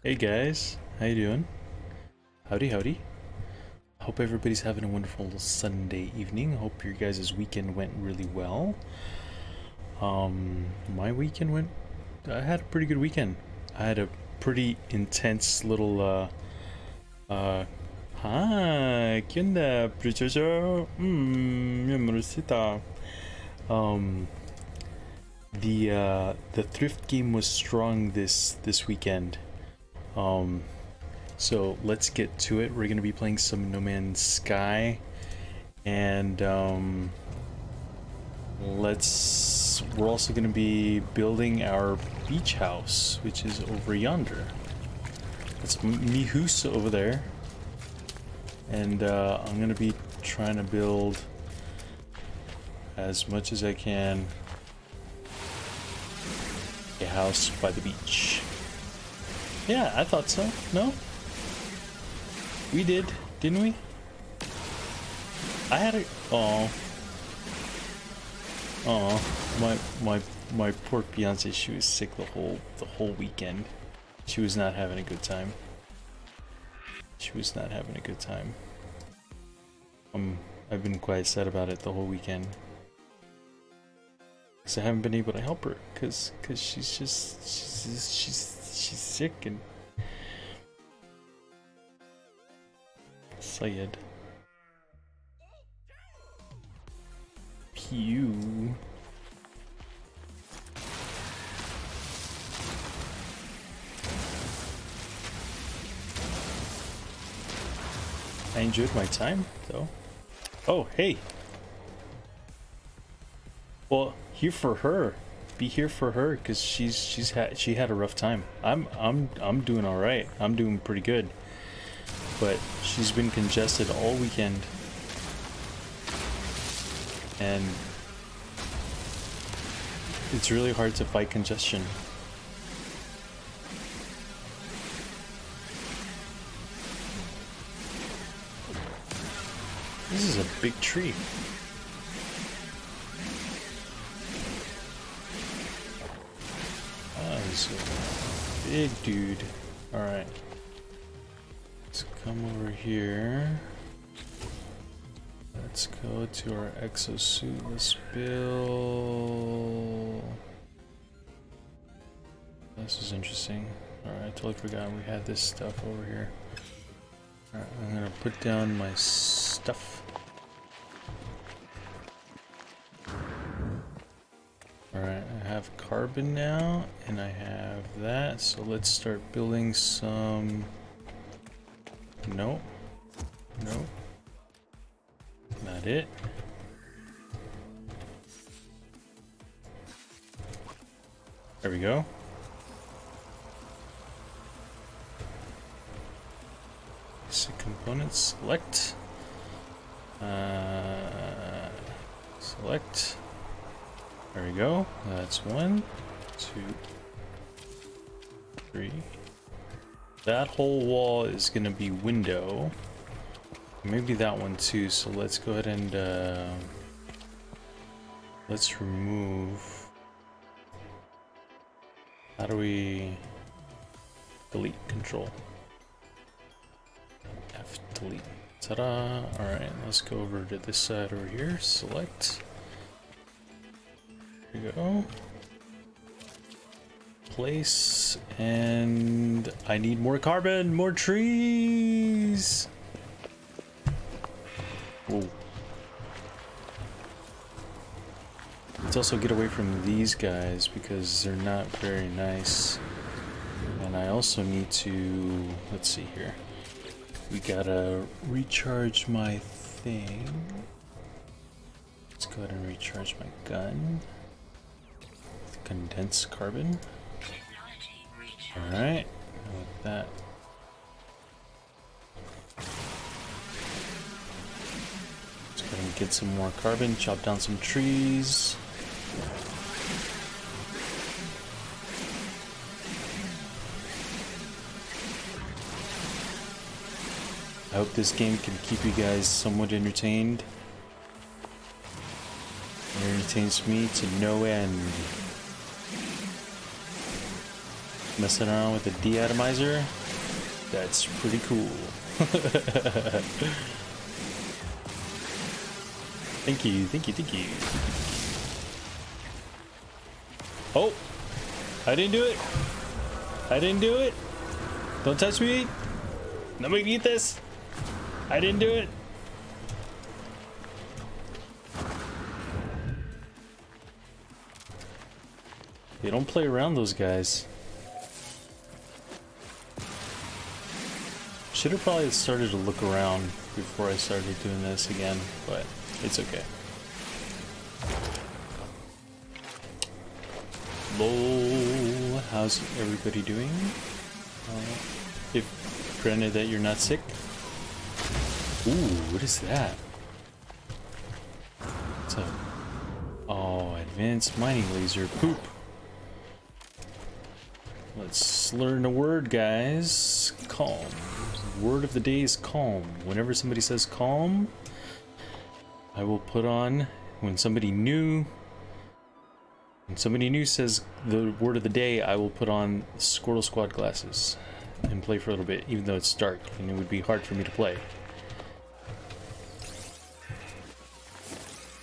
Hey guys, how you doing? Howdy howdy. Hope everybody's having a wonderful Sunday evening. Hope your guys' weekend went really well. My weekend went... I had a pretty good weekend. I had a pretty intense little, Hi, ¿qué onda, precioso? Mi amorcita. The thrift game was strong this weekend. So let's get to it. We're gonna be playing some No Man's Sky, and we're also gonna be building our beach house, which is over yonder. That's me hoose over there, and I'm gonna be trying to build as much as I can a house by the beach. Yeah, I thought so. No? We did, didn't we? I had a... Oh. My poor fiance, she was sick the whole weekend. She was not having a good time. She was not having a good time. I've been quite sad about it the whole weekend. Cause I haven't been able to help her, cause she's sick and Sayed. Pew. I enjoyed my time though. Oh, hey. Well, here for her. Be here for her because she had a rough time. I'm doing all right. I'm doing pretty good. But she's been congested all weekend. And it's really hard to fight congestion. This is a big tree. Oh, he's a big dude. Alright. Let's come over here. Let's go to our exosuit. Let's build... This is interesting. Alright, I totally forgot we had this stuff over here. Alright, I'm gonna put down my stuff. Alright, I have carbon now, and I have that, so let's start building some... Nope. Nope. Not it. There we go. Basic components, select. Select. There we go. That's 1, 2, 3. That whole wall is gonna be window. Maybe that one too, so let's go ahead and let's remove... How do we delete? Control F, delete. Ta-da! Alright, let's go over to this side over here, select. There we go. Place, and I need more carbon, more trees! Whoa. Let's also get away from these guys because they're not very nice. And I also need to, let's see here. We gotta recharge my thing. Let's go ahead and recharge my gun. With condensed carbon. Alright, with that. Let's go ahead and get some more carbon, chop down some trees. I hope this game can keep you guys somewhat entertained. It entertains me to no end. Messing around with the deatomizer. That's pretty cool. Thank you, thank you, thank you. Oh! I didn't do it! I didn't do it! Don't touch me! Nobody can eat this! I didn't do it! They don't play around, those guys. Should have probably started to look around before I started doing this again, but it's okay. Lol, how's everybody doing? If granted that you're not sick. Ooh, what is that? What's up? Oh, advanced mining laser poop. Let's learn a word, guys. Calm. Word of the day is calm. Whenever somebody says calm, I will put on, when somebody new says the word of the day, I will put on Squirtle Squad glasses and play for a little bit, even though it's dark and it would be hard for me to play.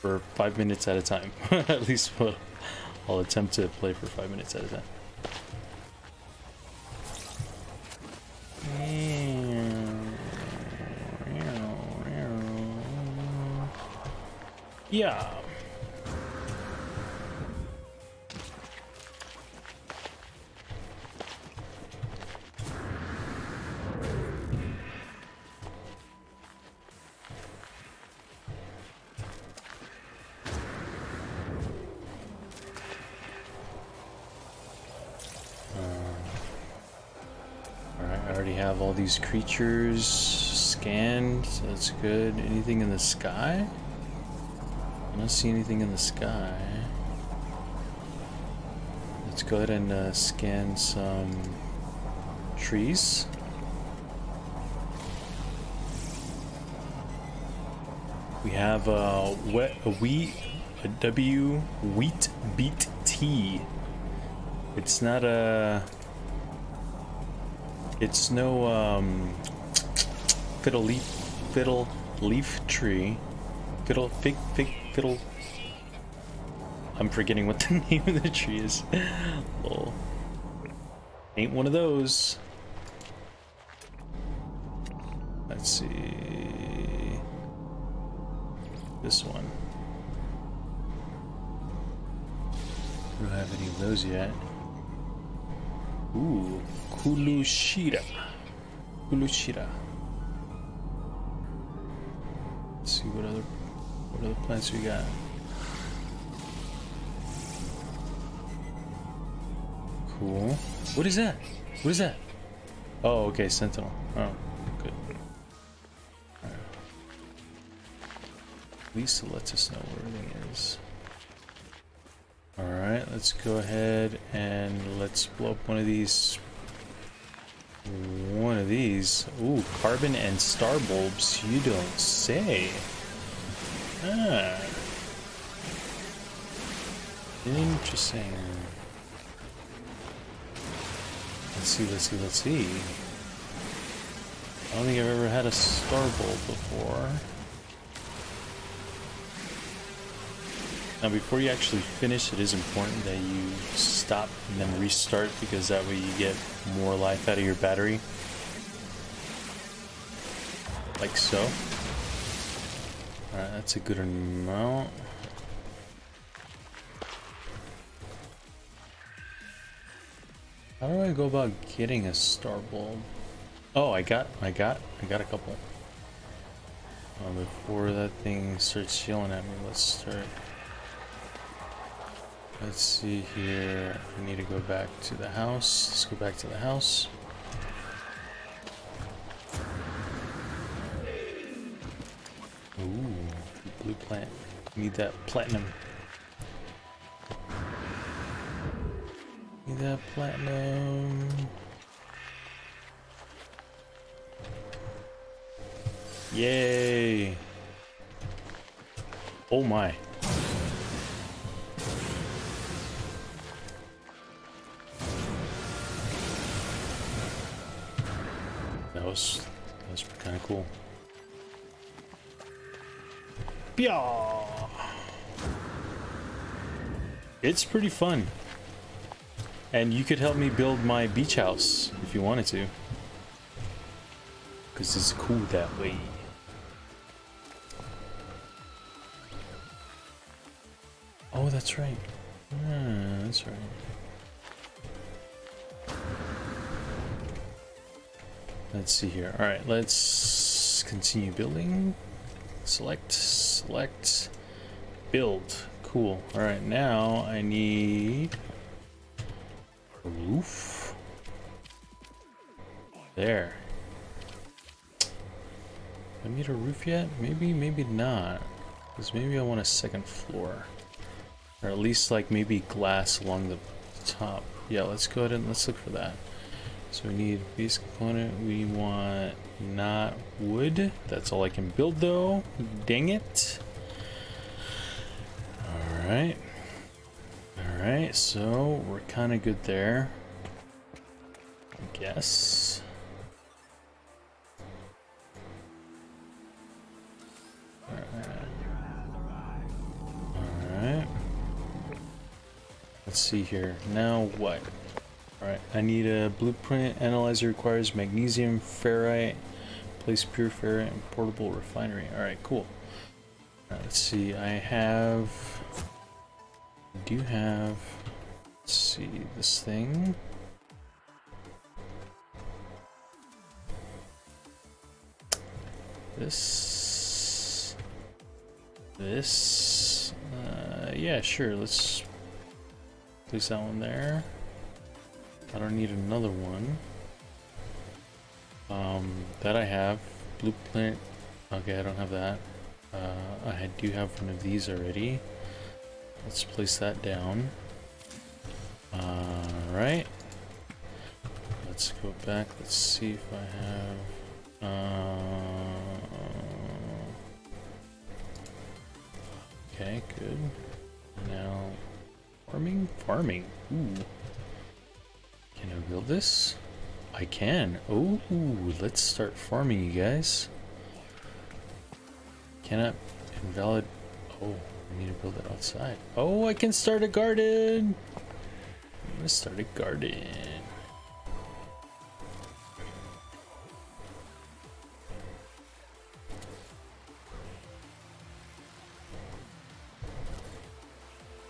For 5 minutes at a time. At least I'll attempt to play for 5 minutes at a time. Yeah. I already have all these creatures scanned, so that's good. Anything in the sky? I don't see anything in the sky. Let's go ahead and scan some trees. We have a wheat beet tea. It's not a. It's no fiddle leaf tree. Fiddle. I'm forgetting what the name of the tree is. Lol. Ain't one of those. Let's see. This one. I don't have any of those yet. Ooh, Kulushira. Let's see what other plants we got. Cool. What is that? What is that? Oh, okay, Sentinel. Oh, good. Right. At least it lets us know where everything is. Alright, let's go ahead and let's blow up one of these. Ooh, carbon and star bulbs. You don't say. Ah. Interesting. Let's see. I don't think I've ever had a star bulb before. Now, before you actually finish, it is important that you stop and then restart, because that way you get more life out of your battery. Like so. Alright, that's a good amount. How do I go about getting a star bulb? Oh, I got a couple. Before that thing starts yelling at me, let's start. Let's see here. I need to go back to the house. Let's go back to the house. Ooh, blue plant. Need that platinum. Need that platinum. Yay! Oh my. was kind of cool. Yeah. It's pretty fun. And you could help me build my beach house if you wanted to. Because it's cool that way. Oh, that's right. That's right. Let's see here. Alright, let's continue building. Select, build. Cool. Alright, now I need a roof. There. I need a roof yet? Maybe not. Because maybe I want a second floor. Or at least like maybe glass along the top. Yeah, let's go ahead and let's look for that. So we need base component. We want not wood. That's all I can build though. Dang it. Alright. Alright, so we're kind of good there. I guess. Alright. Let's see here. Now what? Alright, I need a blueprint. Analyzer requires magnesium, ferrite, place pure ferrite, and portable refinery. Alright, cool. Alright, let's see. I do have, let's see, this thing. This. Yeah, sure. Let's place that one there. I don't need another one. That I have. Blueprint. Okay, I don't have that. I do have one of these already. Let's place that down. Alright. Let's go back. Let's see if I have... okay, good. Now, farming? Farming. Ooh. Can I build this? I can. Oh, let's start farming, you guys. Cannot invalid. Oh, I need to build it outside. Oh, I can start a garden. I'm gonna start a garden.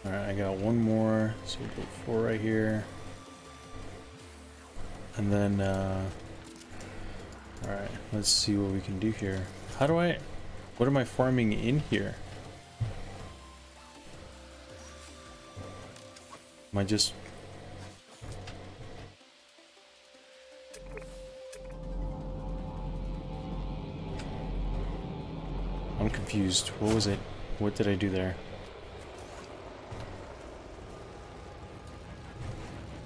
Alright, I got one more, so we'll put 4 right here. And then, alright, let's see what we can do here. What am I farming in here? Am I just... I'm confused. What was it? What did I do there?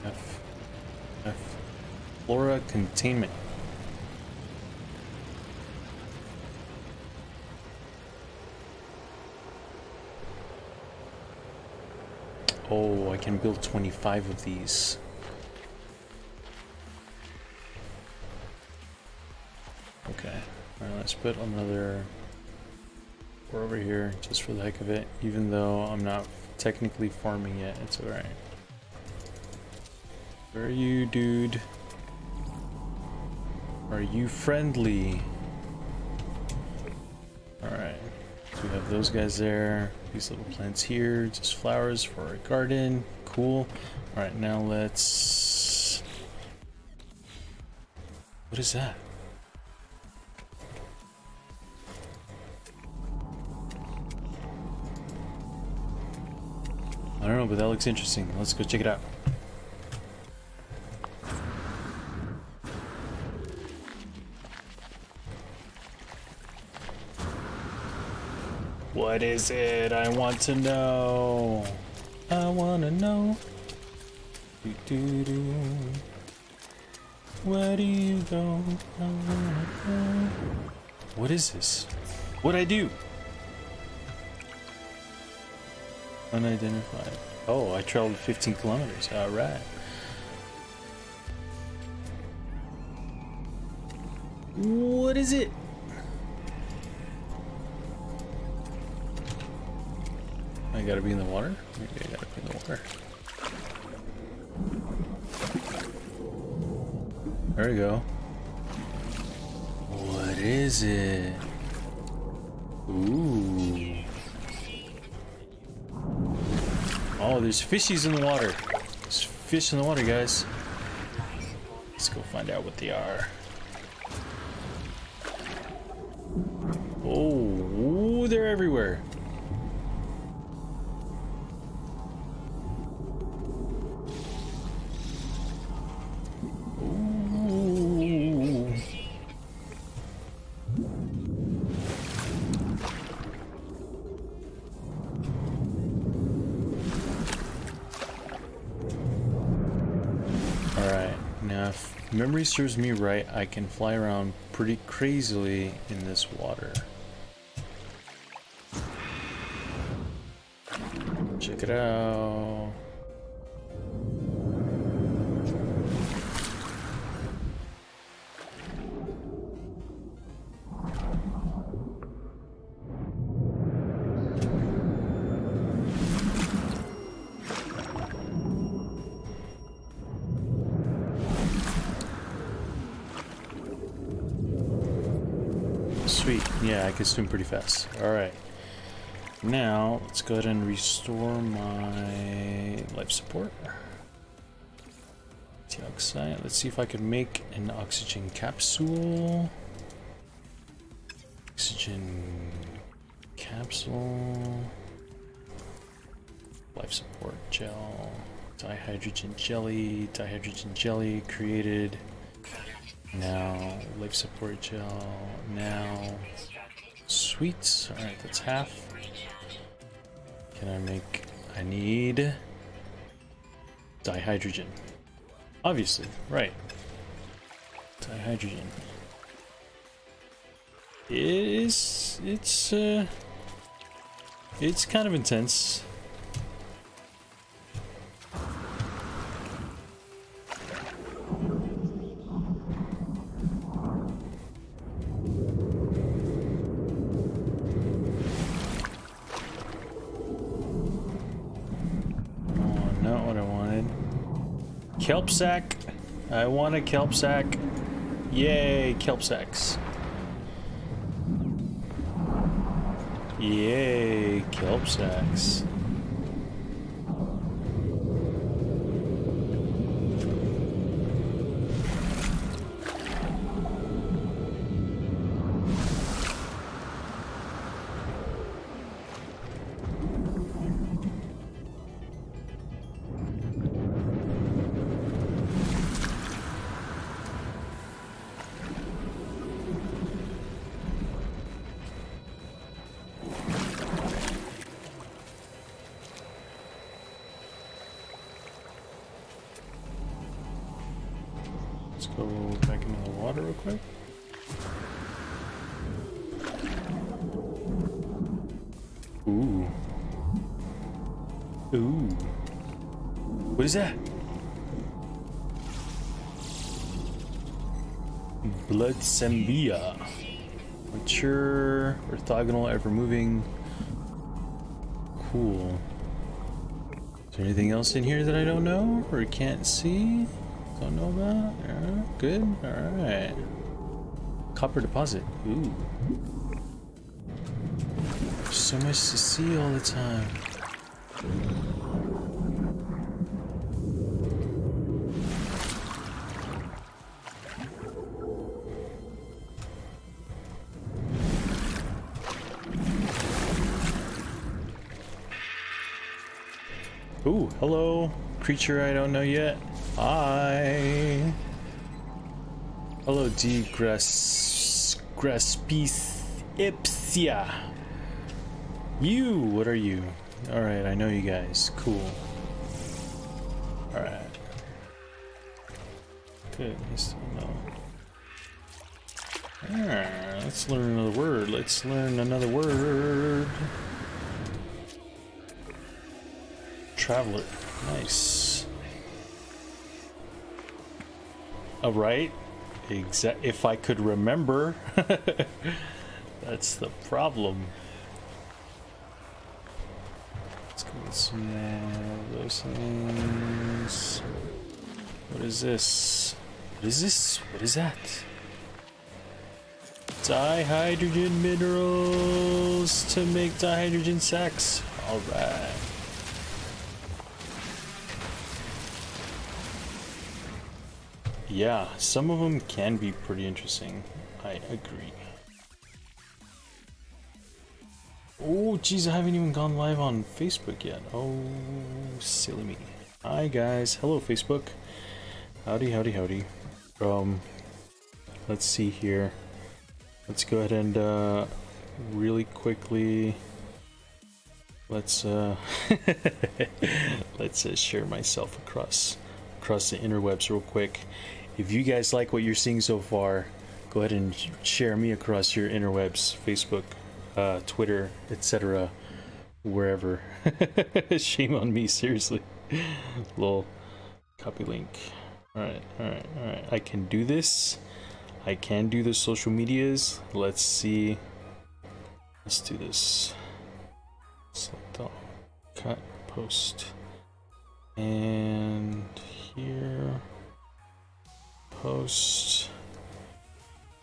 F. Flora containment. Oh, I can build 25 of these. Okay. Alright, let's put another 4 over here just for the heck of it. Even though I'm not technically farming yet, it's alright. Where are you, dude? Are you friendly? Alright. So we have those guys there. These little plants here. Just flowers for our garden. Cool. Alright, now let's... what is that? I don't know, but that looks interesting. Let's go check it out. What is it? I want to know. I want to know. Where do you go? I wanna go. What is this? What'd I do? Unidentified. Oh, I traveled 15 kilometers. All right. What is it? I gotta be in the water? Maybe I gotta be in the water. There we go. What is it? Ooh. Oh, there's fishies in the water. There's fish in the water, guys. Let's go find out what they are. Oh, they're everywhere. If memory serves me right, I can fly around pretty crazily in this water. Check it out. Sweet. Yeah, I can swim pretty fast. Alright. Now, let's go ahead and restore my life support. Dioxide. Let's see if I can make an oxygen capsule. Oxygen capsule. Life support gel. Dihydrogen jelly. Dihydrogen jelly created. Now, life support gel. Now, sweet. Alright, that's half. Can I make... I need... dihydrogen. Obviously, right. Dihydrogen. It's kind of intense. Kelp sack. I want a kelp sack. Yay, kelp sacks. Yay, kelp sacks. Let's go back into the water real quick. Ooh. Ooh. What is that? Blood Sembia. Mature, orthogonal, ever moving. Cool. Is there anything else in here that I don't know or can't see? Don't know about? Yeah, good. Alright. Copper deposit. Ooh. There's so much to see all the time. Ooh, hello, creature I don't know yet. Hi. Hello, D. Graspis Ipsia. You, what are you? Alright, I know you guys. Cool. Alright. Good, I still know. Alright, let's learn another word. Let's learn another word. Traveler. Nice. Alright. If I could remember. That's the problem. Let's go get some of those things. What is this? What is this? What is that? Dihydrogen minerals to make dihydrogen sacks. Alright. Yeah, some of them can be pretty interesting. I agree. Oh, geez, I haven't even gone live on Facebook yet. Oh, silly me. Hi, guys. Hello, Facebook. Howdy, howdy, howdy. Let's see here. Let's go ahead and, really quickly, let's, let's share myself across the interwebs real quick. If you guys like what you're seeing so far, go ahead and share me across your interwebs, Facebook, Twitter, etc., wherever. Shame on me, seriously. Lol. Copy link. Alright. I can do this. I can do the social medias. Let's see. Let's do this. Select all. Cut. Post. And here. Post.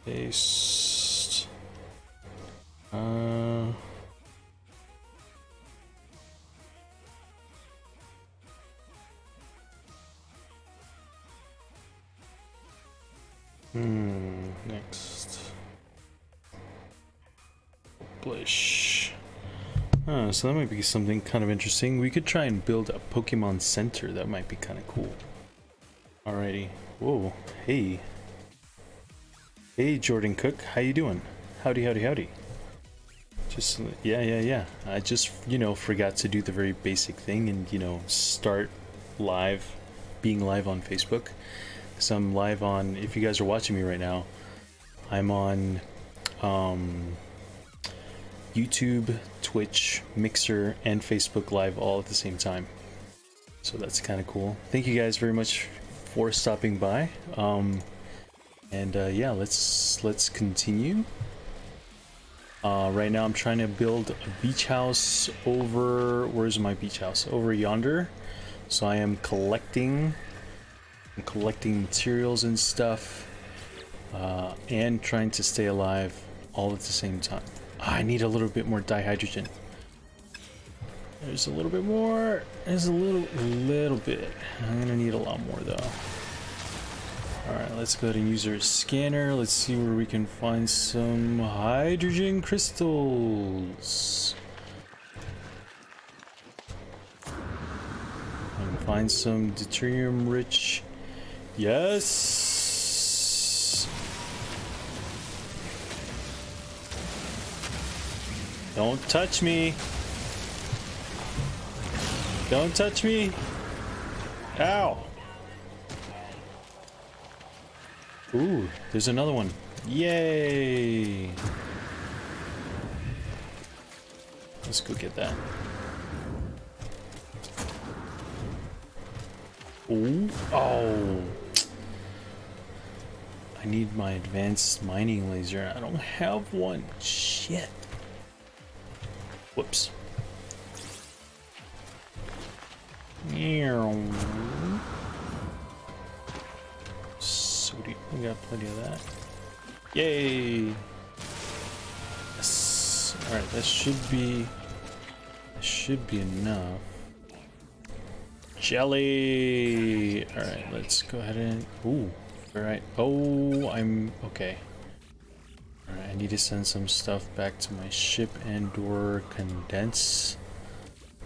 Paste. Next. Publish. So that might be something kind of interesting. We could try and build a Pokemon Center. That might be kind of cool. Alrighty. Whoa. Hey. Hey, Jordan Cook. How you doing? Howdy, howdy, howdy. Just, yeah. I just, forgot to do the very basic thing and, start live, being live on Facebook. So I'm live on, if you guys are watching me right now, I'm on YouTube, Twitch, Mixer, and Facebook Live all at the same time. So that's kind of cool. Thank you guys very much for stopping by. Yeah, let's continue. Right now I'm trying to build a beach house over, where's my beach house? Over yonder. So I am collecting materials and stuff, and trying to stay alive all at the same time. I need a little bit more dihydrogen. There's a little bit more. There's a little bit. I'm gonna need a lot more though. Alright, let's go ahead and use our scanner. Let's see where we can find some hydrogen crystals. And find some deuterium rich. Yes! Don't touch me! Don't touch me! Ow! Ooh, there's another one. Yay! Let's go get that. Ooh. Oh! I need my advanced mining laser. I don't have one. Shit. Whoops. Sodium. We got plenty of that. Yay! Yes. Alright, that should be enough. Jelly! Alright, let's go ahead and... Ooh. Alright. Oh, I'm... Okay. Alright, I need to send some stuff back to my ship and/or condense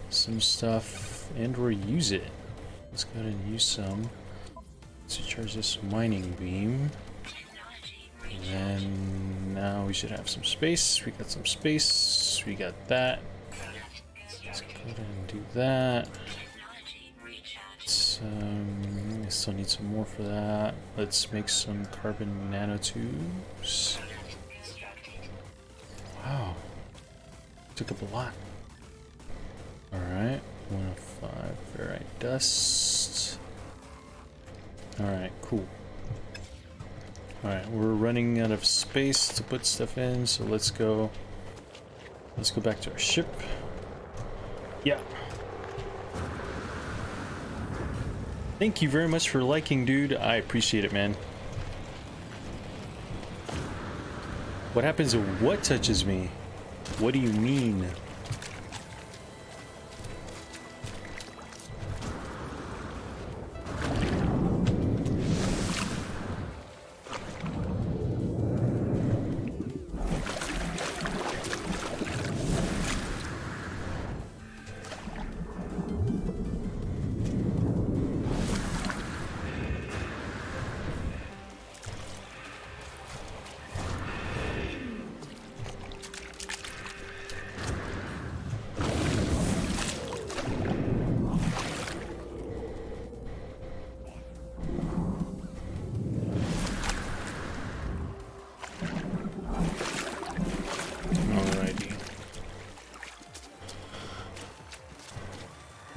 some stuff and/or use it. Let's go ahead and use some. Let's charge this mining beam. And then now we should have some space. We got some space. We got that. Let's go ahead and do that. I still need some more for that. Let's make some carbon nanotubes. Wow. Took up a lot. Alright. 105 ferrite dust. Alright, cool. Alright, we're running out of space to put stuff in, so let's go back to our ship. Yeah. Thank you very much for liking, dude. I appreciate it, man. What happens if what touches me? What do you mean?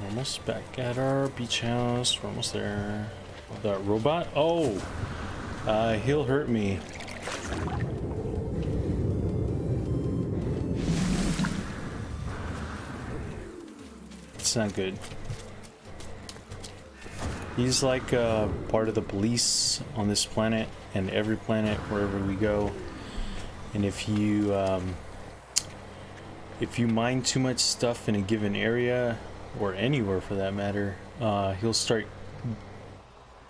Almost back at our beach house. We're almost there. That robot? Oh! He'll hurt me. It's not good. He's like part of the police on this planet and every planet wherever we go. And if you mine too much stuff in a given area, or anywhere for that matter, he'll start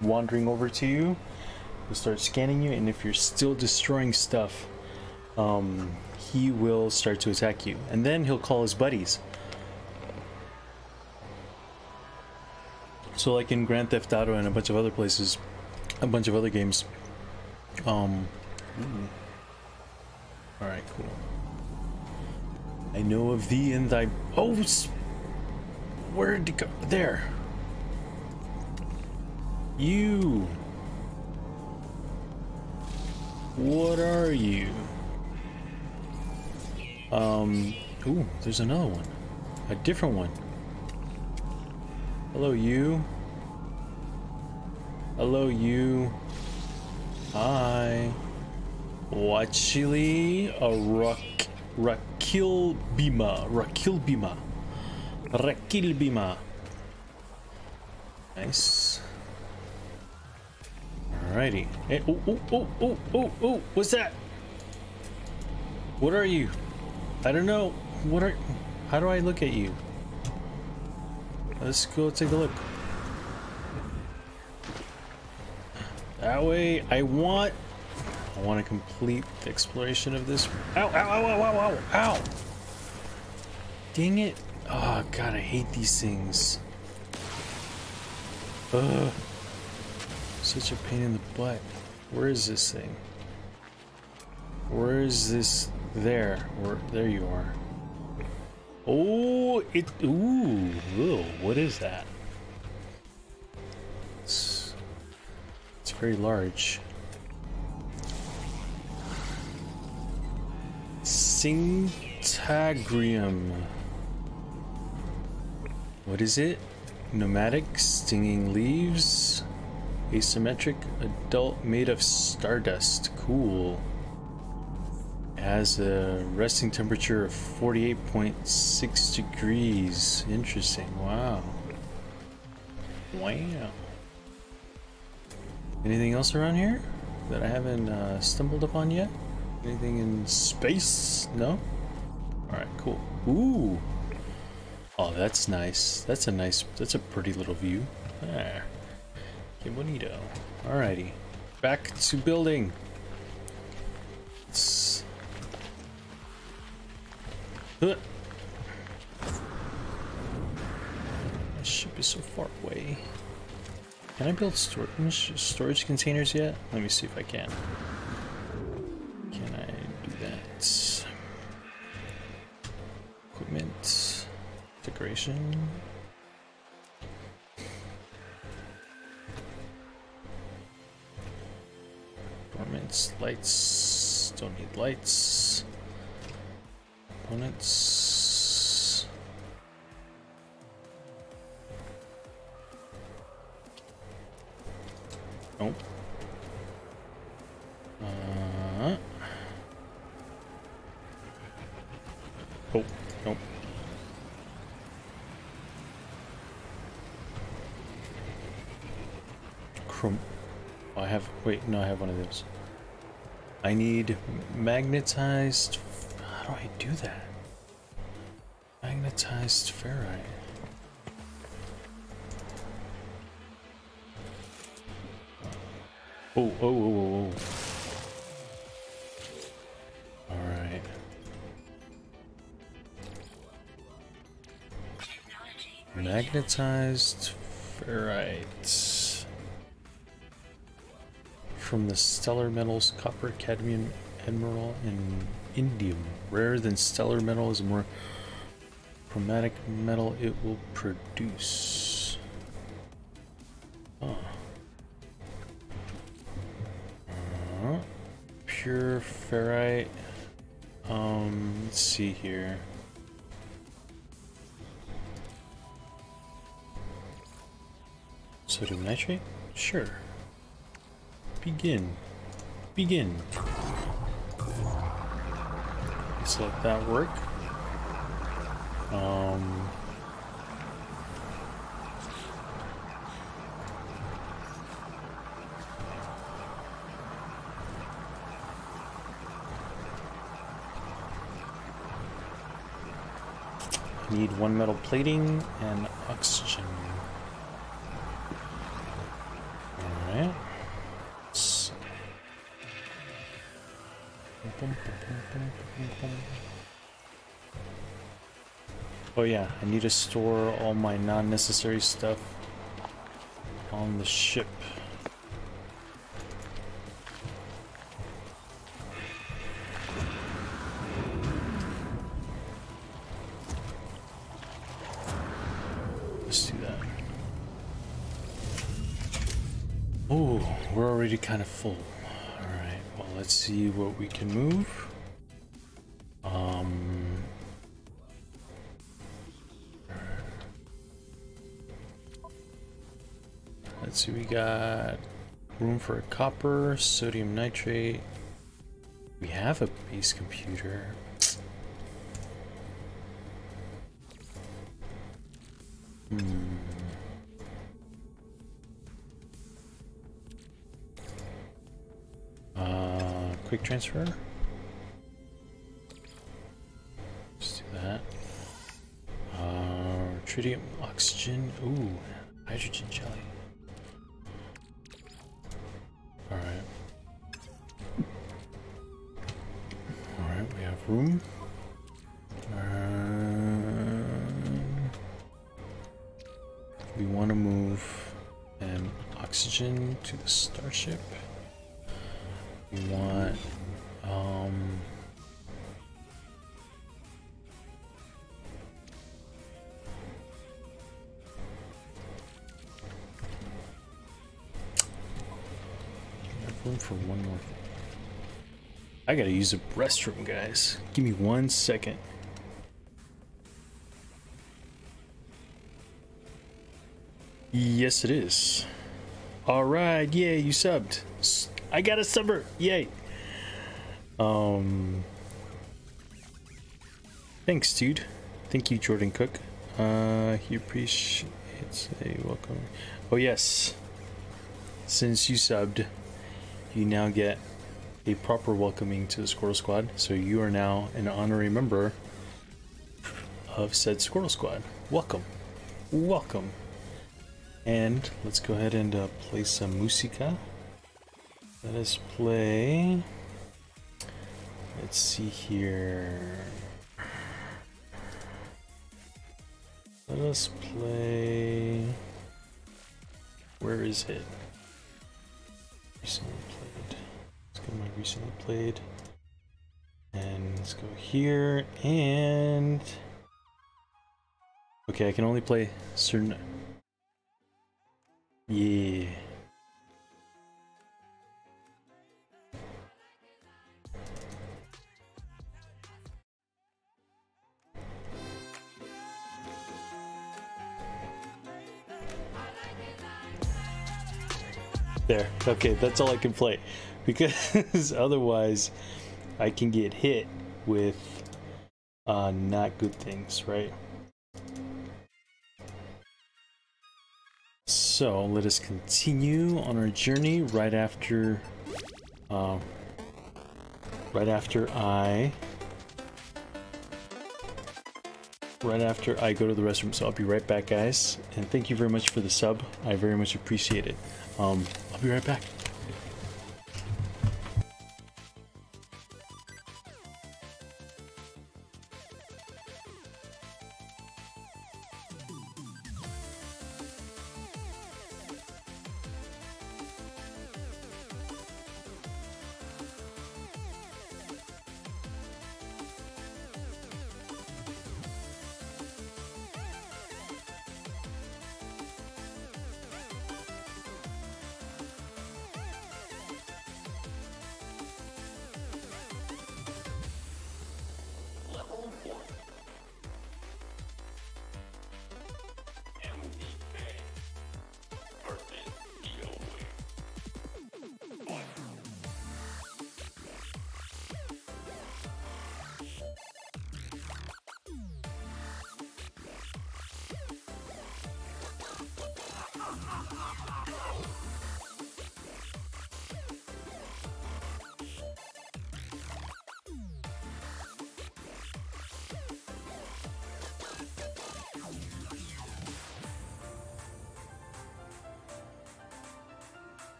wandering over to you. He'll start scanning you, and if you're still destroying stuff, he will start to attack you. And then he'll call his buddies. So like in Grand Theft Auto and a bunch of other places, a bunch of other games. Alright, cool. I know of thee and thy... Oh! Where'd it go? There. You. What are you? Ooh, there's another one. A different one. Hello, you. Hello, you. Hi. Wachili Rakilbima. Rakilbima. Rakilbima. Nice. Alrighty. Hey, oh, what's that? What are you? I don't know. What are... How do I look at you? Let's go take a look. That way, I want to complete the exploration of this. Ow, ow, ow, ow, ow, ow, ow! Dang it. Oh, God, I hate these things. Ugh. Such a pain in the butt. Where is this thing? Where is this? There. There you are. Oh, it... Ooh. Whoa, what is that? It's very large. Syntagrium. What is it? Nomadic, stinging leaves, asymmetric, adult, made of stardust. Cool. It has a resting temperature of 48.6 degrees. Interesting. Wow. Wow. Anything else around here that I haven't stumbled upon yet? Anything in space? No? Alright, cool. Ooh! Oh, that's nice. That's a pretty little view. There. Que bonito. Alrighty. Back to building. My ship is so far away. Can I build storage containers yet? Let me see if I can. Can I do that? Equipment. Decoration. Components. Lights. Don't need lights. Components. Nope. Nope. Chrome. Oh, I have. Wait, no, I have one of those. I need magnetized. How do I do that? Magnetized ferrite. Oh, oh, oh, oh, oh. Alright. Magnetized ferrite. From the stellar metals copper, cadmium, emerald, and indium. Rarer than stellar metal is a more chromatic metal it will produce. Oh. Pure ferrite. Let's see here. Sodium nitrate? Sure. Begin. Begin. Let's let that work. Need one metal plating and oxygen. Alright. Oh yeah, I need to store all my non-necessary stuff on the ship. Let's do that. Oh, we're already kind of full. Alright, well, let's see what we can move. Let's see, we got room for a copper, sodium nitrate. We have a base computer. Quick transfer. Let's do that. Tritium, oxygen. Ooh, hydrogen jelly. Alright. Alright, we have room. We want to move an oxygen to the starship. We want room for one more thing. I gotta use a restroom, guys. Give me 1 second. Yes, it is. All right, yeah, you subbed. I got a subber. Yay. Thanks, dude. Thank you, Jordan Cook. He appreciates a welcome. Oh yes. Since you subbed, you now get a proper welcoming to the Squirtle Squad. So you are now an honorary member of said Squirtle Squad. Welcome. Welcome. And let's go ahead and play some musica. Let us play. Let's see here. Let us play. Where is it? Recently played. Let's go to my recently played. And let's go here and. Okay, I can only play certain. Yeah. There. Okay, that's all I can play. Because otherwise I can get hit with not good things, right? So let us continue on our journey right after I go to the restroom. So I'll be right back, guys, and thank you very much for the sub. I very much appreciate it. I'll be right back.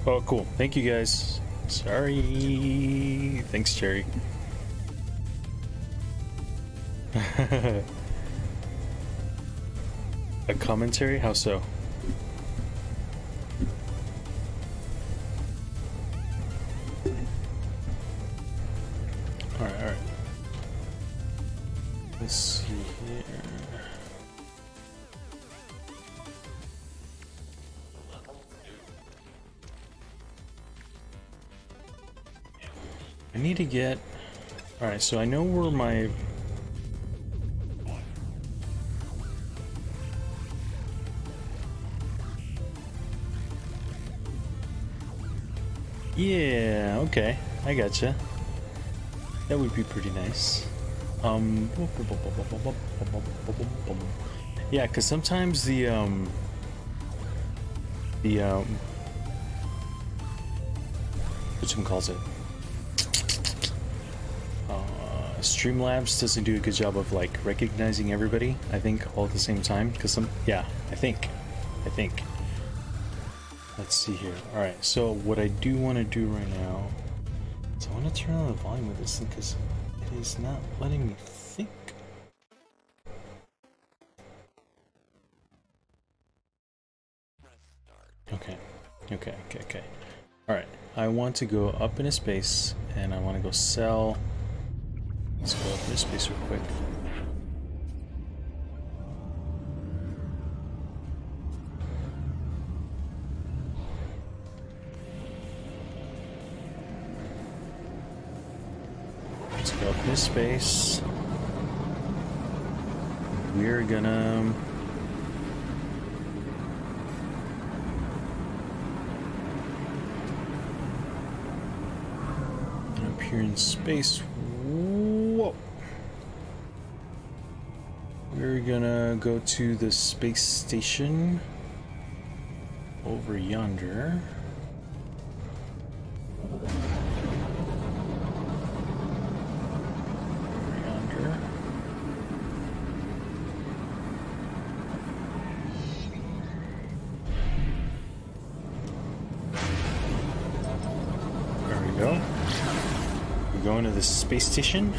Oh, cool. Thank you, guys. Sorry. Thanks, Cherry. A commentary? How so? Alright, alright. Let's see here. I need to get... Alright, so I know where my... Yeah, okay. I gotcha. That would be pretty nice. Yeah, because sometimes the which one calls it? Streamlabs doesn't do a good job of like recognizing everybody, I think, all at the same time. Because I think. Let's see here. Alright, so what I do want to do right now is I want to turn on the volume of this thing because it is not letting me think. Okay. Alright, I want to go up in a space and I want to go sell. Let's go up in a space real quick. Let's go up in this space. We're gonna... up here in space. Whoa! We're gonna go to the space station over yonder. Going to the space station.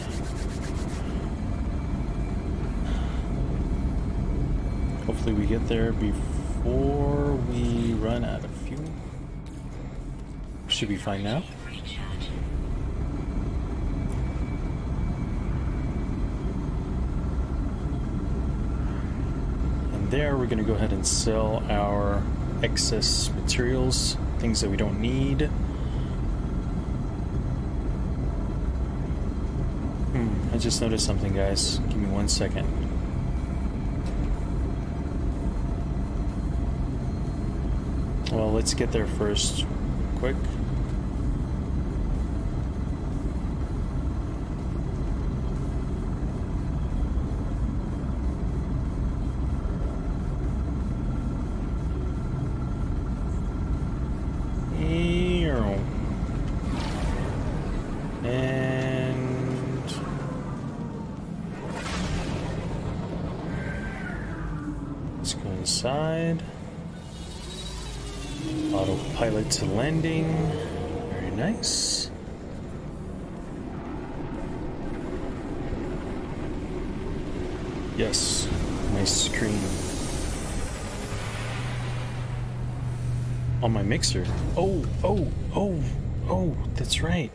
Hopefully we get there before we run out of fuel. Should be fine now. And there we're going to go ahead and sell our excess materials, things that we don't need. I just noticed something, guys. Give me 1 second. Well, let's get there first, quick. And let's go inside. Autopilot to landing. Very nice. Yes, my screen. On my mixer. Oh, that's right.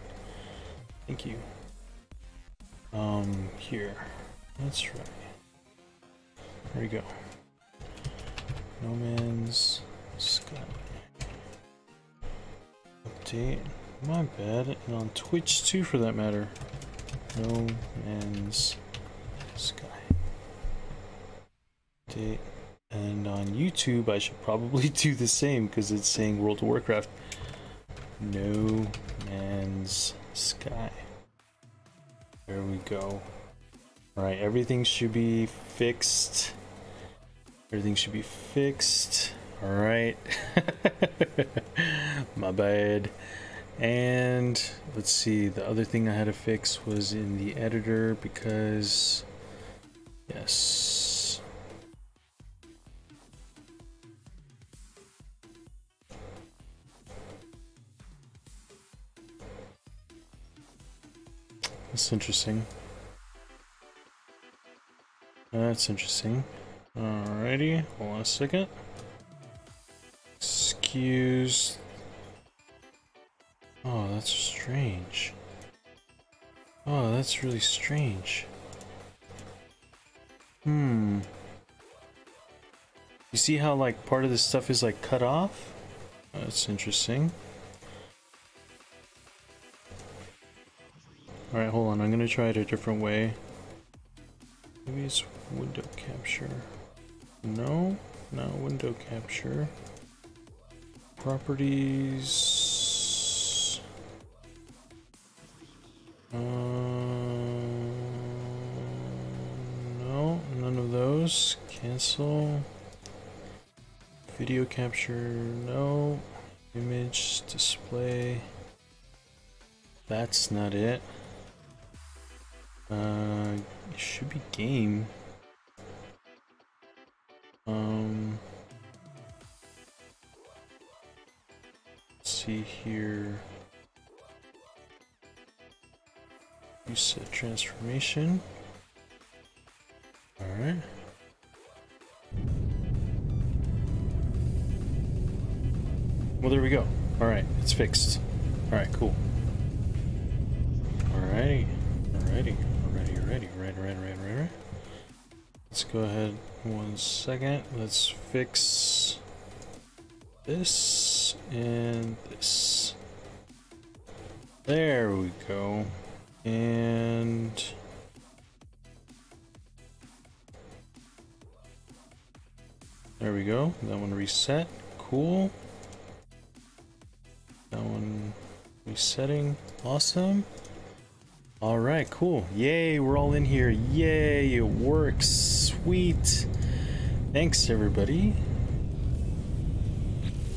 Thank you. Here. That's right. There we go. No Man's Sky. Update. My bad. And on Twitch too, for that matter. No Man's Sky. Update. And on YouTube, I should probably do the same because it's saying World of Warcraft. No Man's Sky. There we go. Alright, everything should be fixed. Everything should be fixed. Alright. My bad. And let's see, the other thing I had to fix was in the editor because... Yes. That's interesting. That's interesting. Alrighty, hold on a second. Excuse. Oh, that's strange. Oh, that's really strange. You see how like part of this stuff is like cut off? That's interesting. Alright, hold on, I'm gonna try it a different way. Maybe it's window capture. No, not window capture. Properties. No, none of those. Cancel. Video capture, no. Image display. That's not it. It should be game. Let's see here. You set transformation. All right. Well, there we go. All right, it's fixed. All right, cool. Alrighty. Alrighty. Right. Let's go ahead 1 second. Let's fix this and this. There we go. And there we go. That one reset. Cool. That one resetting. Awesome. All right, cool. Yay, we're all in here. Yay, it works. Sweet. Thanks, everybody.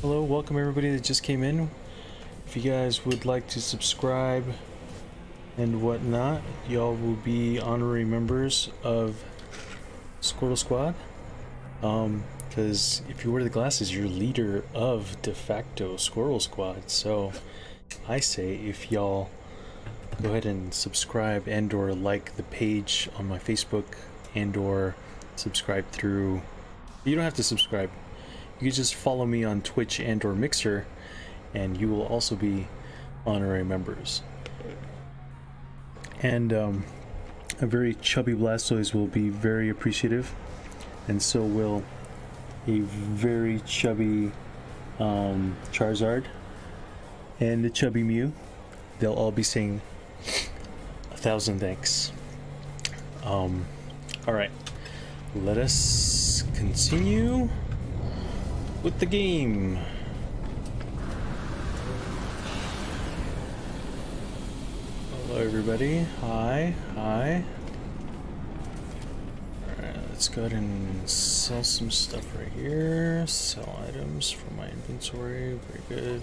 Hello, welcome everybody that just came in. If you guys would like to subscribe and whatnot, y'all will be honorary members of Squirtle Squad. Because if you wear the glasses, you're leader of de facto Squirtle Squad. So I say if y'all go ahead and subscribe and or like the page on my Facebook and or subscribe through You don't have to subscribe. You can just follow me on Twitch and or Mixer, and you will also be honorary members. And a very chubby Blastoise will be very appreciative, and so will a very chubby Charizard and a chubby Mew. They'll all be saying 1,000 thanks. Alright, let us continue with the game. Hello everybody, hi. Alright, let's go ahead and sell some stuff right here. Sell items from my inventory, very good.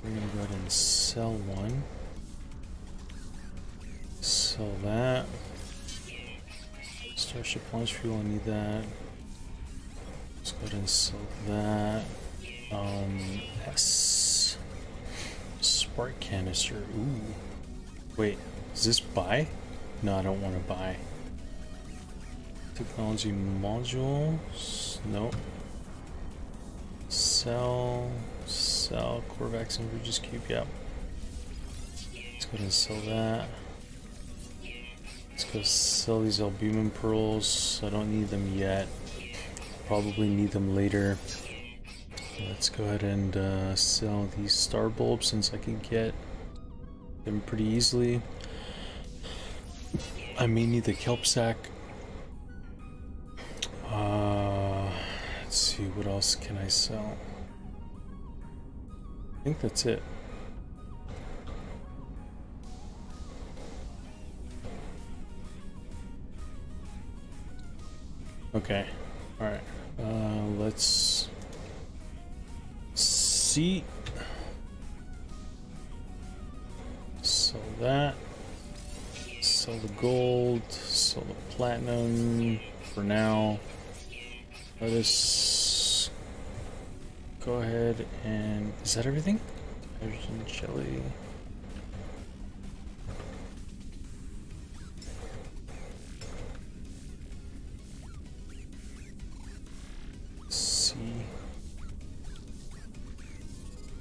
We're gonna go ahead and sell one. Sell that. Starship launch fuel, I need that. Let's go ahead and sell that. S. Spark canister, ooh. Wait, is this buy? No, I don't want to buy. Technology modules, nope. Sell, core vaccine, Regis Cube, yep. Let's go ahead and sell that. Let's go sell these albumin pearls. I don't need them yet. Probably need them later. Let's go ahead and sell these star bulbs since I can get them pretty easily. I may need the kelp sack. Let's see, what else can I sell? I think that's it. Okay, alright. Let's see. Sell that. Sell the gold. Sell the platinum for now. Let us go ahead and... Is that everything? Hydrogen jelly. See.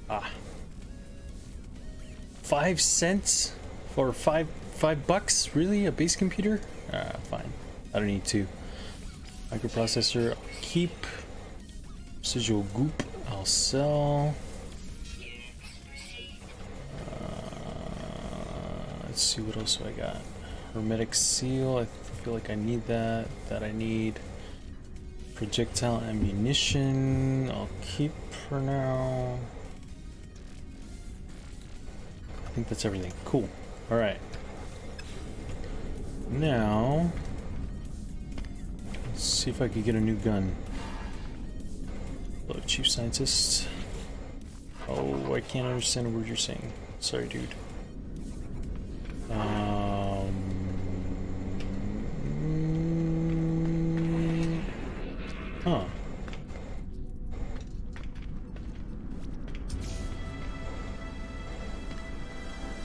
Ah. 5 cents for five bucks? Really? A base computer? Ah, fine. I don't need to. Microprocessor, I'll keep. Residual goop, I'll sell. Let's see, what else do I got? Hermetic seal, I feel like I need that. That I need. Projectile ammunition, I'll keep for now. I think that's everything. Cool. Alright. Now, let's see if I could get a new gun. Hello, Chief Scientist. Oh, I can't understand a word you're saying. Sorry, dude. Huh.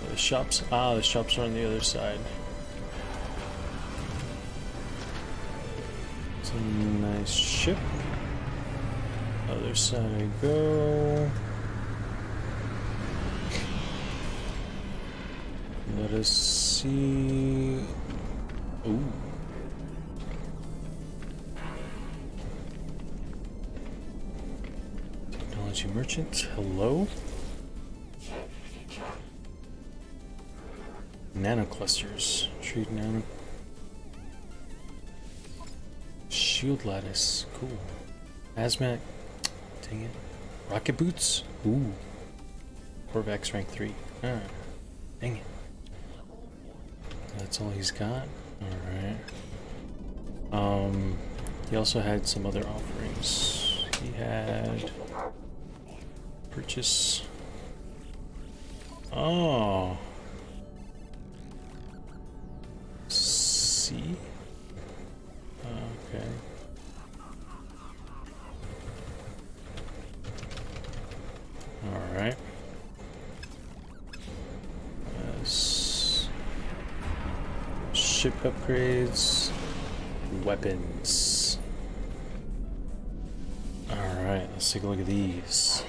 The shops. Ah, the shops are on the other side. It's a nice ship. Other side I go. Let us see. Ooh. Technology merchant. Hello. Nanoclusters. Treat nano. Shield lattice. Cool. Hazmat. Dang it. Rocket boots? Ooh. Corvax rank 3. Ah. Dang it. That's all he's got? Alright. He also had some other offerings. He had... Purchase... Oh. C? Okay. Alright. Ship upgrades. Weapons. Let's take a look at these.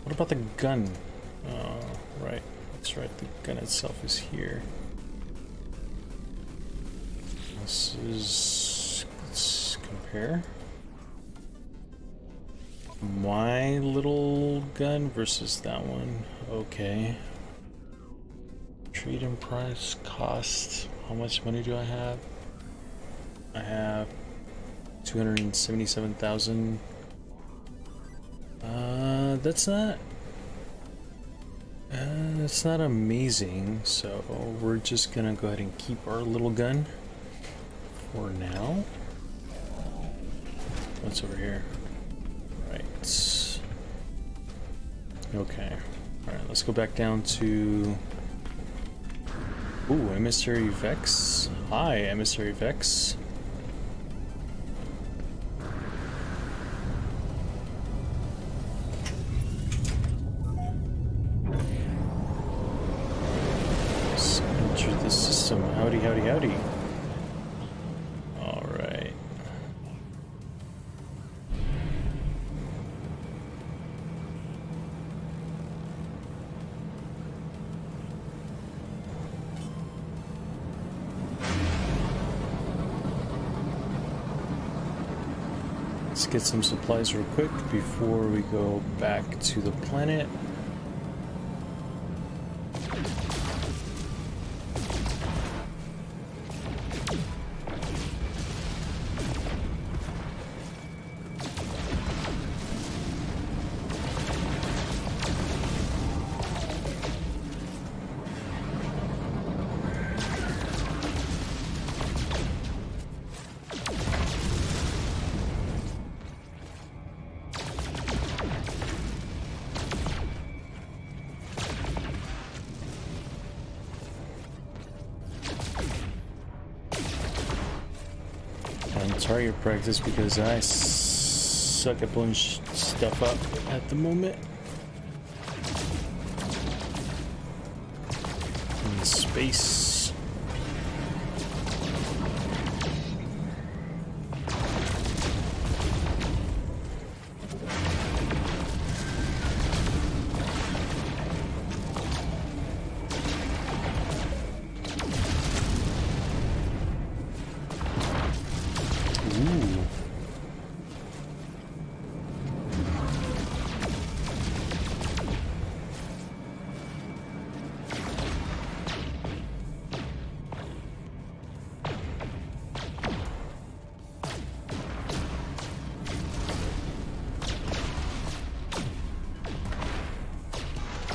What about the gun? Oh, right. That's right. The gun itself is here. This is... let's compare. My little gun versus that one. Okay. Trade in price, cost. How much money do I have? I have 277,000. That's not amazing. So we're just gonna go ahead and keep our little gun for now. What's over here? Right. Okay. All right. Let's go back down to. Ooh, Emissary Vex. Hi, Emissary Vex. Let's enter the system. Howdy, howdy, howdy. All right. Let's get some supplies real quick before we go back to the planet. Target practice because I suck at blowing stuff up at the moment. In space.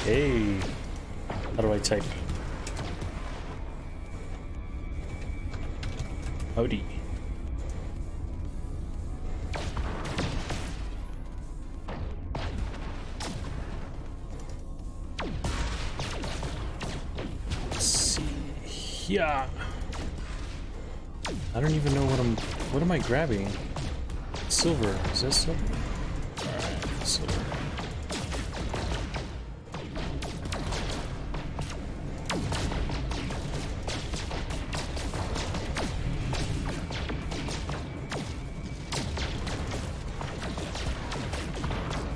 Hey, how do I type? Howdy. Let's see. Yeah. I don't even know what am I grabbing? Silver. Is that silver? Alright, silver.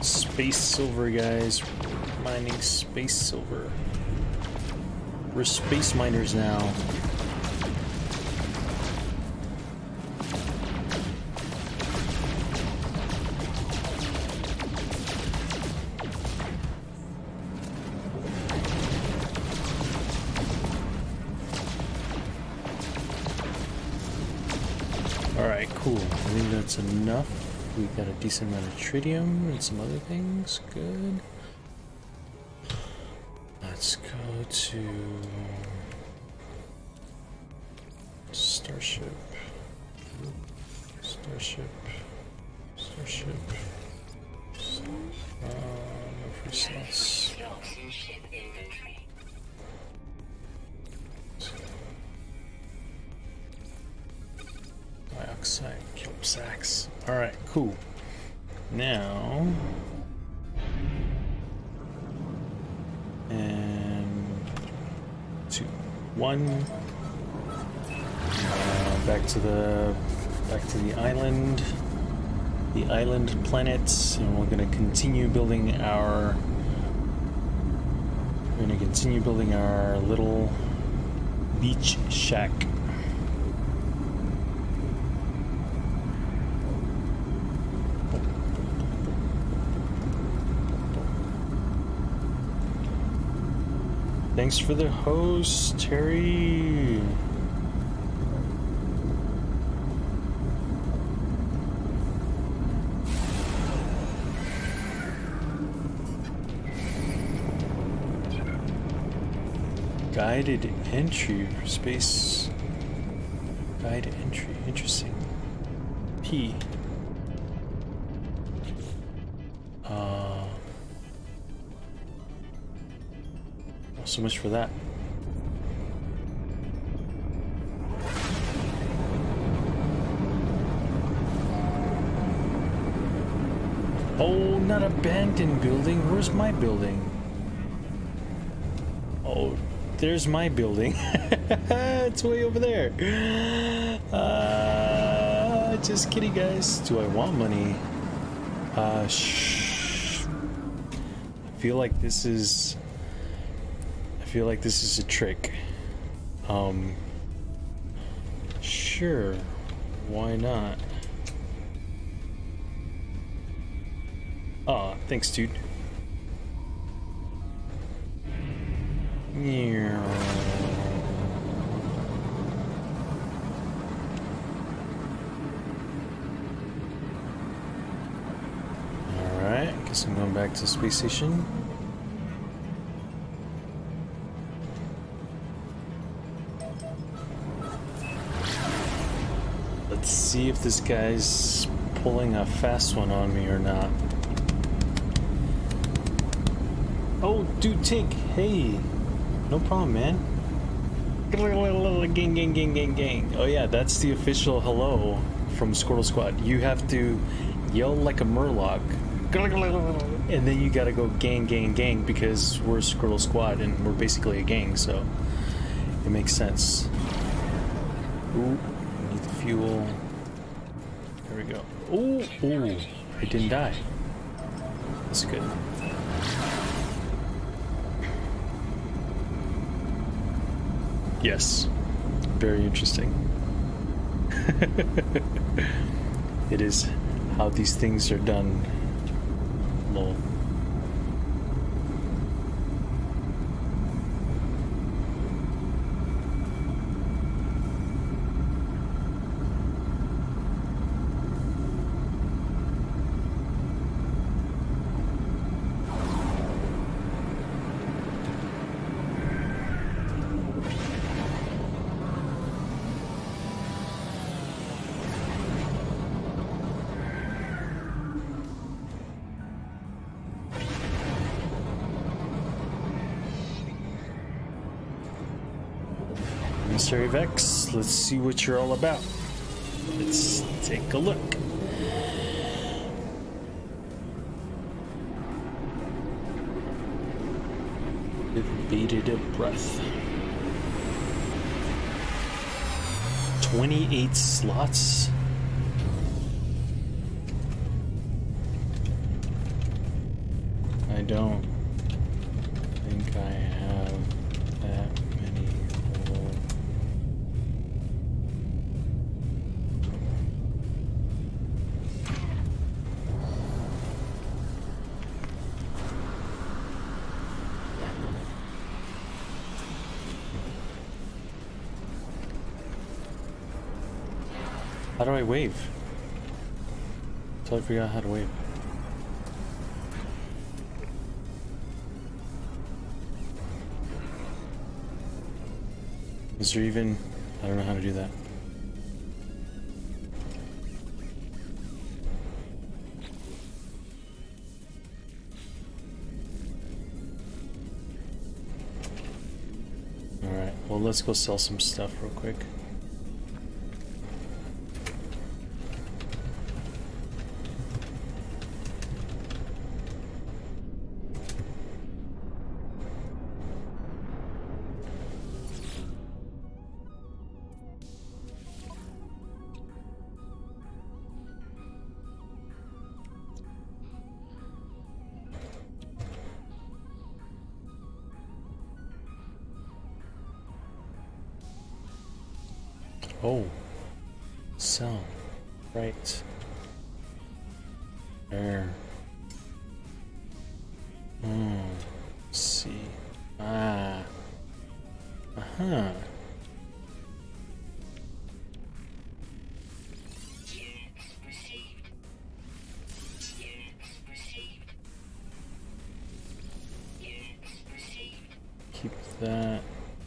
Space silver, guys. Mining space silver. We're space miners now. Alright, cool. I think that's enough. We got a decent amount of tritium and some other things. Good. Let's go to Starship. Starship. Starship. No free slots. Dioxide, kelp sacks. Alright, cool. Now, and 2, 1, back to the island, the island planets, and we're gonna continue building our little beach shack. Thanks for the host, Terry. Guided entry for space. Guided entry. Interesting. P. So much for that. Oh, not abandoned building. Where's my building? Oh, there's my building. It's way over there. Just kidding, guys. Do I want money? Shh. I feel like this is a trick. Sure. Why not? Aw, thanks, dude. Alright, guess I'm going back to the space station. Let's see if this guy's pulling a fast one on me or not. Oh, dude, Tink, hey. No problem, man. Gang, gang, gang, gang, gang. Oh yeah, that's the official hello from Squirtle Squad. You have to yell like a murloc, and then you gotta go gang, gang, gang, because we're Squirtle Squad and we're basically a gang, so it makes sense. Ooh, I need the fuel. There we go. Ooh, ooh, I didn't die. That's good. Yes, very interesting. It is how these things are done. Lol. Mystery Vex, let's see what you're all about. Let's take a look. With bated breath. 28 slots. I don't think I have that many. How do I wave? Totally forgot how to wave. Is there even... I don't know how to do that. Alright, well let's go sell some stuff real quick. Oh, sell. Right. There. Let's see. Ah. Uh-huh. Keep that.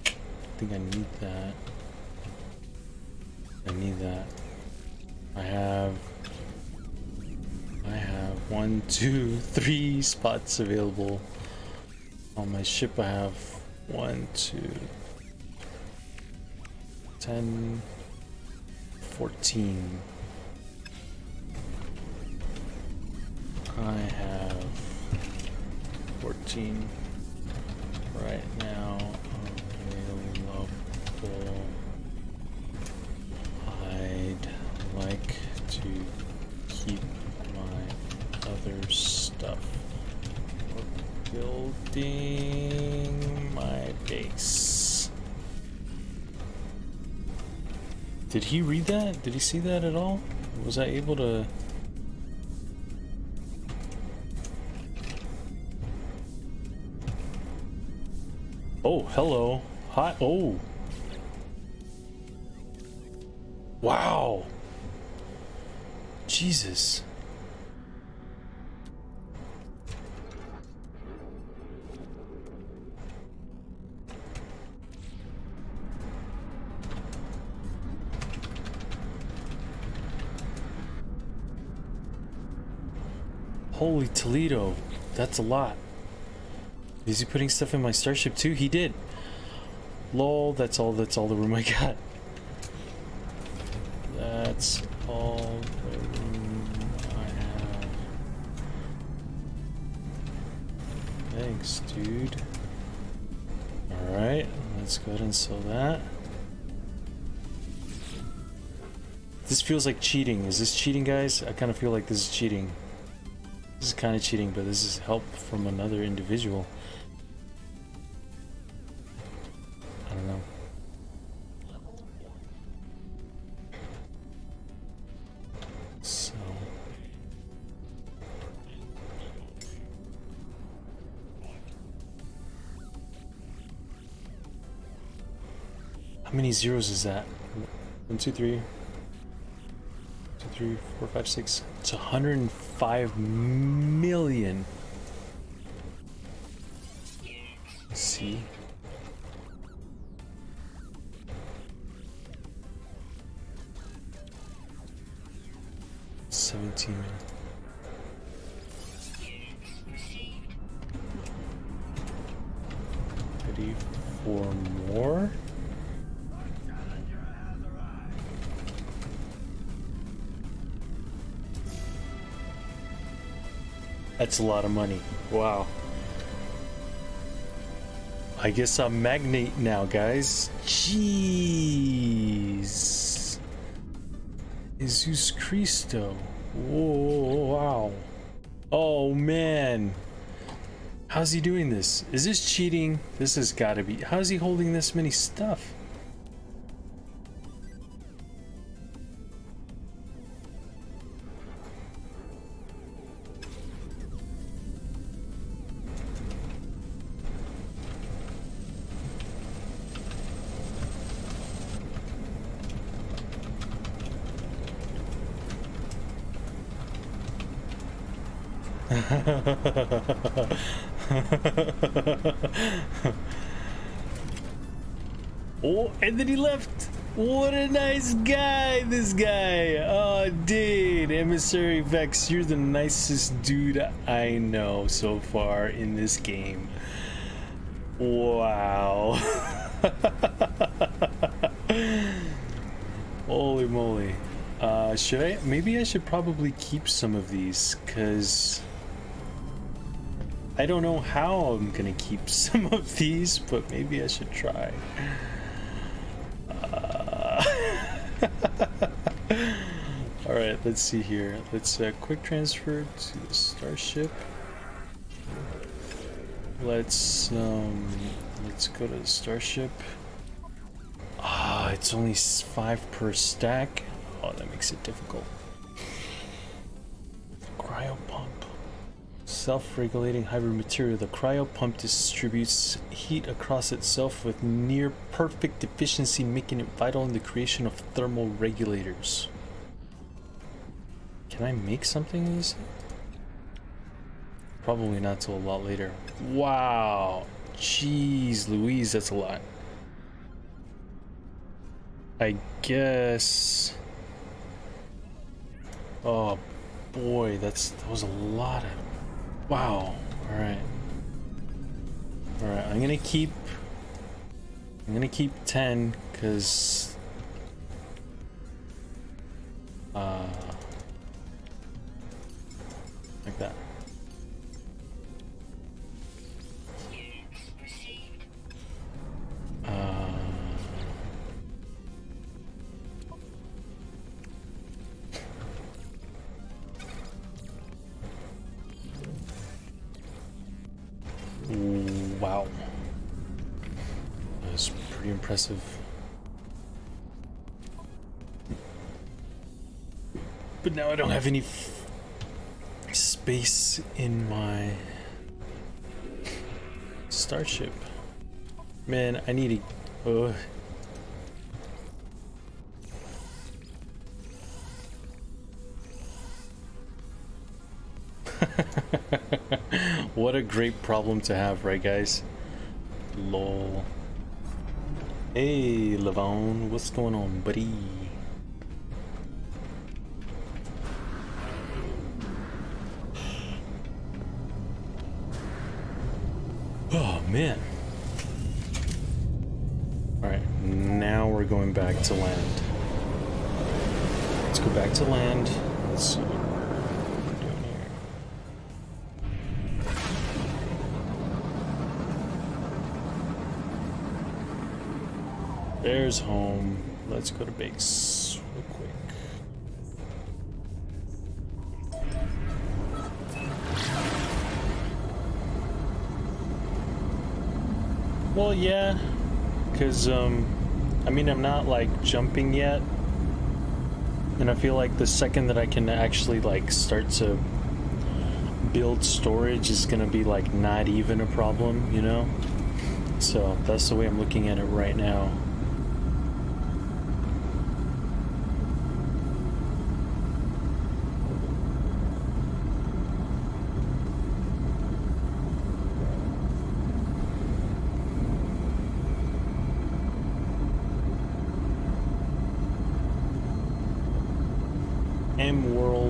I think I need that. I need that. I have 1, 2, 3 spots available. On my ship I have 1, 2, 10, 14. I have 14 right now available. I'd like to keep my other stuff for building my base. Did he read that? Did he see that at all? Was I able to? Oh, hello. Hi. Oh. Wow. Jesus. Holy Toledo. That's a lot. Is he putting stuff in my starship too? He did. Lol, that's all the room I got. That's all the room I have. Thanks, dude. Alright, let's go ahead and sell that. This feels like cheating. Is this cheating, guys? I kind of feel like this is cheating. This is kind of cheating, but this is help from another individual. I don't know. So how many zeros is that? 1, 2, 3. 2, 3, 4, 5, 6. It's 105 million. Let's see. Ready for more? That's a lot of money. Wow. I guess I'm magnate now, guys. Jeez. Jesus Christo. Whoa, wow. Oh, man. How's he doing this? Is this cheating? This has got to be. How's he holding this many stuff? Oh, and then he left. What a nice guy, this guy. Oh, dude, Emissary Vex, you're the nicest dude I know so far in this game. Wow. Holy moly. Maybe I should probably keep some of these, because I don't know how I'm gonna keep some of these, but maybe I should try. Alright, let's see here. Let's quick transfer to the starship. Let's go to the starship. Ah, Oh, it's only 5 per stack. Oh, that makes it difficult. Cryo pump. Self-regulating hybrid material. The cryo pump distributes heat across itself with near perfect efficiency, making it vital in the creation of thermal regulators. Can I make something of this? Probably not till a lot later. Wow. Jeez Louise, that's a lot. I guess... Oh boy, that was a lot of... Wow. Alright. Alright, I'm gonna keep 10, because... like that. Wow. That was pretty impressive. But now I don't have any space in my starship. Man, I need to... What a great problem to have, right guys? Lol. Hey, Levon, what's going on, buddy? Oh, man. Alright, now we're going back to land. Let's go back to land. Let's see what we're doing here. There's home. Let's go to base real quick. Well, yeah, because, I mean, I'm not, like, jumping yet, and I feel like the second that I can actually, like, start to build storage is gonna be, like, not even a problem, you know? So, that's the way I'm looking at it right now.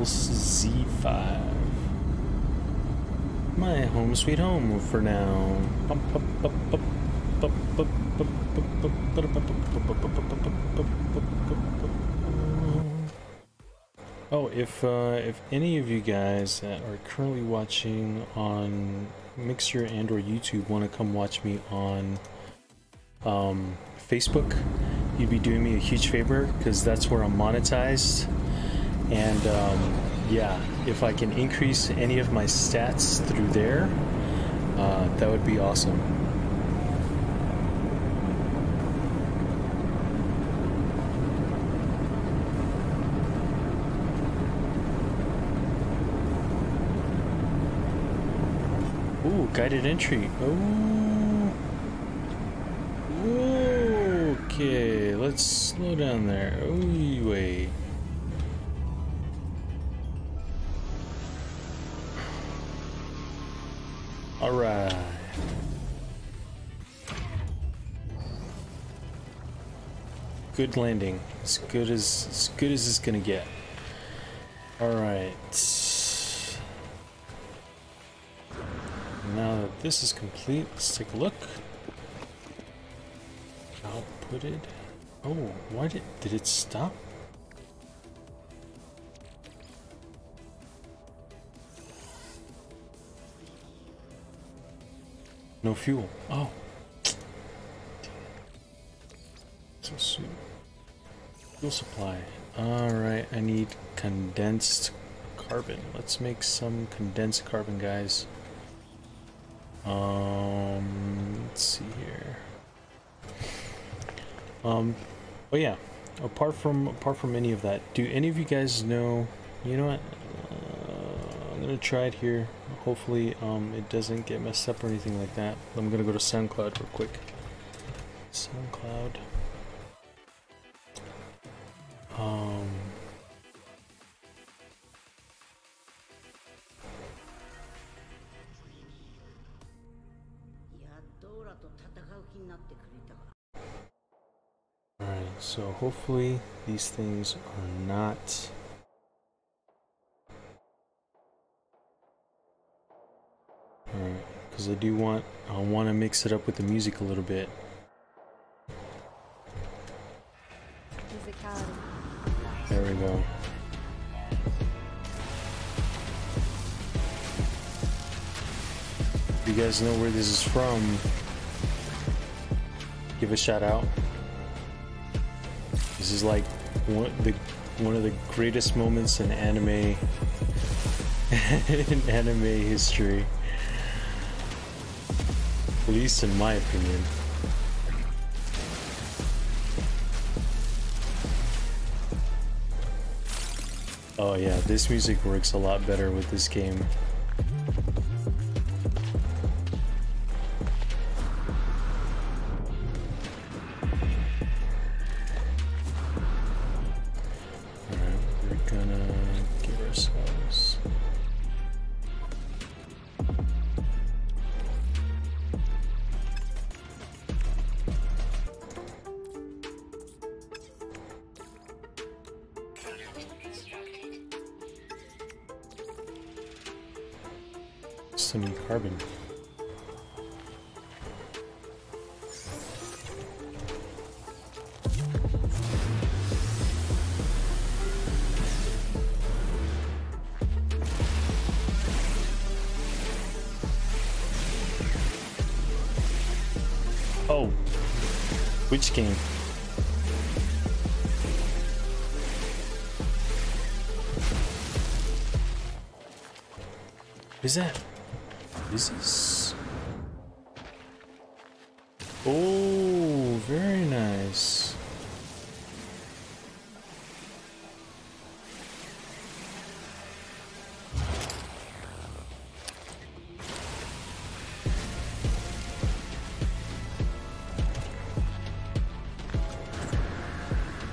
Z5. My home sweet home for now. Oh, if any of you guys that are currently watching on Mixer and or YouTube want to come watch me on Facebook, you'd be doing me a huge favor, because that's where I'm monetized. And yeah, if I can increase any of my stats through there, that would be awesome. Ooh, guided entry. Oh. Okay, let's slow down there. Oh, wait. All right. Good landing. As good as it's gonna get. All right. Now that this is complete, let's take a look. Outputted. Oh, why did it stop? No fuel. Oh. So soon. Fuel supply. Alright, I need condensed carbon. Let's make some condensed carbon, guys. Let's see here. Oh yeah, apart from any of that, do any of you guys know? You know what? I'm gonna try it here. Hopefully, it doesn't get messed up or anything like that. I'm gonna go to SoundCloud real quick. SoundCloud. Alright, so hopefully these things are not... Alright, because I want to mix it up with the music a little bit. Musicality. There we go. If you guys know where this is from, give a shout out. This is like one of the greatest moments in anime in anime history, at least in my opinion. Oh yeah, this music works a lot better with this game. Some carbon. Oh, which game? Is that? Is this? Oh, very nice.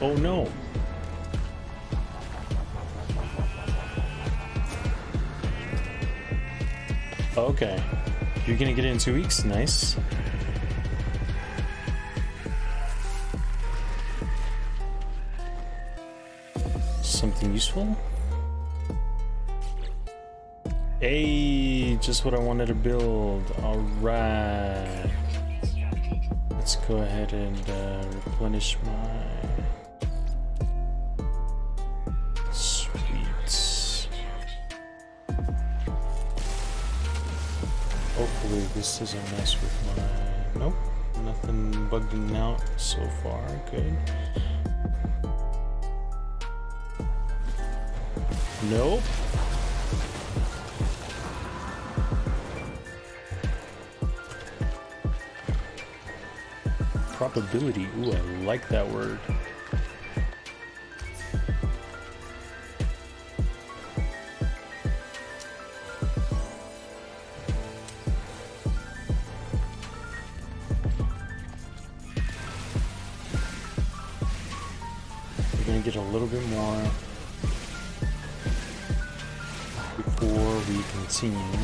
Oh no. Okay. You're gonna get it in 2 weeks? Nice. Something useful? Hey, just what I wanted to build. Alright. Let's go ahead and replenish my... Hopefully this doesn't mess with my... Nope, nothing bugging out so far, good. Nope. Probability, ooh, I like that word. Get a little bit more before we continue.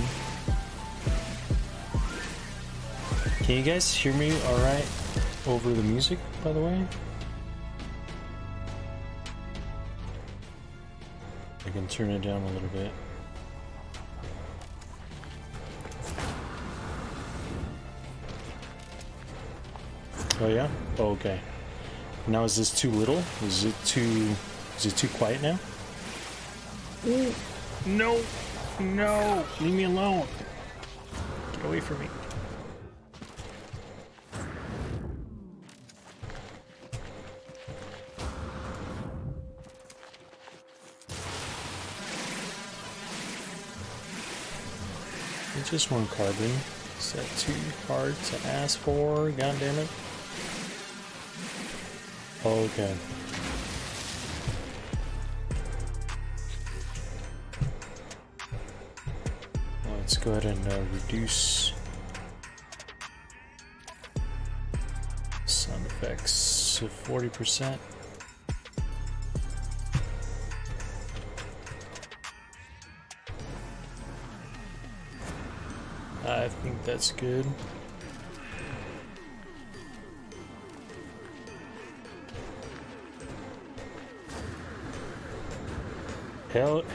Can you guys hear me all right over the music, by the way? I can turn it down a little bit. Oh yeah? Oh, okay. Now is this too little? Is it too quiet now? Ooh. No! No! Leave me alone! Get away from me. I just want carbon. Is that too hard to ask for? God damn it. Okay. Let's go ahead and reduce sound effects to 40%. I think that's good.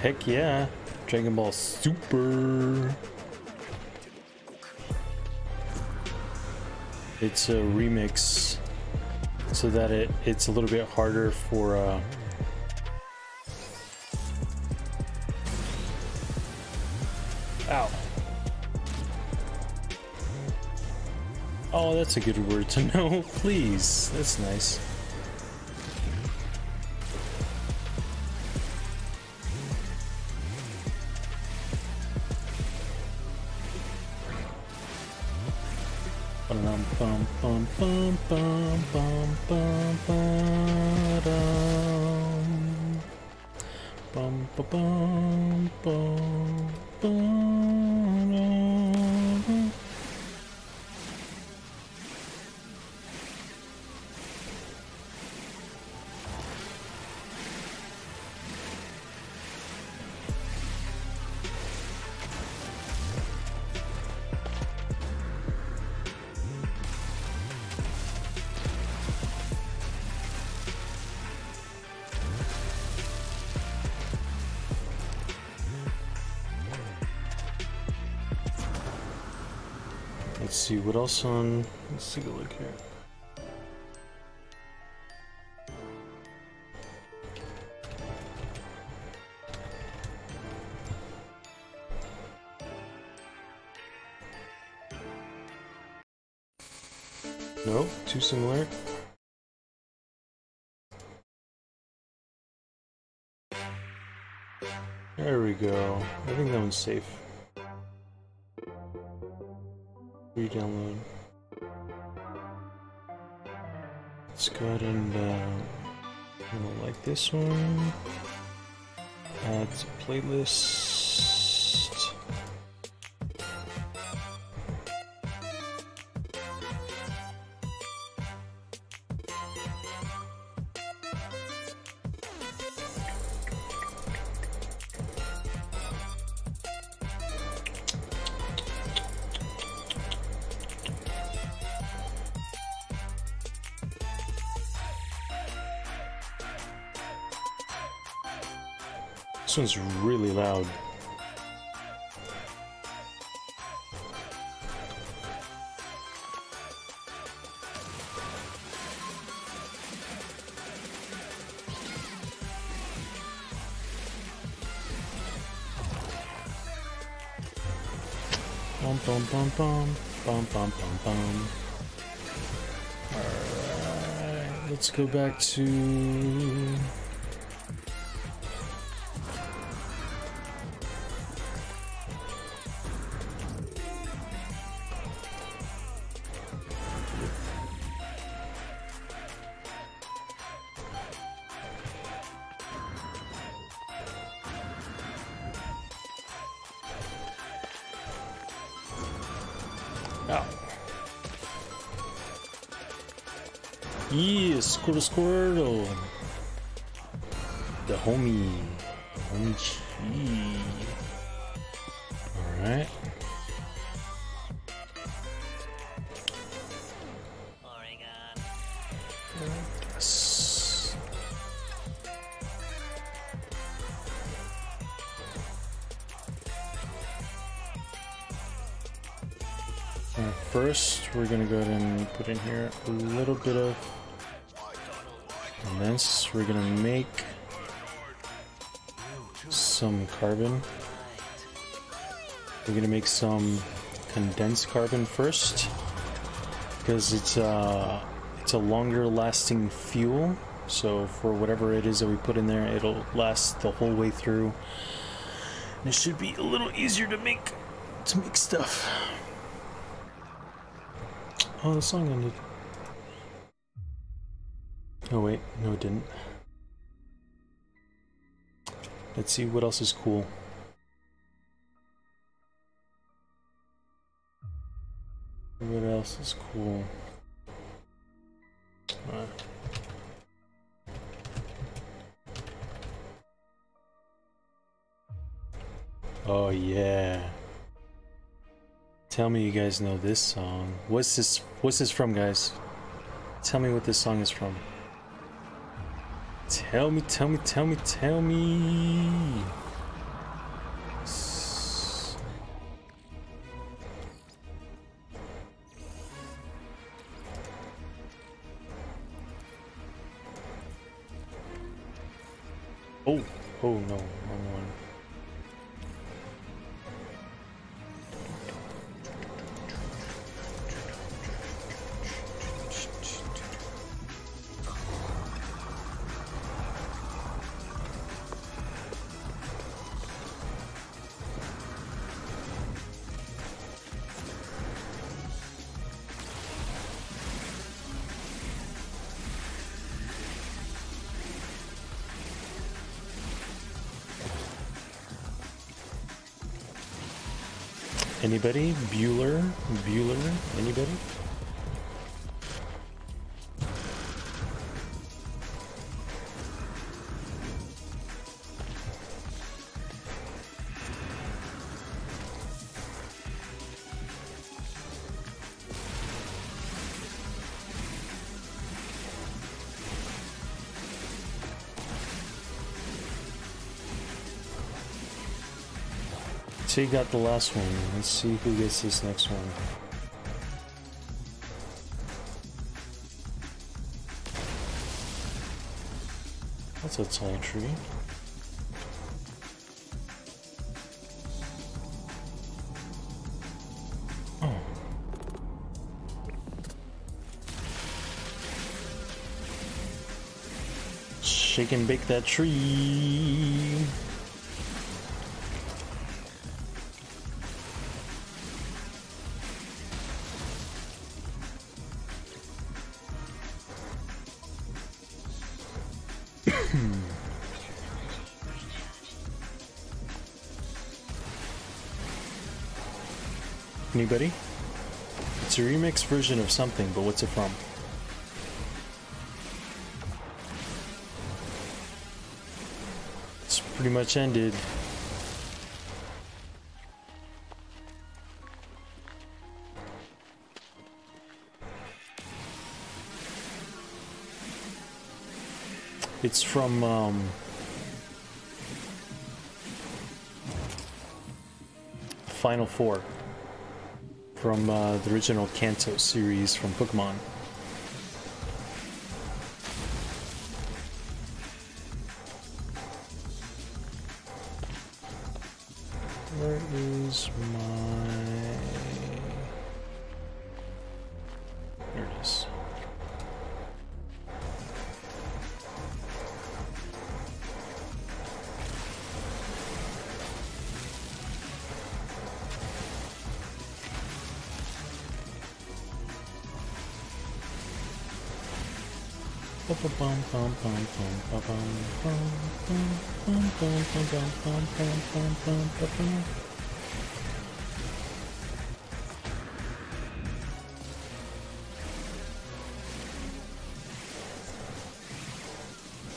Heck yeah. Dragon Ball Super. It's a remix so that it's a little bit harder for ow. Oh, that's a good word to know. Please. That's nice. Bum bum bum bum bum bum bum bum bum bum bum. Let's see what else on. Let's take a look here. Nope, too similar. There we go. I think that one's safe. Re-download. Let's go ahead and like this one. Add to playlist. This one's really loud. Bum bum bum bum bum bum bum bum. Alright, let's go back to Squirtle. The homie. Homie Chi. Alright. Yes. First, we're gonna go ahead and put in here a little bit of this. We're gonna make some carbon. We're gonna make some condensed carbon first because it's a longer lasting fuel. So for whatever it is that we put in there, it'll last the whole way through. And it should be a little easier to make stuff. Oh, the song ended. Oh wait, no it didn't. Let's see what else is cool. What else is cool? Oh yeah. Tell me you guys know this song. What's this from, guys? Tell me what this song is from. Tell me. Oh no, wrong one. Anybody? Bueller? Anybody? So you got the last one. Let's see who gets this next one. That's a tall tree. Oh. Shake and bake that tree. Anybody? It's a remix version of something, but what's it from? It's pretty much ended. It's from Final Four. From the original Kanto series from Pokemon. Where is my... There it is.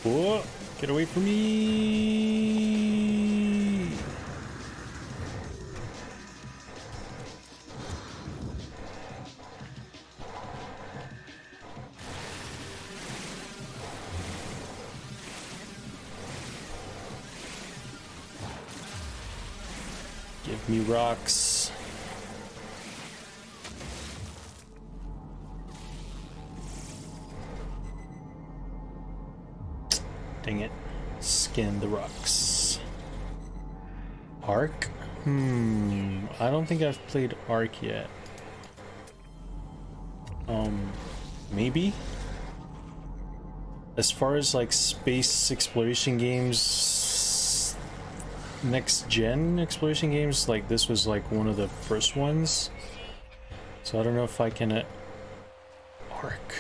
Whoa, get away from me! Give me rocks. Dang it. Scan the rocks. Arc? I don't think I've played Arc yet. Maybe? As far as like space exploration games, next gen exploration games, like this was like one of the first ones. So I don't know if I can Arc.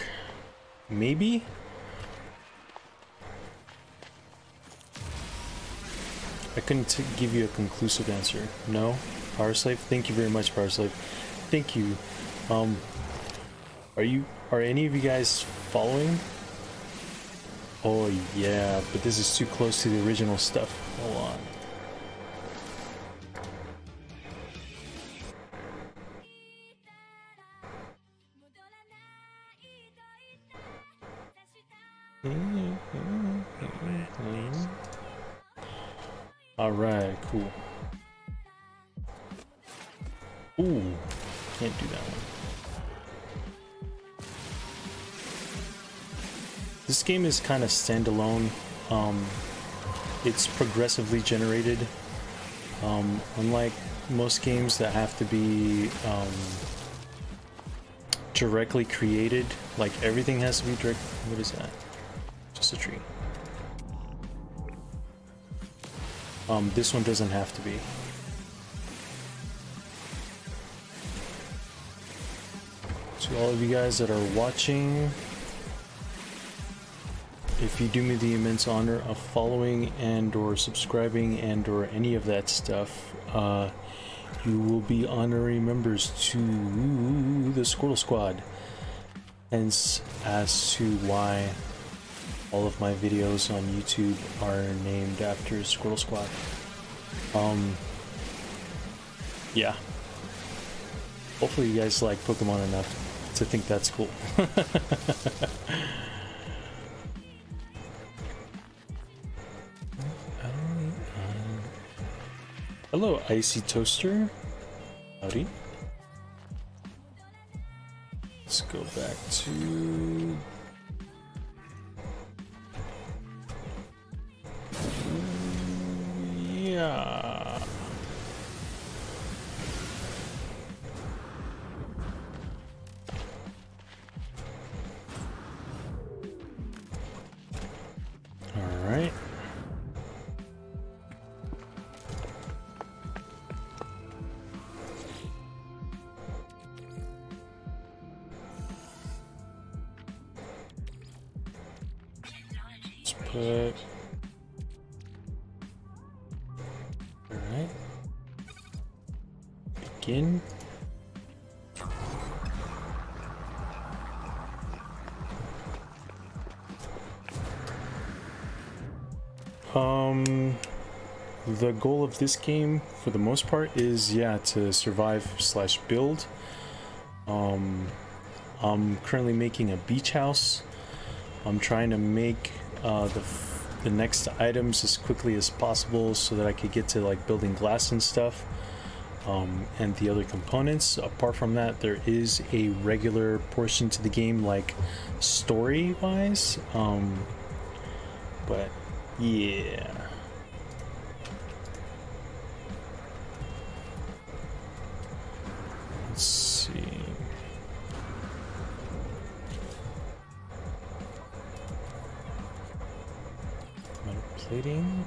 Maybe? I couldn't give you a conclusive answer. No? Power Slave? Thank you very much, Power Slave. Thank you. Are any of you guys following? Oh yeah, but this is too close to the original stuff. Hold on. Alright, cool. Ooh, can't do that one. This game is kind of standalone. It's progressively generated. Unlike most games that have to be directly created, like everything has to be direct. What is that? Just a tree. This one doesn't have to be. To all of you guys that are watching, if you do me the immense honor of following and or subscribing and or any of that stuff, you will be honorary members to the Squirtle Squad. Hence as to why all of my videos on YouTube are named after Squirtle Squad. Yeah. Hopefully you guys like Pokemon enough to think that's cool. Hello, Icy Toaster. Howdy. Let's go back to... Yeah. All right. Let's put... Alright. Begin. The goal of this game, for the most part, is, yeah, to survive / build. I'm currently making a beach house. I'm trying to make the next items as quickly as possible so that I could get to like building glass and stuff, and the other components. Apart from that, there is a regular portion to the game, like story wise, but yeah. Let's see. Metal plating.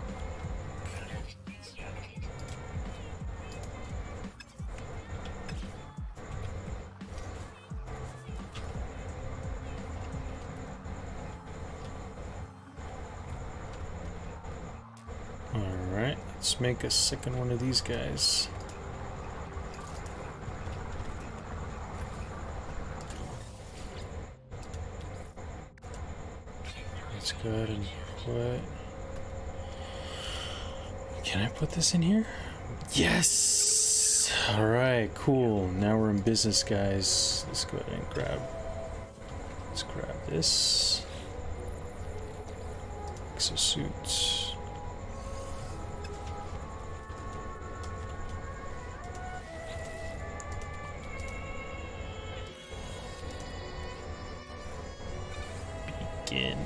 Alright, let's make a second one of these guys. Let's go ahead and put... Can I put this in here? Yes! Alright, cool. Now we're in business, guys. Let's go ahead and grab... Let's grab this. Exosuit. Begin.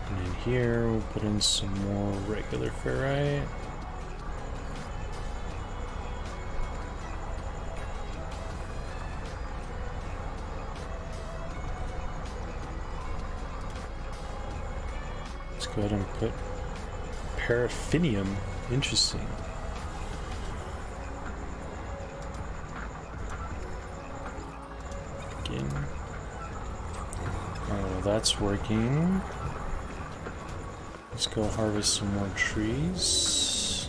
And in here we'll put in some more regular ferrite. Let's go ahead and put paraffinium. Interesting. Oh, that's working. Let's go harvest some more trees.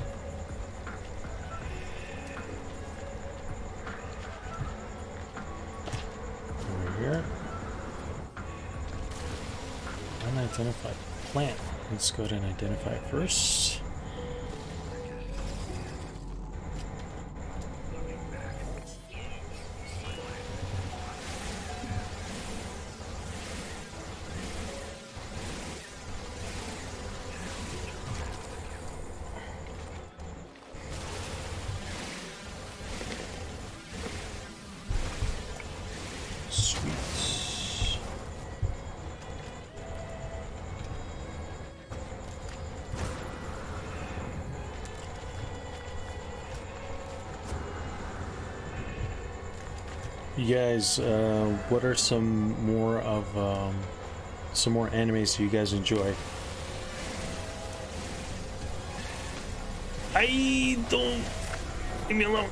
Over here. Unidentified plant. Let's go ahead and identify it first. You guys, what are some more animes you guys enjoy? I don't leave me alone.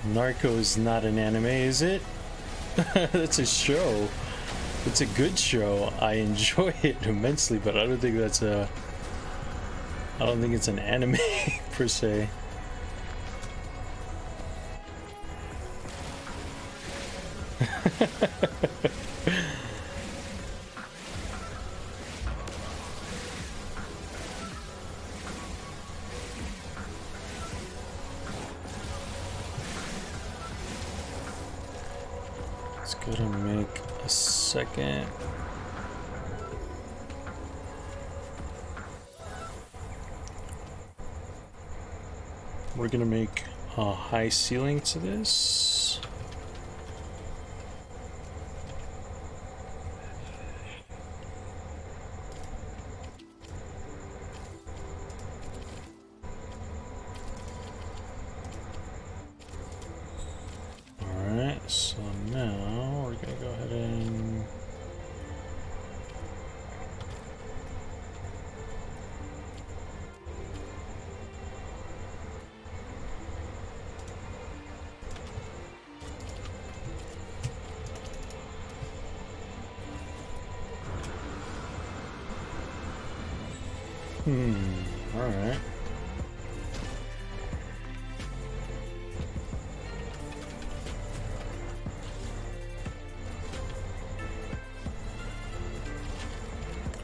Narco is not an anime, is it? That's a show. It's a good show. I enjoy it immensely, but I don't think that's a... I don't think it's an anime per se. Let's go to make a second. We're gonna make a high ceiling to this. Alright, so now we're gonna go ahead and alright.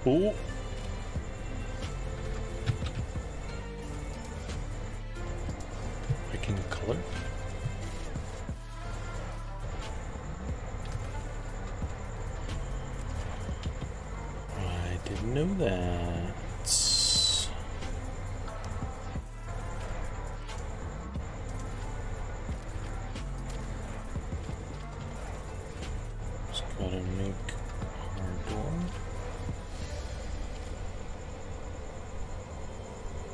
Oh. I can color. I didn't know that. Just gotta make our door.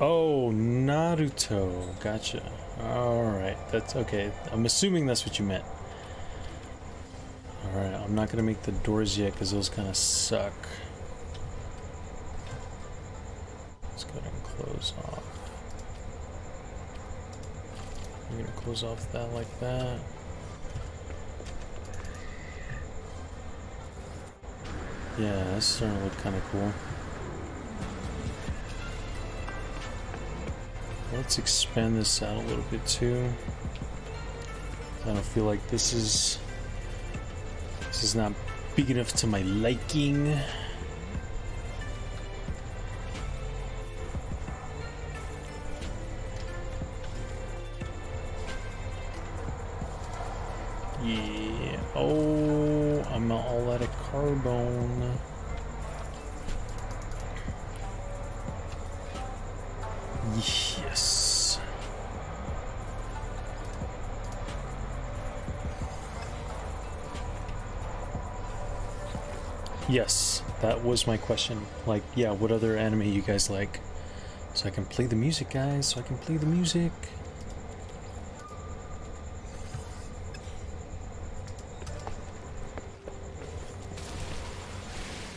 Oh, Naruto. Gotcha. Alright, that's okay. I'm assuming that's what you meant. Alright, I'm not gonna make the doors yet because those kind of suck. Let's go ahead and close off. I'm gonna close off that like that. Yeah, that's starting to look kind of cool. Let's expand this out a little bit too. I don't feel like this is not big enough to my liking. Yeah. Oh, I'm all out of carbone. Yes. Yes, that was my question. Like, yeah, what other anime you guys like? So So I can play the music, guys. So I can play the music.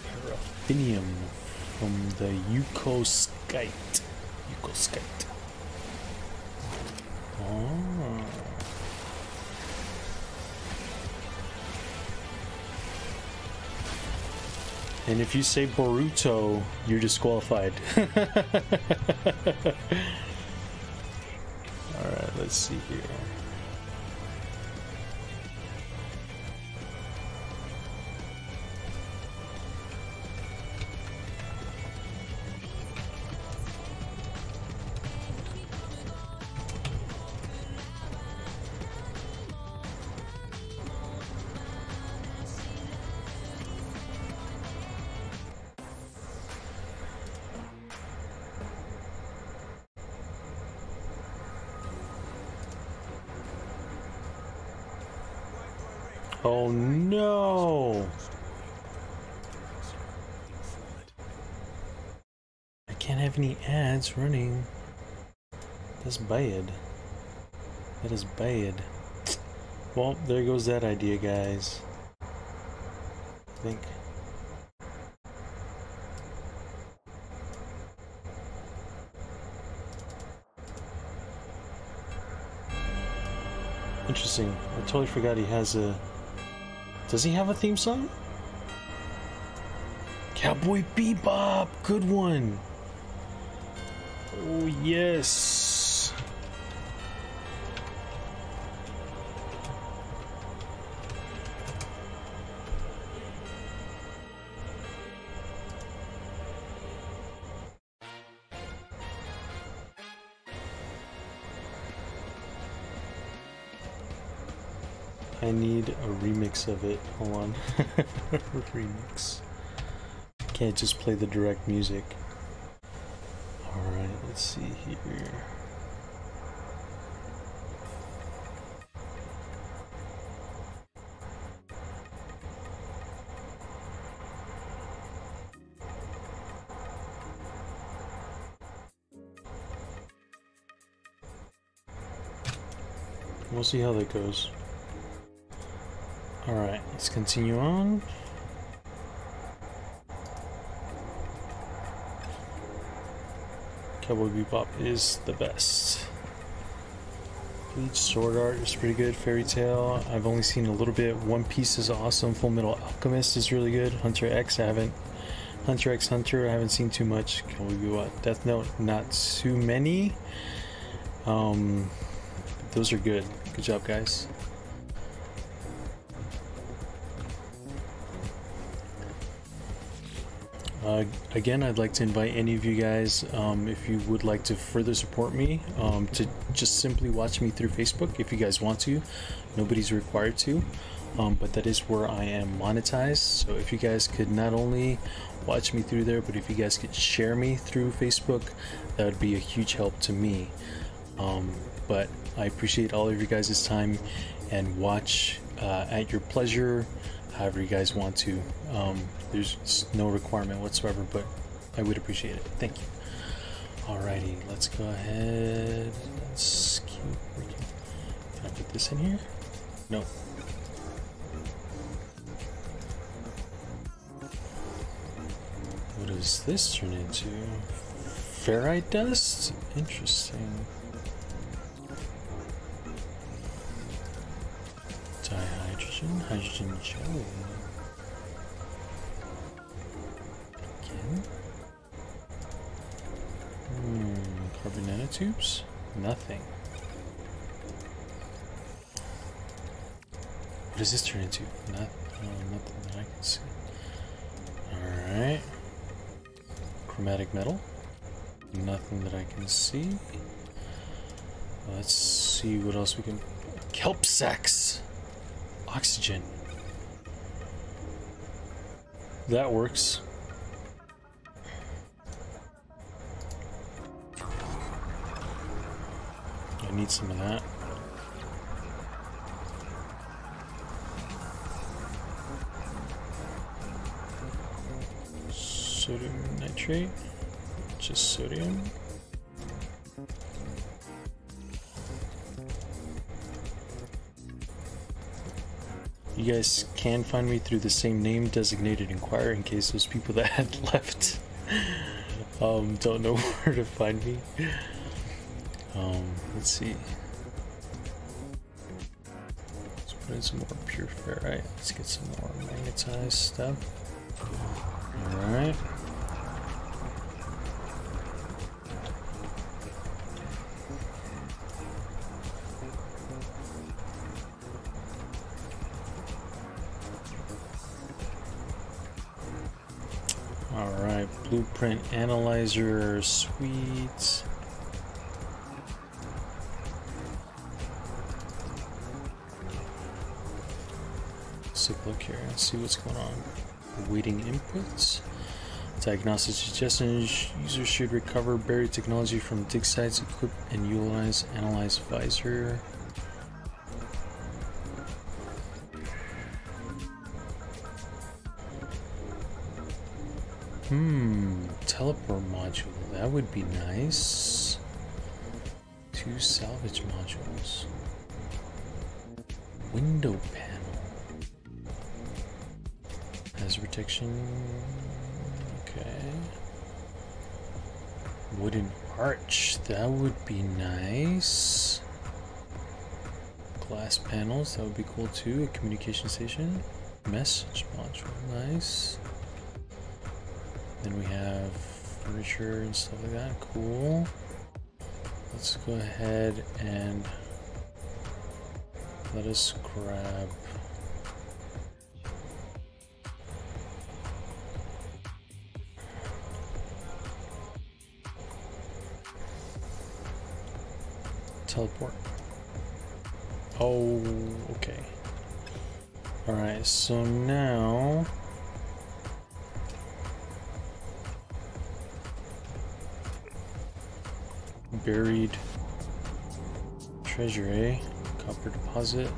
Paraffinium from the Eucoskite. Eucoskite. Oh. And if you say Boruto, you're disqualified. Alright, let's see here. Oh no! I can't have any ads running. That's bad. That is bad. Well, there goes that idea, guys. I think. Interesting. I totally forgot he has a... Does he have a theme song? Cowboy Bebop! Good one! Oh, yes! I need a remix of it. Hold on. Remix. Can't just play the direct music. Alright, let's see here. We'll see how that goes. Alright, let's continue on. Cowboy Bebop is the best. Bleach, Sword Art is pretty good. Fairy Tail, I've only seen a little bit. One Piece is awesome. Full Metal Alchemist is really good. Hunter X, I haven't. Hunter X Hunter, I haven't seen too much. Cowboy Bebop. Death Note, not too many. Those are good. Good job, guys. Again, I'd like to invite any of you guys, if you would like to further support me, to just simply watch me through Facebook if you guys want to. Nobody's required to, but that is where I am monetized. So if you guys could not only watch me through there, but if you guys could share me through Facebook, that would be a huge help to me. But I appreciate all of you guys' time, and watch at your pleasure, however you guys want to. There's no requirement whatsoever, but I would appreciate it. Thank you. Alrighty, let's go ahead. Let's keep working. Can I put this in here? No. What does this turn into? Ferrite dust? Interesting. Dihydrogen, hydrogen jelly. Again. Carbon nanotubes? Nothing. What does this turn into? Nothing that I can see. Alright. Chromatic metal. Nothing that I can see. Let's see what else we can... Kelp sacks! Oxygen. That works. I need some of that. Sodium nitrate. Just sodium. You guys can find me through the same name, Designated Inquirer, in case those people that had left don't know where to find me. Let's see. Let's put in some more pure ferrite. Let's get some more magnetized stuff. Alright. Alright, blueprint analyzer, sweet. Let's take a look here and see what's going on. Awaiting inputs. Diagnostic suggestions. Users should recover buried technology from dig sites, equip and utilize analyze visor. Teleport module, that would be nice. 2 salvage modules. Window panel. Hazard protection. Okay. Wooden arch, that would be nice. Glass panels, that would be cool too. A communication station. Message module, nice. Then we have furniture and stuff like that. Cool. Let's go ahead and let us grab teleport. Oh, okay. Alright, so now buried treasure, eh? Copper deposit,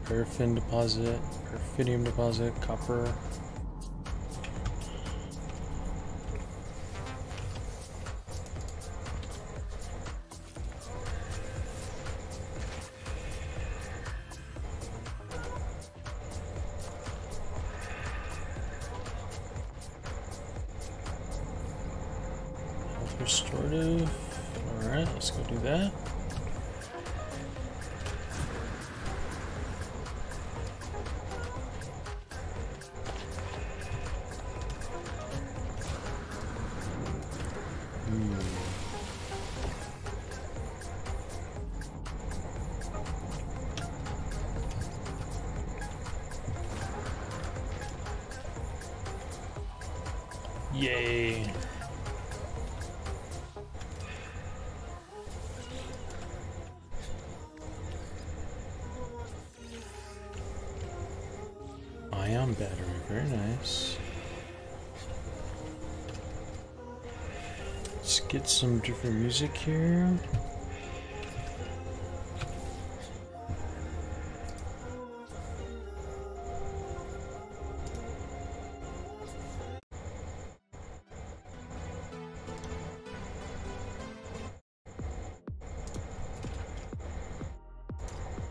paraffin deposit, perfidium deposit, copper. Restorative. Alright, let's go do that. Yay. Ion battery, very nice. Let's get some different music here.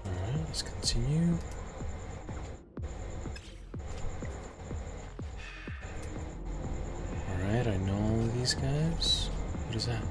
Alright, let's continue. I know all of these guys. What is that?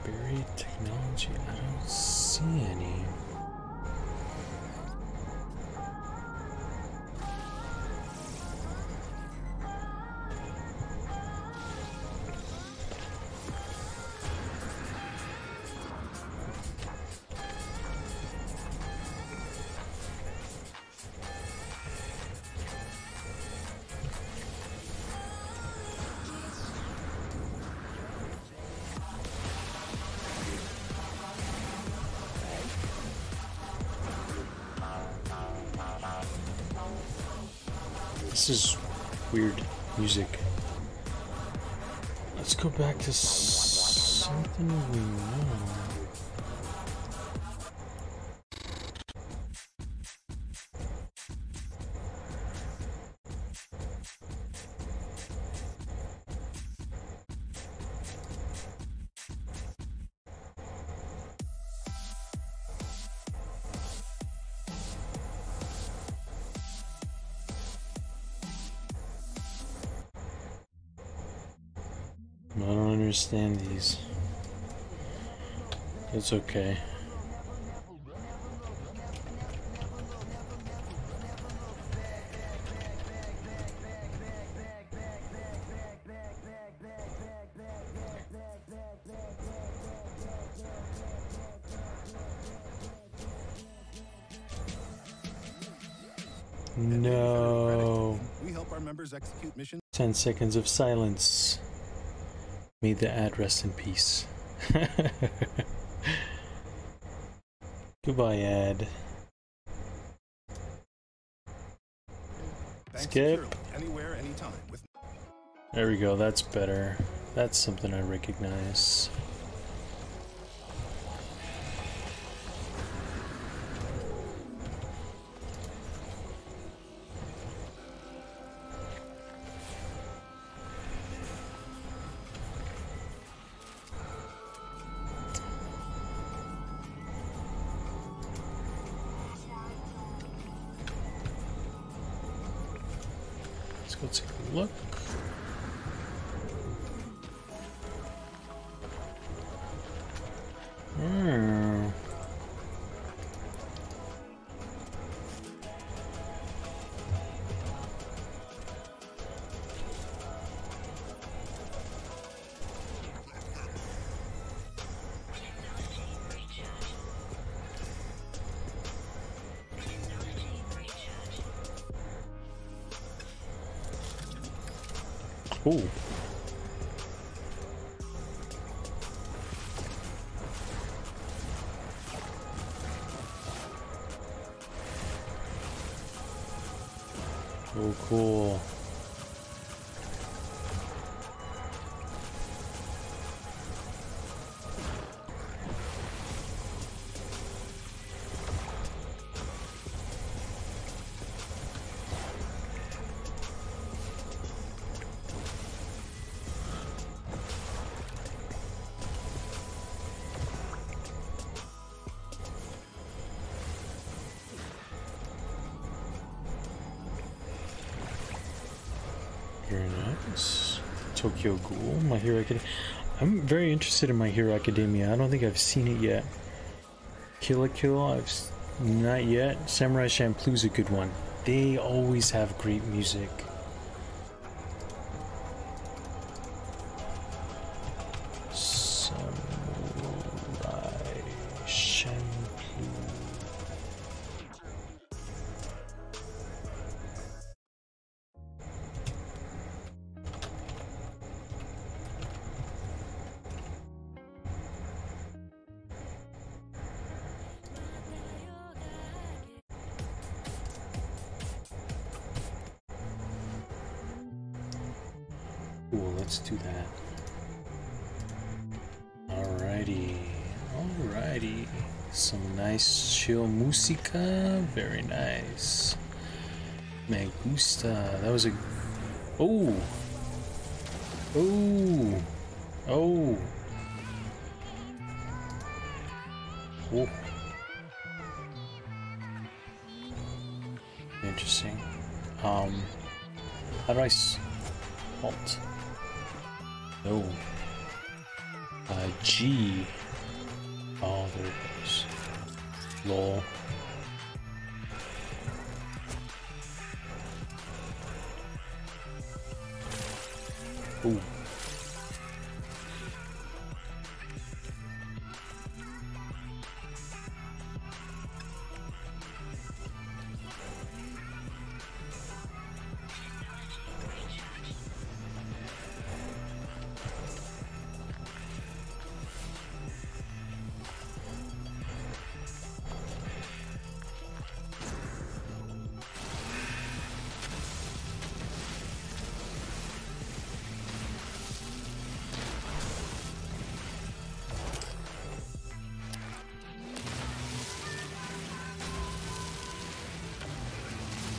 Buried technology. I don't see any. This is weird music. Let's go back to something we know. I don't understand these. It's okay. No. We help our members execute missions. 10 seconds of silence. May the ad rest in peace. Goodbye, ad. Thanks Skip. securely, anywhere, anytime. There we go, that's better. That's something I recognize. Let's take a look. Ooh. Oh, cool. Very nice. Tokyo Ghoul, My Hero Academia. I'm very interested in My Hero Academia. I don't think I've seen it yet. Kill la Kill, not yet. Samurai Champloo's a good one. They always have great music. Samurai Champloo. Cool, let's do that. Alrighty, alrighty. Some nice chill música, very nice. Me gusta. That was a. Oh! Oh! Oh! Oh! Interesting. How do I halt? No. G. Oh, there it goes. Lol. Ooh.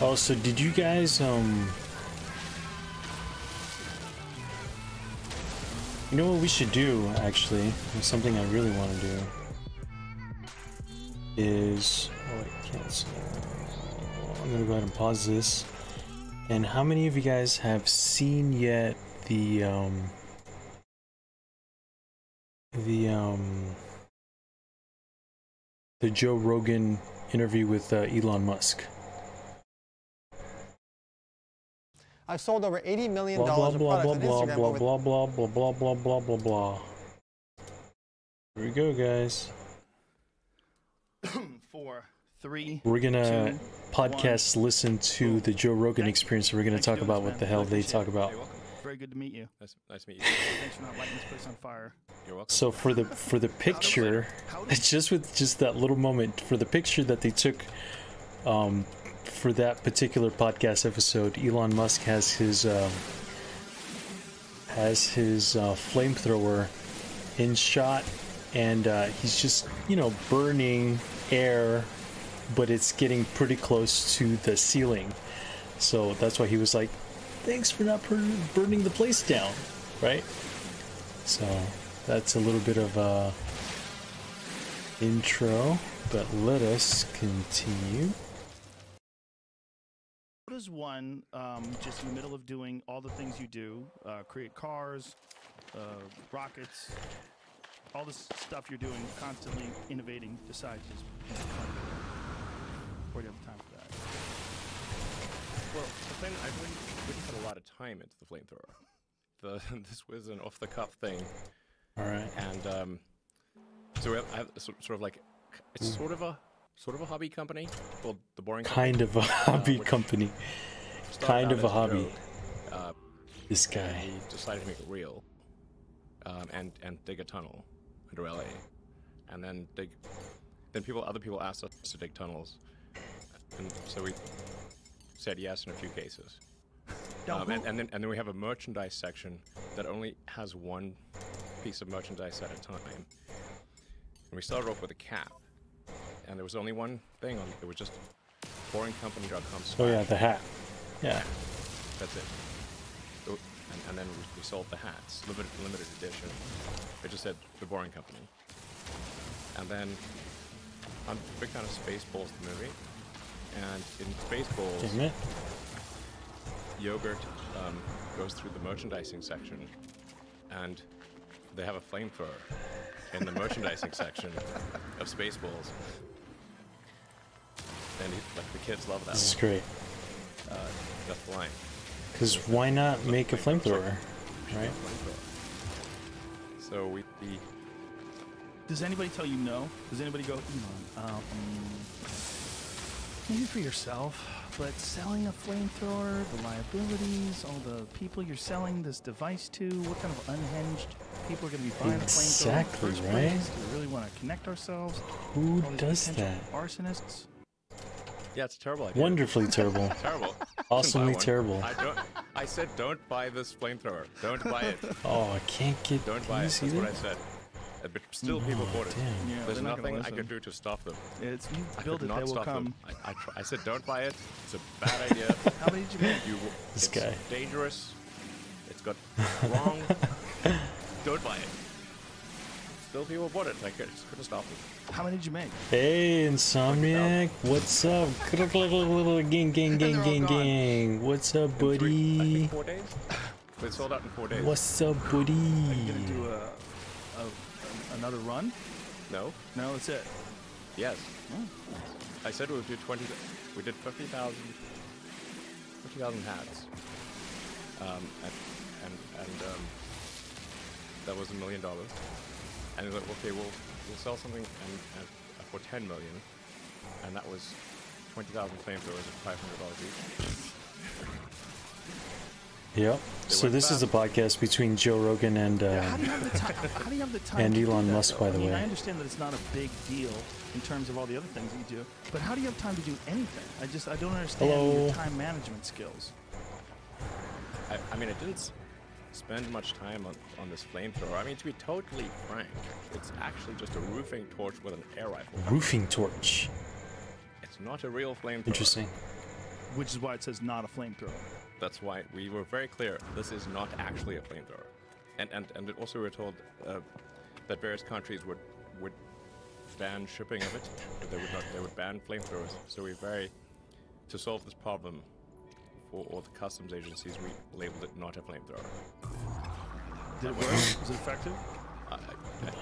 Oh, so did you guys, you know what we should do, actually? Something I really want to do is... Oh, wait, cancel. I'm gonna go ahead and pause this. And how many of you guys have seen yet the Joe Rogan interview with Elon Musk? I've sold over $80 million Blah blah of blah products blah on blah Instagram. blah Over blah blah blah blah blah blah blah blah. Here we go, guys. 4, 3. We're gonna 2, podcast listen to the Joe Rogan experience. And we're gonna talk about what the hell they talk about. You're welcome. Very good to meet you. Nice to meet you. Thanks for not lighting this place on fire. You're welcome. So for the picture, it's just with just that little moment for the picture that they took, for that particular podcast episode, Elon Musk has his flamethrower in shot, and he's just, you know, burning air, but it's getting pretty close to the ceiling. So that's why he was like, thanks for not burning the place down, right? So that's a little bit of a intro, but let us continue. How does one, just in the middle of doing all the things you do, create cars, rockets, all this stuff you're doing, constantly innovating, decide to just, where do you have time for that? Well, the thing, I wouldn't put a lot of time into the flamethrower. This was an off-the-cuff thing. All right. And so I have sort of like, it's sort of a hobby company called The Boring Company. Kind of a hobby company. Kind of a hobby. This And guy. we decided to make it real, and dig a tunnel under LA, and then other people asked us to dig tunnels, and so we said yes in a few cases. And then we have a merchandise section that only has one piece of merchandise at a time. And we started off with a cap, and there was only one thing on it. It was just boringcompany.com. Oh yeah, the hat. Yeah. That's it. And then we sold the hats, limited edition. It just said The Boring Company. And then I'm a big fan of Spaceballs, the movie. And in Spaceballs, Damn it. Yogurt goes through the merchandising section, and they have a flamethrower in the merchandising section of Spaceballs. And like the kids love that. This is great. That's the line. Because why not make a flamethrower, right? So we Does anybody tell you no? Does anybody go, maybe for yourself, but selling a flamethrower, the liabilities, all the people you're selling this device to, what kind of unhinged people are going to be buying a flamethrower in the Exactly, first right? place? Do we really want to connect ourselves? Who All these does potential that? Arsonists? yeah, it's a terrible idea. Wonderfully terrible. Terrible. Awesomely Buy one. terrible. I said don't buy this flamethrower. Don't buy it. Oh, I can't get. Don't can buy you it. see That's what that? I said. But still, people bought it. Damn. Yeah, There's they're not gonna nothing I listen. could do to stop them. It's, you I build could it, not they will stop come. them. I said don't buy it. It's a bad idea. How many did you make? This It's guy. dangerous. It's got wrong. Don't buy it. Still, people bought it. I just couldn't stop them. How many did you make? Hey, Insomniac, what's up? Gang, gang, gang, gang, gang. What's up, I buddy? think 4 days. They sold out in 4 days. What's up, buddy? Are you going to do another run? No. No, that's it. Yes. Oh. I said we would do 20. We did 50,000 hats. And that was $1 million. And he's like, okay, we'll sell something and for $10 million, and that was 20,000 flamethrowers at $500 each. Yep. So this is a podcast between Joe Rogan and How do you have the time? How do you have the time? and to do Elon that, Musk, though? by the I mean, way. I understand that it's not a big deal in terms of all the other things that you do, but how do you have time to do anything? I don't understand Hello. your time management skills. I mean, I didn't spend much time on this flamethrower. I mean, to be totally frank, it's actually just a roofing torch with an air rifle. Roofing torch. It's not a real flamethrower. Interesting. Which is why it says not a flamethrower. That's why we were very clear. This is not actually a flamethrower, and also we were told that various countries would ban shipping of it. But they would ban flamethrowers. So to solve this problem for all the customs agencies, we labeled it not a flamethrower. Did it work? Was it effective? I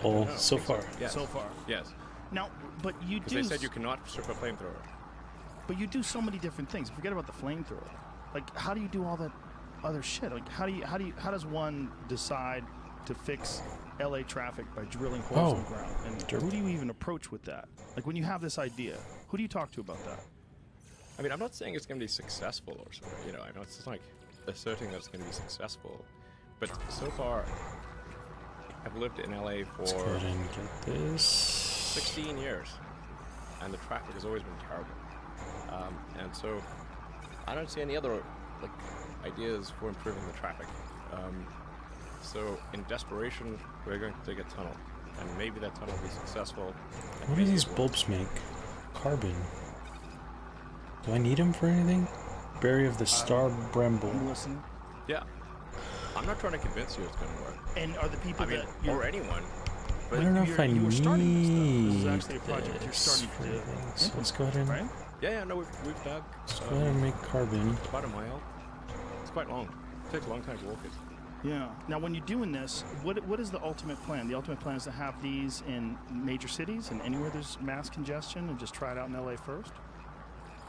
Oh, don't know. so I think far. Yes. So far. Yes. Now, but you Because do. they said you cannot strip a flamethrower. But you do so many different things. Forget about the flamethrower. Like, how do you do all that other shit? Like, how does one decide to fix LA traffic by drilling holes in the ground? And who do you even approach with that? Like, when you have this idea, who do you talk to about that? I mean, I'm not saying it's going to be successful or something. You know, I know it's like asserting that it's going to be successful, but so far, I've lived in LA for Let's go ahead and get this. 16 years, and the traffic has always been terrible. And so, I don't see any other ideas for improving the traffic. So, in desperation, we're going to dig a tunnel, and maybe that tunnel will be successful. What do these bulbs make? Carbon. Do I need them for anything? Berry of the Star Bramble. I'm listening. Yeah, I'm not trying to convince you it's going to work. And are the people I mean, that you're, or anyone. I don't know if I you were starting this, though. This is need actually a project you're starting for to anything. So implement, let's go ahead and right? Yeah, no, we've dug. let's go ahead and make carbon. About a mile. It's quite long. It takes a long time to walk it. Yeah. Now, when you're doing this, what is the ultimate plan? The ultimate plan is to have these in major cities and anywhere there's mass congestion, and just try it out in LA first.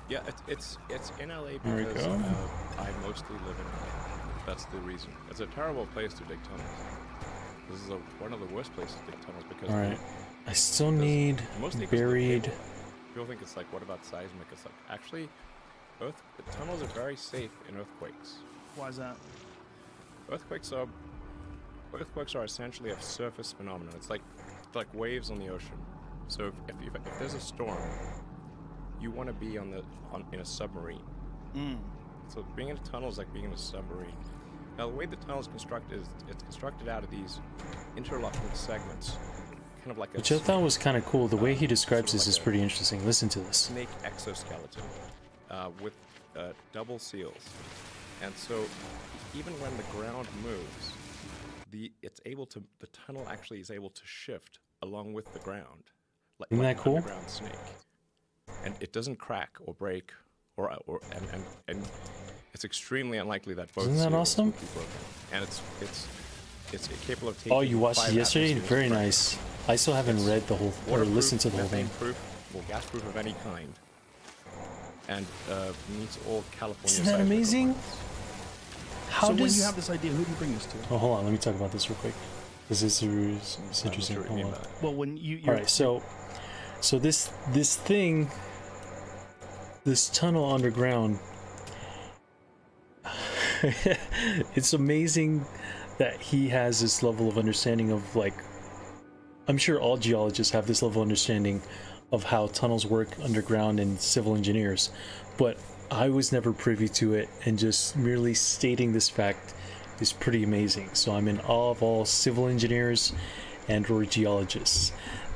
Yeah, it's in LA There we because go. I mostly live in LA. That's the reason. It's a terrible place to dig tunnels. This is one of the worst places to dig tunnels because Alright. I still need mostly 'cause of the buried. cable. People think it's like, what about seismic? It's like, actually, the tunnels are very safe in earthquakes. Why is that? Earthquakes are essentially a surface phenomenon. It's like waves on the ocean. So if there's a storm, you want to be in a submarine. So being in a tunnel is like being in a submarine. Now the way the tunnel is constructed is it's constructed out of these interlocking segments, kind of like a Which I thought was kind of cool. The way he describes this is pretty interesting. Listen to this. snake exoskeleton with double seals, and so even when the ground moves, the tunnel actually is able to shift along with the ground, Isn't that an cool? underground snake, and it doesn't crack or break, and it's extremely unlikely that both Isn't that seals awesome? will be broken. And it's capable of taking. Oh, you watched it 5 yesterday? atmospheres Very to break. nice. I still haven't read the whole or Waterproof, listened to the whole thing. methane-proof, or gas-proof of any kind, and meets all California. Isn't that seismic amazing? requirements. So How when does? you have this idea, who do you bring this to? Oh, hold on. Let me talk about this real quick. This is it's interesting. I'm not sure what you Hold mean on. by that. Well, when you're All right, so this thing, this tunnel underground, it's amazing that he has this level of understanding of, like, I'm sure all geologists have this level of understanding of how tunnels work underground and civil engineers, but I was never privy to it, and just merely stating this fact is pretty amazing. So I'm in awe of all civil engineers and or geologists,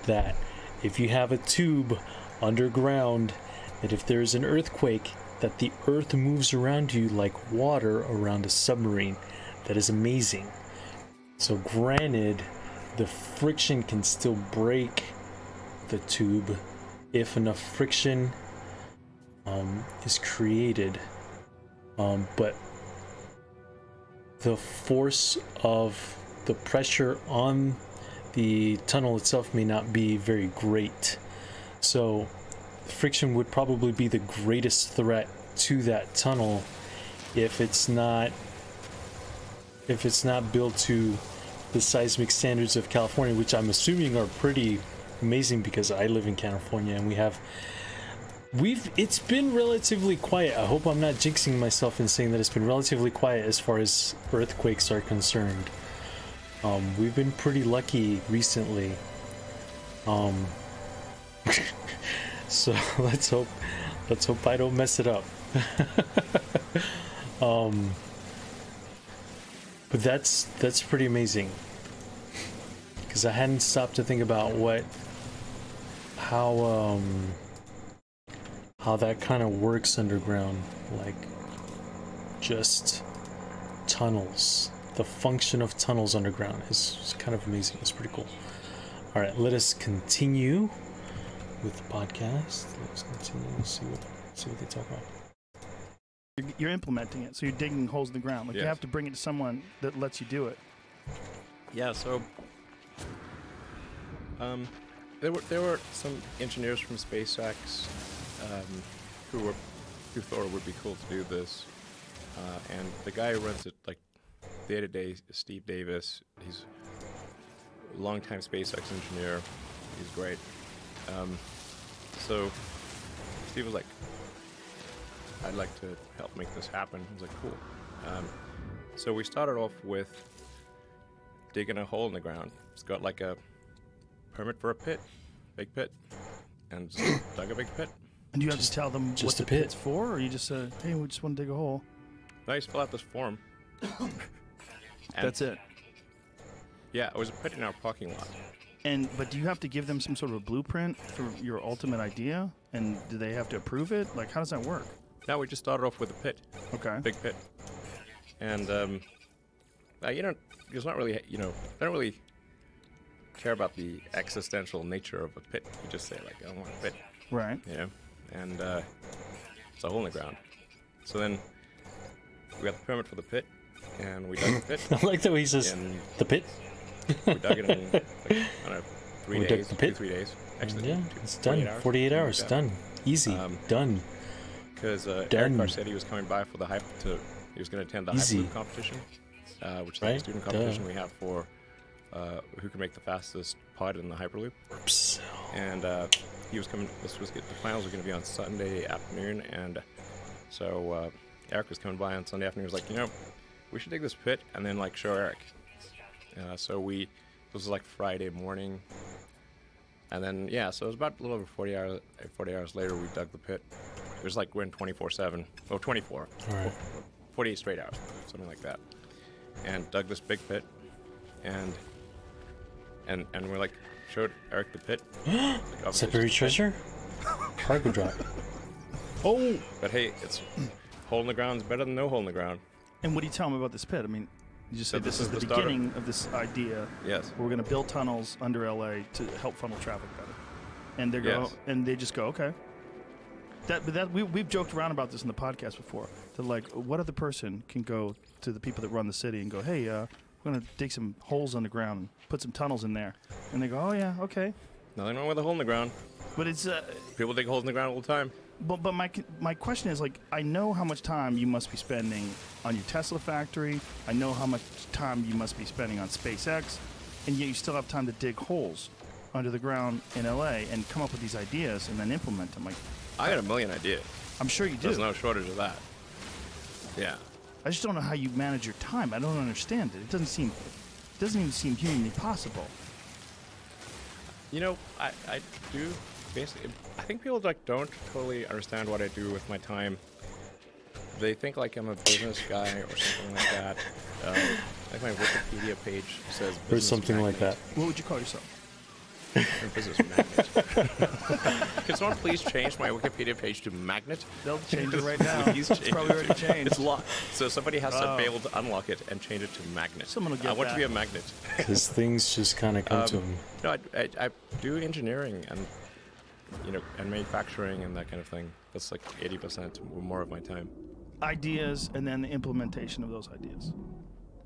that if you have a tube underground, that if there's an earthquake, that the earth moves around you like water around a submarine. That is amazing. So granted, the friction can still break the tube if enough friction is created, but the force of the pressure on the tunnel itself may not be very great. So friction would probably be the greatest threat to that tunnel if it's not built to the seismic standards of California, which I'm assuming are pretty amazing, because I live in California and it's been relatively quiet. I hope I'm not jinxing myself in saying that it's been relatively quiet as far as earthquakes are concerned. We've been pretty lucky recently. So let's hope I don't mess it up. But that's pretty amazing, because I hadn't stopped to think about how how that kind of works underground, like just tunnels. The function of tunnels underground is kind of amazing. It's pretty cool. All right, let us continue with the podcast. Let's continue and see what they talk about. You're implementing it, so you're digging holes in the ground. Like you Yes. have to bring it to someone that lets you do it. Yeah, so there were some engineers from SpaceX who thought it would be cool to do this, and the guy who runs it like day-to-day, Steve Davis. He's a longtime SpaceX engineer. He's great. So Steve was like, "I'd like to help make this happen." I was like, "Cool." So we started off with digging a hole in the ground. It's got like a permit for a pit, big pit, and just dug a big pit. And you have to tell them just what a the pit. pit's for, or you just say, hey, we just want to dig a hole. Nice, fill out this form. And That's it. Yeah, it was a pit in our parking lot. But do you have to give them some sort of a blueprint for your ultimate idea? And do they have to approve it? Like, how does that work? No, we just started off with a pit, Okay. big pit, and there's not really, they don't really care about the existential nature of a pit. You just say like, I want a pit, Right. and it's a hole in the ground. So then we got the permit for the pit, and we dug the pit. I like the way he says And the pit. we dug it in, like, I don't know, 3 We dug days, the pit? 3 days. Actually, Yeah, it's done. 48 hours. 48 hours, done. Easy, done. Because Eric Done. Carr said he was coming by for he was going to attend the Easy. Hyperloop competition, which is Right? like a student competition we have for who can make the fastest pod in the Hyperloop. Oops. And he was coming. The finals were going to be on Sunday afternoon, and so Eric was coming by on Sunday afternoon. He was like, we should dig this pit and then like show Eric. So this was like Friday morning, and then so it was about a little over 40 hours. 40 hours later, we dug the pit. It was like we're in 24/7, 24, All right. 48 straight hours, something like that, and dug this big pit, and we're like showed Eric the pit. Like, obviously Is that buried it's just a pit. treasure? Cargo drop. Oh! But hey, it's hole in the ground is better than no hole in the ground. And what do you tell them about this pit? I mean, you just So say this this is is the the start of- beginning of this idea. Yes. We're going to build tunnels under LA to help funnel traffic better. And they just go, okay. We've joked around about this in the podcast before. That like, what other person can go to the people that run the city and go, hey, we're going to dig some holes underground and put some tunnels in there. And they go, oh yeah, okay. Nothing wrong with a hole in the ground. But it's People dig holes in the ground all the time. But my question is, like, I know how much time you must be spending on your Tesla factory. I know how much time you must be spending on SpaceX, and yet you still have time to dig holes under the ground in LA and come up with these ideas and then implement them. Like, I got a million ideas. I'm sure you do. There's no shortage of that. Yeah. I just don't know how you manage your time. I don't understand it. It doesn't even seem humanly possible. I do basically. I think people like don't totally understand what I do with my time. They think like I'm a business guy or something like that. Like my Wikipedia page says Or business something like that. magnate. What would you call yourself? I'm a business magnet. Can someone please change my Wikipedia page to magnet? They'll change it right now. Please It's change probably it already to- changed. It's locked. So somebody has to Oh. be able to unlock it and change it to magnet. Someone will get I want that. to be a magnet. Because things just kind of come to him. No, I do engineering and and manufacturing and that kind of thing. That's like 80% or more of my time. Ideas and then the implementation of those ideas.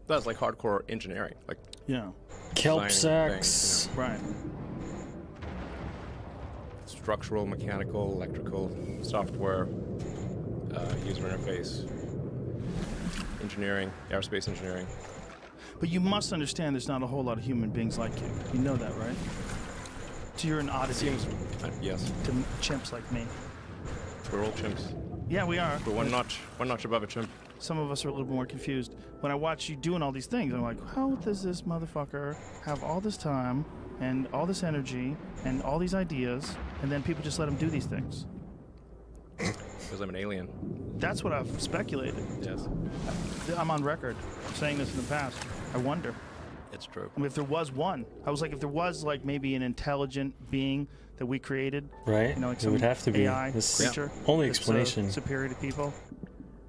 That's like hardcore engineering, like Yeah. Kelp designing sacks. things, Right. structural, mechanical, electrical, software, user interface, engineering, aerospace engineering. But you must understand there's not a whole lot of human beings like you. You know that, right? So you're an oddity Yes, to chimps like me. we're all chimps. Yeah, we are. We're one notch above a chimp. Some of us are a little more confused. When I watch you doing all these things, I'm like, how does this motherfucker have all this time and all this energy and all these ideas, and then people just let him do these things? Because I'm an alien. That's what I've speculated. Yes. I'm on record saying this in the past. I wonder. It's true. I mean, if there was one, I was like, if there was like maybe an intelligent being that we created, Right? you know, like It some would have to be. AI This creature, only that's, explanation. superior to people.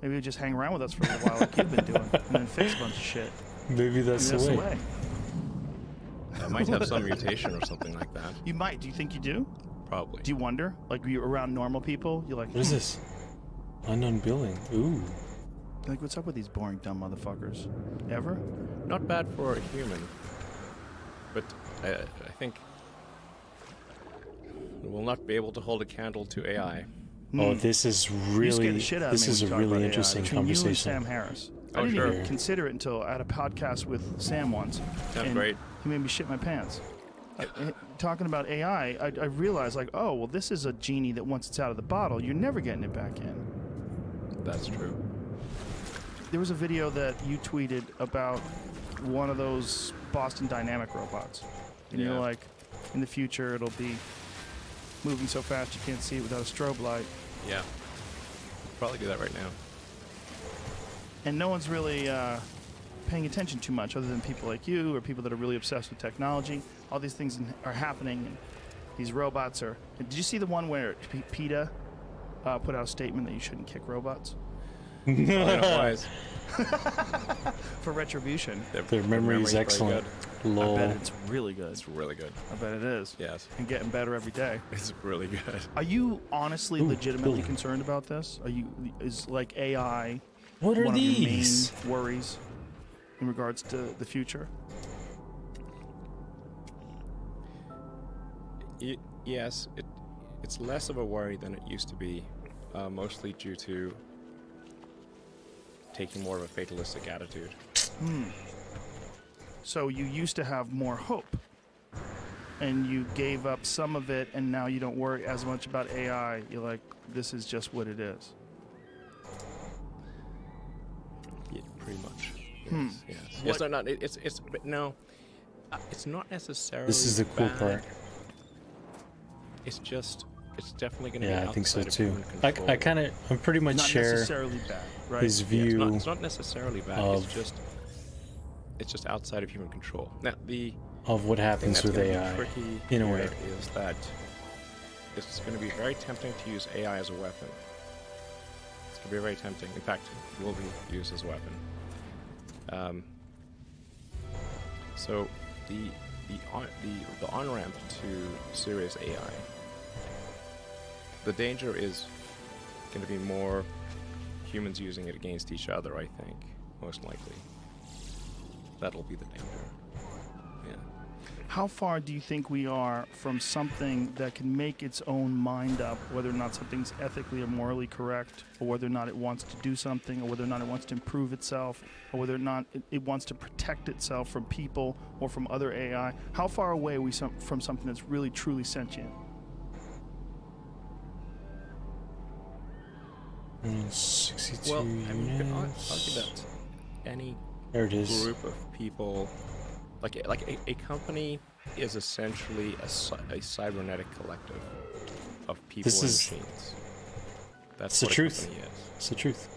Maybe it'd just hang around with us for a little while, like you've been doing, and then fix a bunch of shit. Maybe that's, Maybe the way. It might have some mutation or something like that. You might. Do you think you do? Probably. Do you wonder? Like, you're around normal people, you're like, What is this? Unknown billing. Ooh. Like, what's up with these boring, dumb motherfuckers? Ever? Not bad for a human, but I think we'll not be able to hold a candle to AI. Oh, this is You scared really the shit out of this me is when a you talk really about interesting AI. Between you and conversation. Sam Harris. I Oh, didn't sure. even consider it until I had a podcast with Sam once. Sounds and great. He made me shit my pants. Talking about AI, I realized, like, oh, well, this is a genie that once it's out of the bottle, you're never getting it back in. That's true. There was a video that you tweeted about one of those Boston Dynamic robots. And Yeah. you're like, in the future, it'll be moving so fast you can't see it without a strobe light. Yeah. Probably do that right now. And no one's really paying attention too much other than people like you or people that are really obsessed with technology. All these things are happening, and these robots are... Did you see the one where PETA put out a statement that you shouldn't kick robots? I know why. For retribution. Their memory is very excellent. I Lol. bet it's really good. It's really good. I bet it is. Yes. And getting better every day. It's really good. Are you honestly Ooh, legitimately billion. concerned about this? Is like AI What are one these? of your main worries in regards to the future? Yes, it's less of a worry than it used to be, mostly due to taking more of a fatalistic attitude. So you used to have more hope, and you gave up some of it, and now you don't worry as much about AI. You're like, this is just what it is. Yeah, pretty much. Hmm. Yes. What- Yes. No, not it's but no. It's not necessarily. This is the cool bad. part. It's just. It's definitely going to be. Yeah, I think so outside of too. human control. I'm pretty much Not share necessarily bad, right? his Yeah, view it's not necessarily bad. of- It's just outside of human control. Now the of what thing happens that's with gonna be AI. tricky in a here way. is that it's going to be very tempting to use AI as a weapon. It's going to be very tempting. In fact, it will be used as a weapon. So the on-ramp to serious AI, the danger is going to be more humans using it against each other, I think, most likely. That'll be the danger. Yeah. How far do you think we are from something that can make its own mind up, whether or not something's ethically or morally correct, or whether or not it wants to do something, or whether or not it wants to improve itself, or whether or not it wants to protect itself from people or from other AI? How far away are we from something that's really, truly sentient? 62 Well, I mean, you could units. argue that any There it is. group of people, like a company, is essentially a cybernetic collective of people This and is- machines. That's it's the what truth. a company is. It's the truth.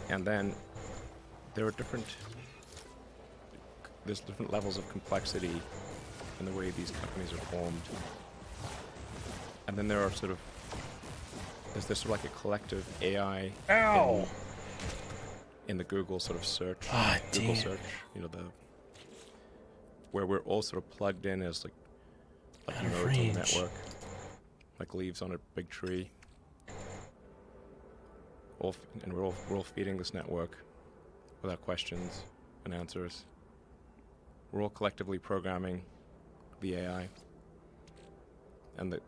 And then there are there's different levels of complexity in the way these companies are formed. And then there are there's this sort of like a collective AI Ow! in the Google sort of search, Ah, Google damn. search, where we're all sort of plugged in as like Out of nodes on range. the network, like leaves on a big tree. And we're all feeding this network without questions and answers. We're all collectively programming the AI, and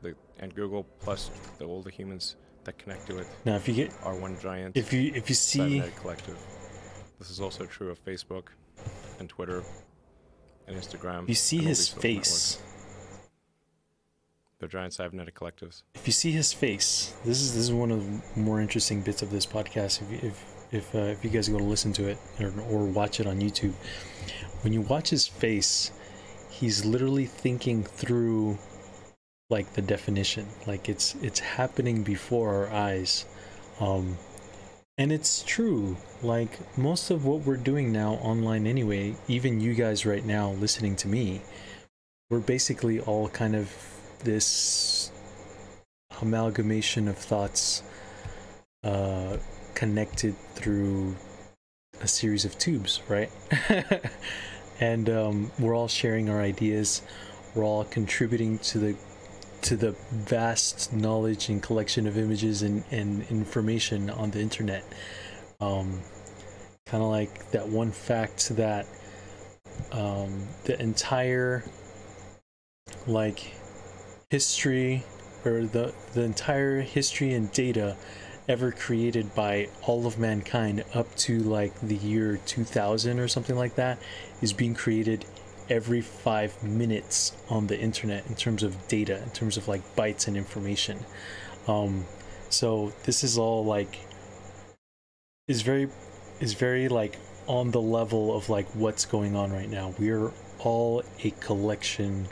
and Google plus all the humans that connect to it Now, if you get, are one giant if you see, cybernetic collective. This is also true of Facebook and Twitter and Instagram. you see and all his these social face. networks. They're giant cybernetic collectives. If you see his face, this is one of the more interesting bits of this podcast. If you guys go to listen to it or watch it on YouTube, when you watch his face, he's literally thinking through like the definition, like it's happening before our eyes. And it's true, like most of what we're doing now online anyway, even you guys right now listening to me, we're basically all kind of this amalgamation of thoughts connected through a series of tubes, right? And we're all sharing our ideas, we're all contributing to the vast knowledge and collection of images and information on the internet. Kind of like that one fact that the entire like history, or the entire history and data ever created by all of mankind up to like the year 2000 or something like that is being created every 5 minutes on the internet in terms of data, in terms of like bytes and information. So this is all like is very like on the level of like what's going on right now. We're all a collection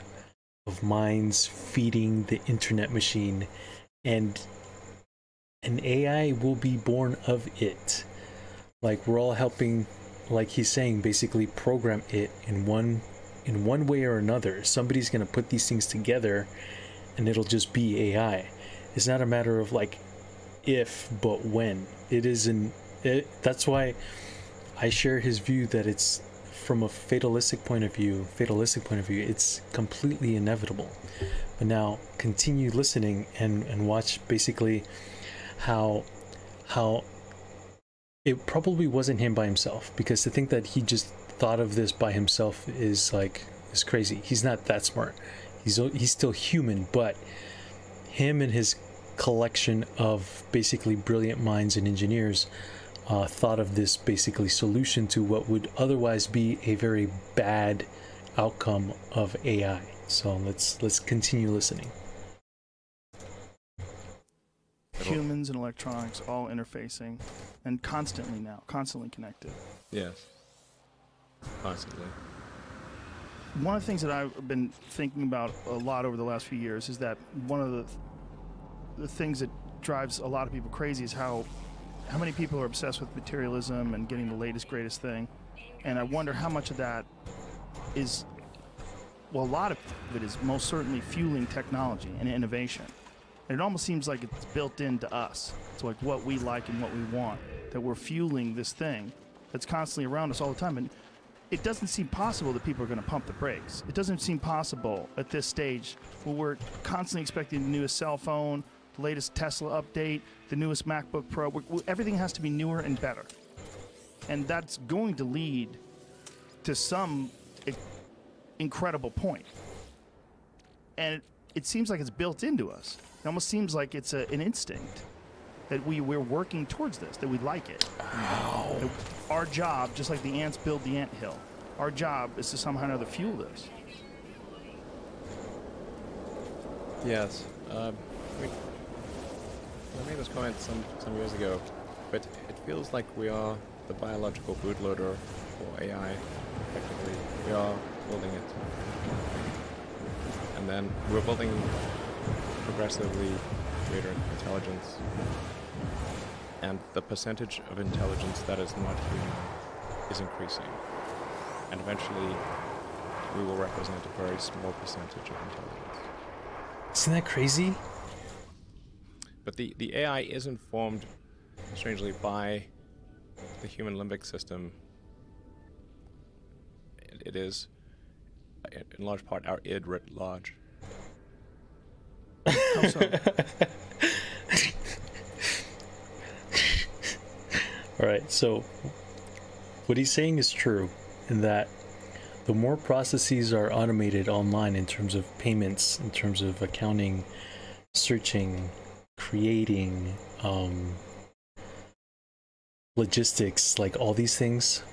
of minds feeding the internet machine, and an AI will be born of it. Like we're all helping, like he's saying, basically program it in one way or another. Somebody's gonna put these things together and it'll just be AI. It's not a matter of like if, but when. That's why I share his view that it's from a fatalistic point of view, it's completely inevitable. But now continue listening and watch basically how it probably wasn't him by himself, because to think that he just thought of this by himself is crazy. He's not that smart. He's still human, but him and his collection of basically brilliant minds and engineers thought of this basically solution to what would otherwise be a very bad outcome of AI. So let's continue listening. Humans and electronics all interfacing, and constantly connected. Yes. Constantly. One of the things that I've been thinking about a lot over the last few years is that one of the things that drives a lot of people crazy is how many people are obsessed with materialism and getting the latest, greatest thing. And I wonder how much of that is, well, a lot of it is most certainly fueling technology and innovation. And it almost seems like it's built into us. It's like what we like and what we want, that we're fueling this thing that's constantly around us all the time. And it doesn't seem possible that people are going to pump the brakes. It doesn't seem possible at this stage where we're constantly expecting the newest cell phone, the latest Tesla update, the newest MacBook Pro. Everything has to be newer and better. And that's going to lead to some incredible point. And it seems like it's built into us. It almost seems like it's an instinct that we're working towards this, that we like it. That our job, just like the ants build the anthill, our job is to somehow or another fuel this. Yes. I made this comment some years ago, but it feels like we are the biological bootloader for AI, effectively. We are building it. And then we're building progressively greater intelligence. And the percentage of intelligence that is not human is increasing. And eventually, we will represent a very small percentage of intelligence. Isn't that crazy? But the AI is informed, strangely, by the human limbic system. It is, in large part, our id writ large. How so? Alright, so what he's saying is true, in that the more processes are automated online in terms of payments, in terms of accounting, searching, creating, logistics, like all these things,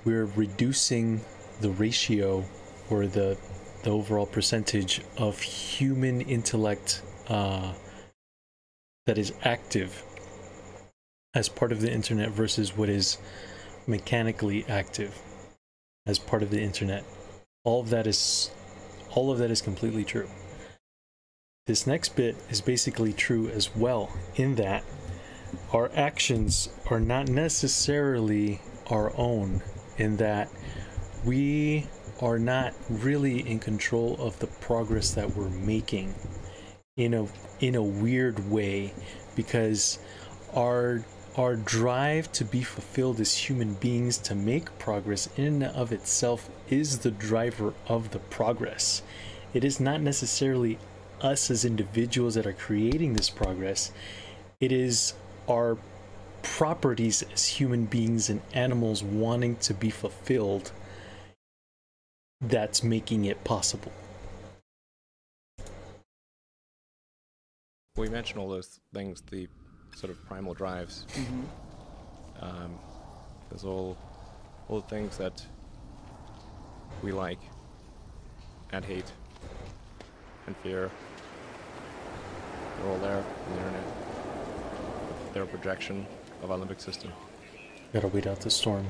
we're reducing the ratio or the overall percentage of human intellect that is active as part of the internet versus what is mechanically active as part of the internet. All of that is completely true. This next bit is basically true as well, in that our actions are not necessarily our own, in that we are not really in control of the progress that we're making in a weird way, because our drive to be fulfilled as human beings, to make progress in and of itself, is the driver of the progress. It is not necessarily us as individuals that are creating this progress. It is our properties as human beings and animals wanting to be fulfilled that's making it possible. We mentioned all those things, the sort of primal drives. There's all the things that we like and hate and fear. They're all there on the internet. They're a projection of our limbic system. Gotta wait out the storm.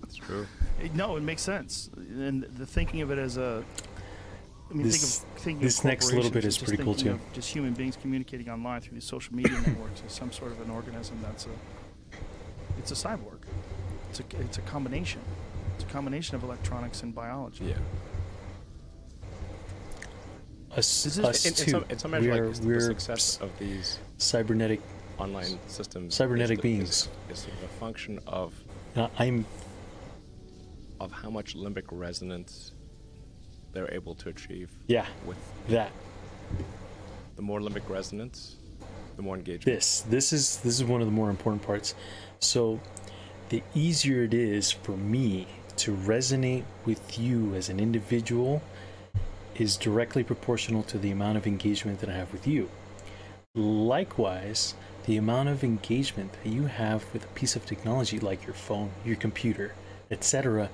It's true. No, it makes sense. And the thinking of it as a, I mean, thinking this of next little bit corporations, is just pretty cool thinking too. of just human beings communicating online through these social media networks as some sort of an organism it's a cyborg. It's a combination. It's a combination of electronics and biology. Yeah. Us In too. some measure, like, the We're success of these cybernetic online systems beings. is sort of a function of I'm how much limbic resonance they're able to achieve. Yeah, With that. the more limbic resonance, the more engagement. This is one of the more important parts. So the easier it is for me to resonate with you as an individual is directly proportional to the amount of engagement that I have with you. Likewise, the amount of engagement that you have with a piece of technology like your phone, your computer, etc.,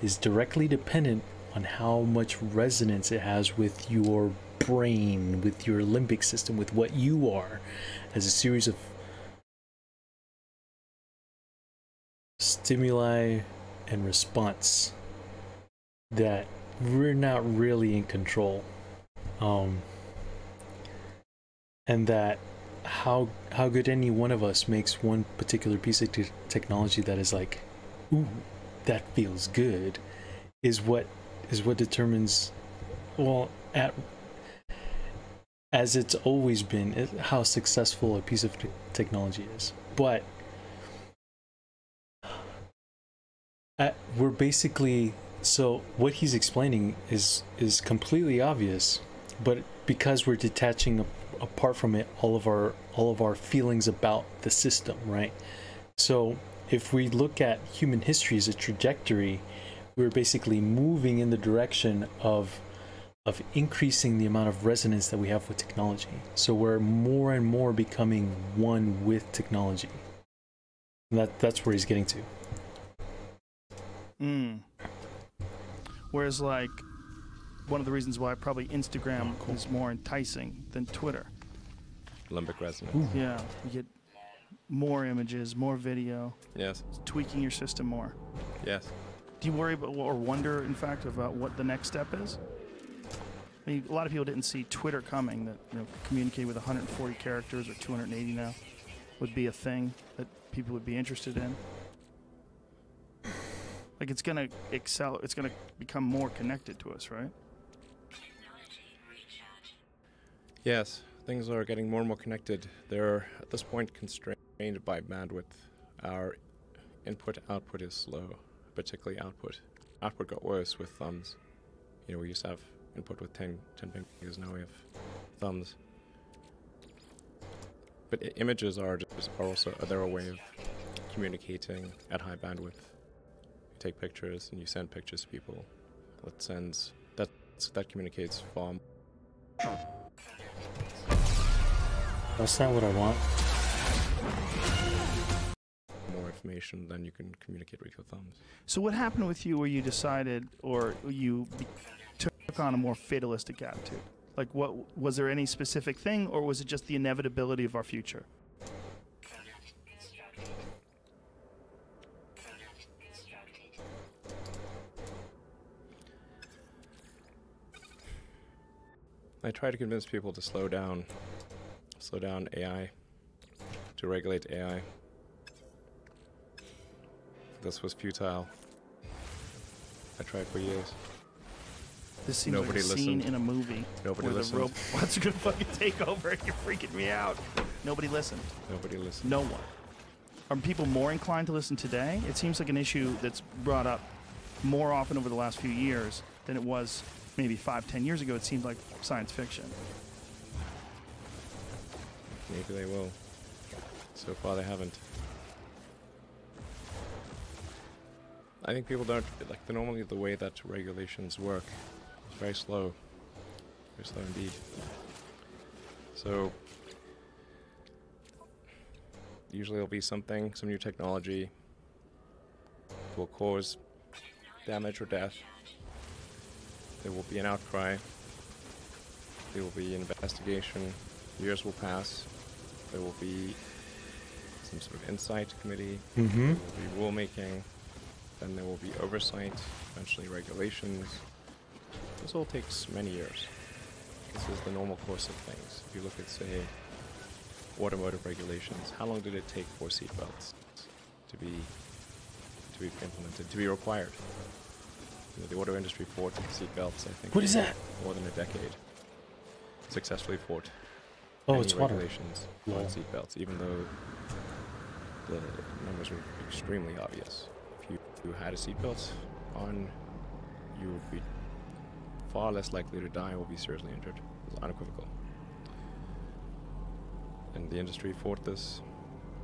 is directly dependent on how much resonance it has with your brain, with your limbic system, with what you are as a series of stimuli and response that we're not really in control. And that how good any one of us makes one particular piece of technology that is like, ooh, that feels good, is what determines, well, as it's always been, how successful a piece of technology is. But we're basically, so what he's explaining is completely obvious, but because we're detaching apart from it all of our feelings about the system, right? So if we look at human history as a trajectory, we're basically moving in the direction of increasing the amount of resonance that we have with technology. So we're more and more becoming one with technology. And that's where he's getting to. Whereas, like, one of the reasons why probably Instagram is more enticing than Twitter. Limbic resonance. Ooh. Yeah, you get more images, more video. Yes. It's tweaking your system more. Yes. Do you worry about, or wonder, in fact, about what the next step is? I mean, a lot of people didn't see Twitter coming, that, you know, communicate with 140 characters or 280 now would be a thing that people would be interested in. Like, it's gonna it's gonna become more connected to us, right? Yes. Things are getting more and more connected. They're at this point constrained by bandwidth. Our input-output is slow, particularly output. Output got worse with thumbs. You know, we used to have input with 10 fingers, now we have thumbs. But images are also they're a way of communicating at high bandwidth. You take pictures and you send pictures to people. That communicates far. That's not what I want. More information than you can communicate with your thumbs. So what happened with you where you decided, or you took on a more fatalistic attitude? Like, what was there any specific thing, or was it just the inevitability of our future? I try to convince people to slow down AI, to regulate AI. This was futile. I tried for years. This seems Nobody like a scene listened. in a movie Nobody where listened. the robots are gonna fucking take over and you're freaking me out. Nobody listened. Nobody listened. No one. Are people more inclined to listen today? It seems like an issue that's brought up more often over the last few years than it was maybe 5-10 years ago. It seemed like science fiction. Maybe they will. So far they haven't. I think people don't like normally the way that regulations work. It's very slow indeed. So usually there'll be some new technology will cause damage or death. There will be an outcry. There will be an investigation. Years will pass. There will be some sort of insight committee. There will be rulemaking. Then there will be oversight, eventually regulations. This all takes many years. This is the normal course of things. If you look at, say, automotive regulations, how long did it take for seatbelts to be implemented, to be required? You know, the auto industry fought seatbelts, I think. What is that? More than a decade. Successfully fought. Oh, many it's water. regulations on Lol. seatbelts, even though the numbers were extremely obvious. If you had a seatbelt on, you would be far less likely to die or be seriously injured. It was unequivocal. And the industry fought this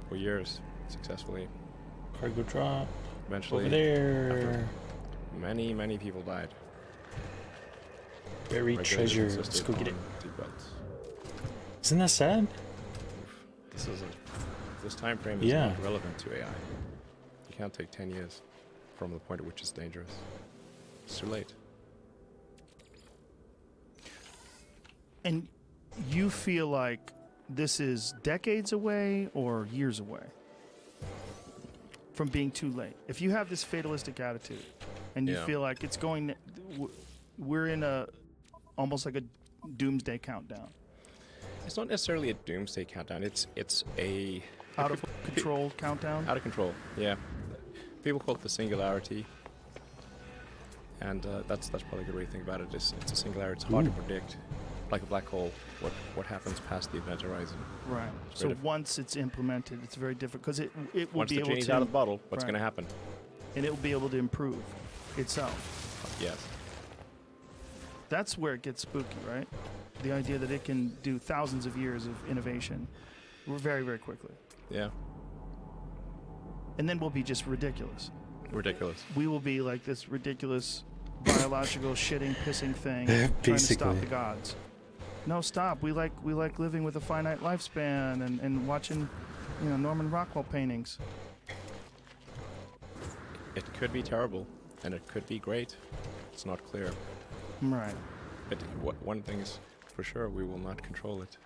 for years, successfully. Cargo drop. Eventually, Over there. many, many people died. Buried Regulators treasure. insisted Let's go get it. on seatbelts. Isn't that sad? This time frame is Yeah. not relevant to AI. You can't take 10 years from the point at which it's dangerous. It's too late. And you feel like this is decades away or years away from being too late? If you have this fatalistic attitude and you Yeah. feel like it's going, we're in almost like a doomsday countdown. It's not necessarily a doomsday countdown. It's a Out of control countdown? out of control. Yeah, people call it the singularity, and that's probably a good way to think about it. It's a singularity. It's hard to predict, like a black hole. What happens past the event horizon? Right. It's So very once it's implemented, it's very difficult because it will Once be the able genie's to, out of the bottle, what's Right. going to happen? and it will be able to improve itself. Yes. That's where it gets spooky, right? The idea that it can do thousands of years of innovation very, very quickly. Yeah. And then we'll be just ridiculous. Ridiculous. We will be like this ridiculous biological shitting, pissing thing trying to stop Basically. the gods. No, stop. We like living with a finite lifespan and watching, Norman Rockwell paintings. It could be terrible, and it could be great. It's not clear. Right. But one thing is for sure, we will not control it.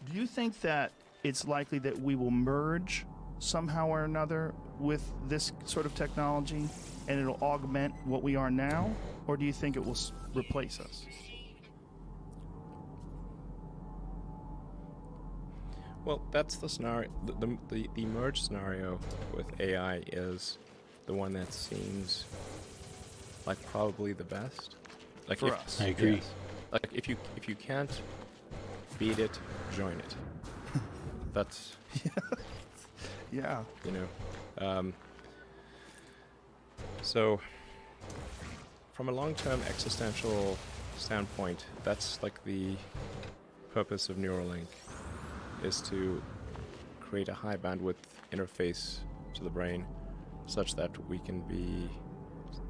Do you think that it's likely that we will merge somehow or another with this sort of technology and it'll augment what we are now? Or do you think it will replace us? Well, that's the scenario. The merge scenario with AI is the one that seems like probably the best. Like For if- us. I agree. yes. Like if you can't beat it, join it. That's Yeah. So from a long-term existential standpoint, that's like the purpose of Neuralink, is to create a high bandwidth interface to the brain such that we can be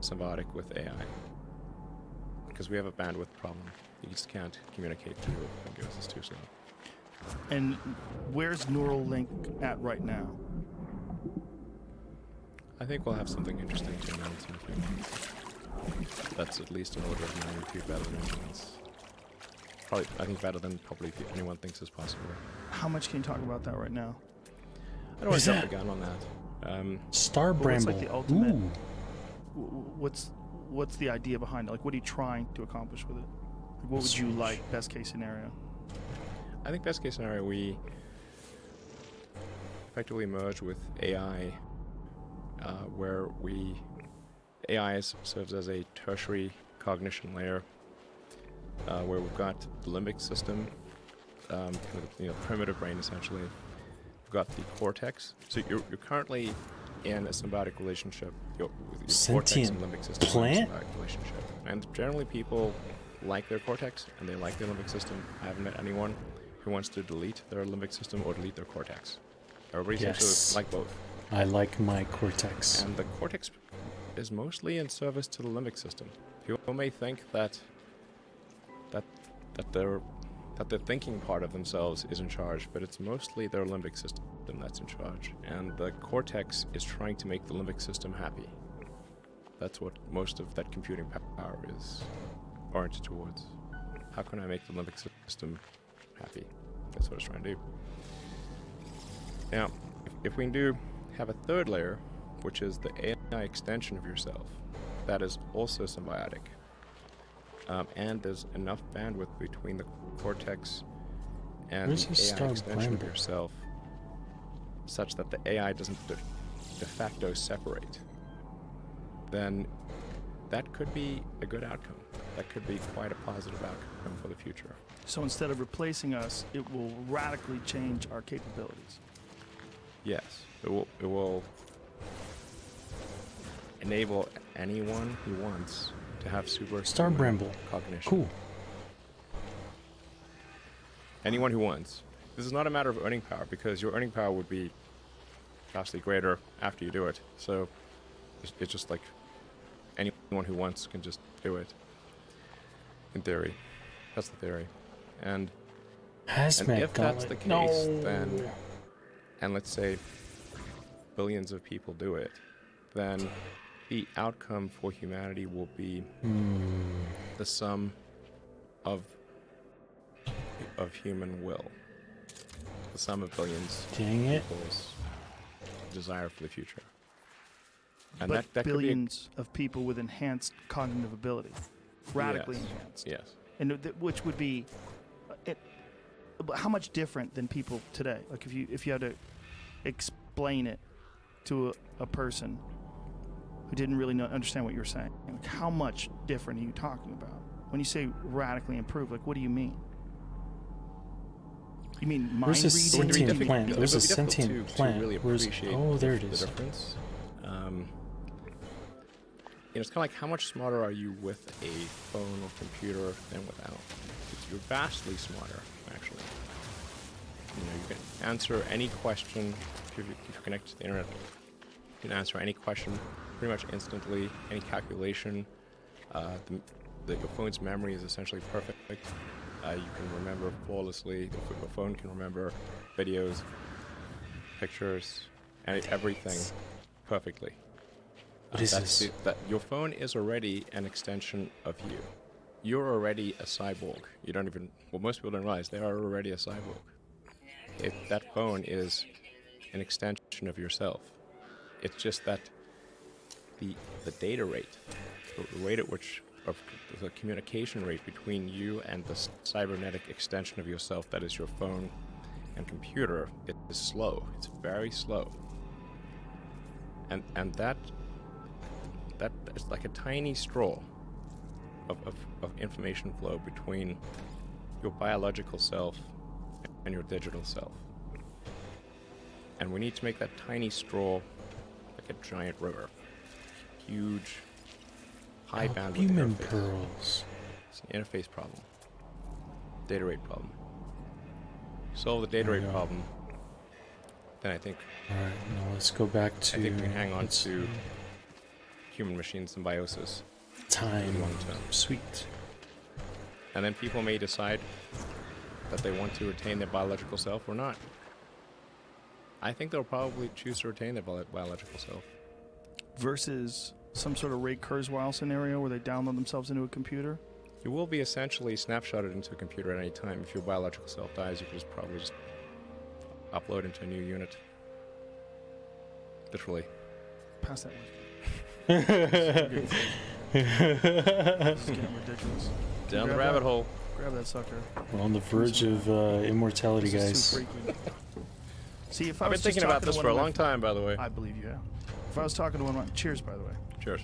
symbiotic with AI. Because we have a bandwidth problem. You just can't communicate through your fingers, it's too slow. And where's Neuralink at right now? I think we'll have something interesting to announce in a few months. That's at least an order of magnitude better than anything else. Probably, I think better than probably anyone thinks is possible. How much can you talk about that right now? I don't want Is to jump that- the gun on that. Star Well, Bramble. what's like the ultimate- Ooh. What's the idea behind it? Like, what are you trying to accomplish with it? What would you like, best case scenario? I think best case scenario, we effectively merge with AI, where AI serves as a tertiary cognition layer, where we've got the limbic system, kind of, primitive brain essentially. We've got the cortex. So you're currently in a symbiotic relationship with your cortex and limbic system. Plant? Symbiotic relationship. And generally people like their cortex and they like their limbic system. I haven't met anyone who wants to delete their limbic system or delete their cortex. Everybody seems to like both. I like my cortex. And the cortex is mostly in service to the limbic system. People may think that the thinking part of themselves is in charge, but it's mostly their limbic system that's in charge. And the cortex is trying to make the limbic system happy. That's what most of that computing power is oriented towards. How can I make the limbic system happy? That's what it's trying to do. Now, if we do have a third layer, which is the AI extension of yourself, that is also symbiotic. And there's enough bandwidth between the cortex and the AI extension of yourself such that the AI doesn't de facto separate, then that could be a good outcome. That could be quite a positive outcome for the future. So instead of replacing us, it will radically change our capabilities. Yes, it will enable anyone who wants to have super cognition. Cool. Anyone who wants. This is not a matter of earning power, because your earning power would be vastly greater after you do it. So it's just like anyone who wants can just do it. In theory. That's the theory. And if that's the case, then, and let's say billions of people do it, then the outcome for humanity will be the sum of human will. The sum of billions of people's desire for the future. And but that billions of people with enhanced cognitive ability. Radically enhanced. Yes. And which would be how much different than people today? Like if you had to explain it to a person who didn't really understand what you were saying, like how much different are you talking about? When you say radically improved, like what do you mean? You mean mind reading? There's a sentient plant. There's a sentient plant. Really appreciate there it is. The difference. It's kind of like how much smarter are you with a phone or computer than without? You're vastly smarter, actually. You can answer any question if you connect to the internet. You can answer any question pretty much instantly. Any calculation. Your phone's memory is essentially perfect. You can remember flawlessly. Your phone can remember videos, pictures, and everything perfectly. What is this? That your phone is already an extension of you. You're already a cyborg. You don't even, well, most people don't realize they are already a cyborg. That phone is an extension of yourself. It's just that the data rate, the rate at which, of the communication rate between you and the cybernetic extension of yourself that is your phone and computer, it is slow. It's very slow. And that is like a tiny straw of information flow between your biological self and your digital self. And we need to make that tiny straw like a giant river. Huge, high bandwidth Human interface. pearls. It's an interface problem. Data rate problem. Solve the data rate problem, then I think... Alright, now let's go back to... I think we can hang on to human-machine symbiosis. Time. Long term. Sweet. And then people may decide that they want to retain their biological self or not. I think they'll probably choose to retain their biological self. Versus some sort of Ray Kurzweil scenario where they download themselves into a computer? You will be essentially snapshotted into a computer at any time. If your biological self dies, you can probably just upload into a new unit. Literally. Pass that way. This is getting ridiculous. Down the Grab rabbit that. hole. Grab that sucker. We're on the verge of immortality, This guys. is too freaky. See, if I I've been was just thinking about talking to this one for a of my- long time, by the way. I believe you have. If I was talking to one of my... Cheers, by the way. Cheers.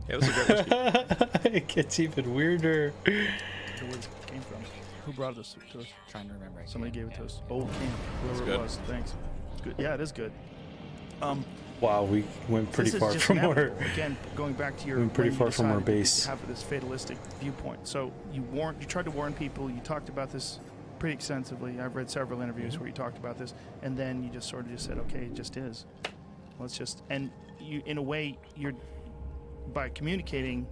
Yeah, this is a great whiskey. It gets even weirder. Where it came from. Who brought this to us? Trying to remember. Somebody gave it to us. Old camp. It's Whoever good. it was. Thanks. It's good. Yeah, it is good. Wow, we went pretty This is far just from our. inevitable. Again, going back to your Went pretty when you far from our decided base. to have this fatalistic viewpoint. So you tried to warn people. You talked about this pretty extensively. I've read several interviews where you talked about this, and then you just sort of just said, "Okay, it just is. Let's just." And you, in a way, you're by communicating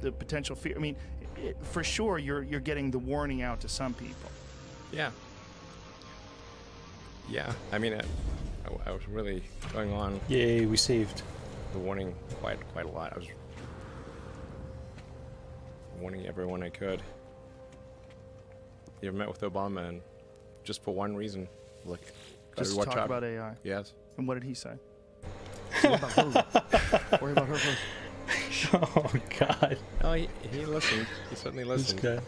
the potential fear. I mean, for sure, you're getting the warning out to some people. Yeah. Yeah. I mean, I was really going on Yay, we saved. the warning quite a lot. I was warning everyone I could. You ever met with Obama and just for one reason, like, Just to watch talk out. about AI. Yes. And what did he say? Worry about her. Worry about her first. Oh God, Oh, he listened. He certainly this listened. guy.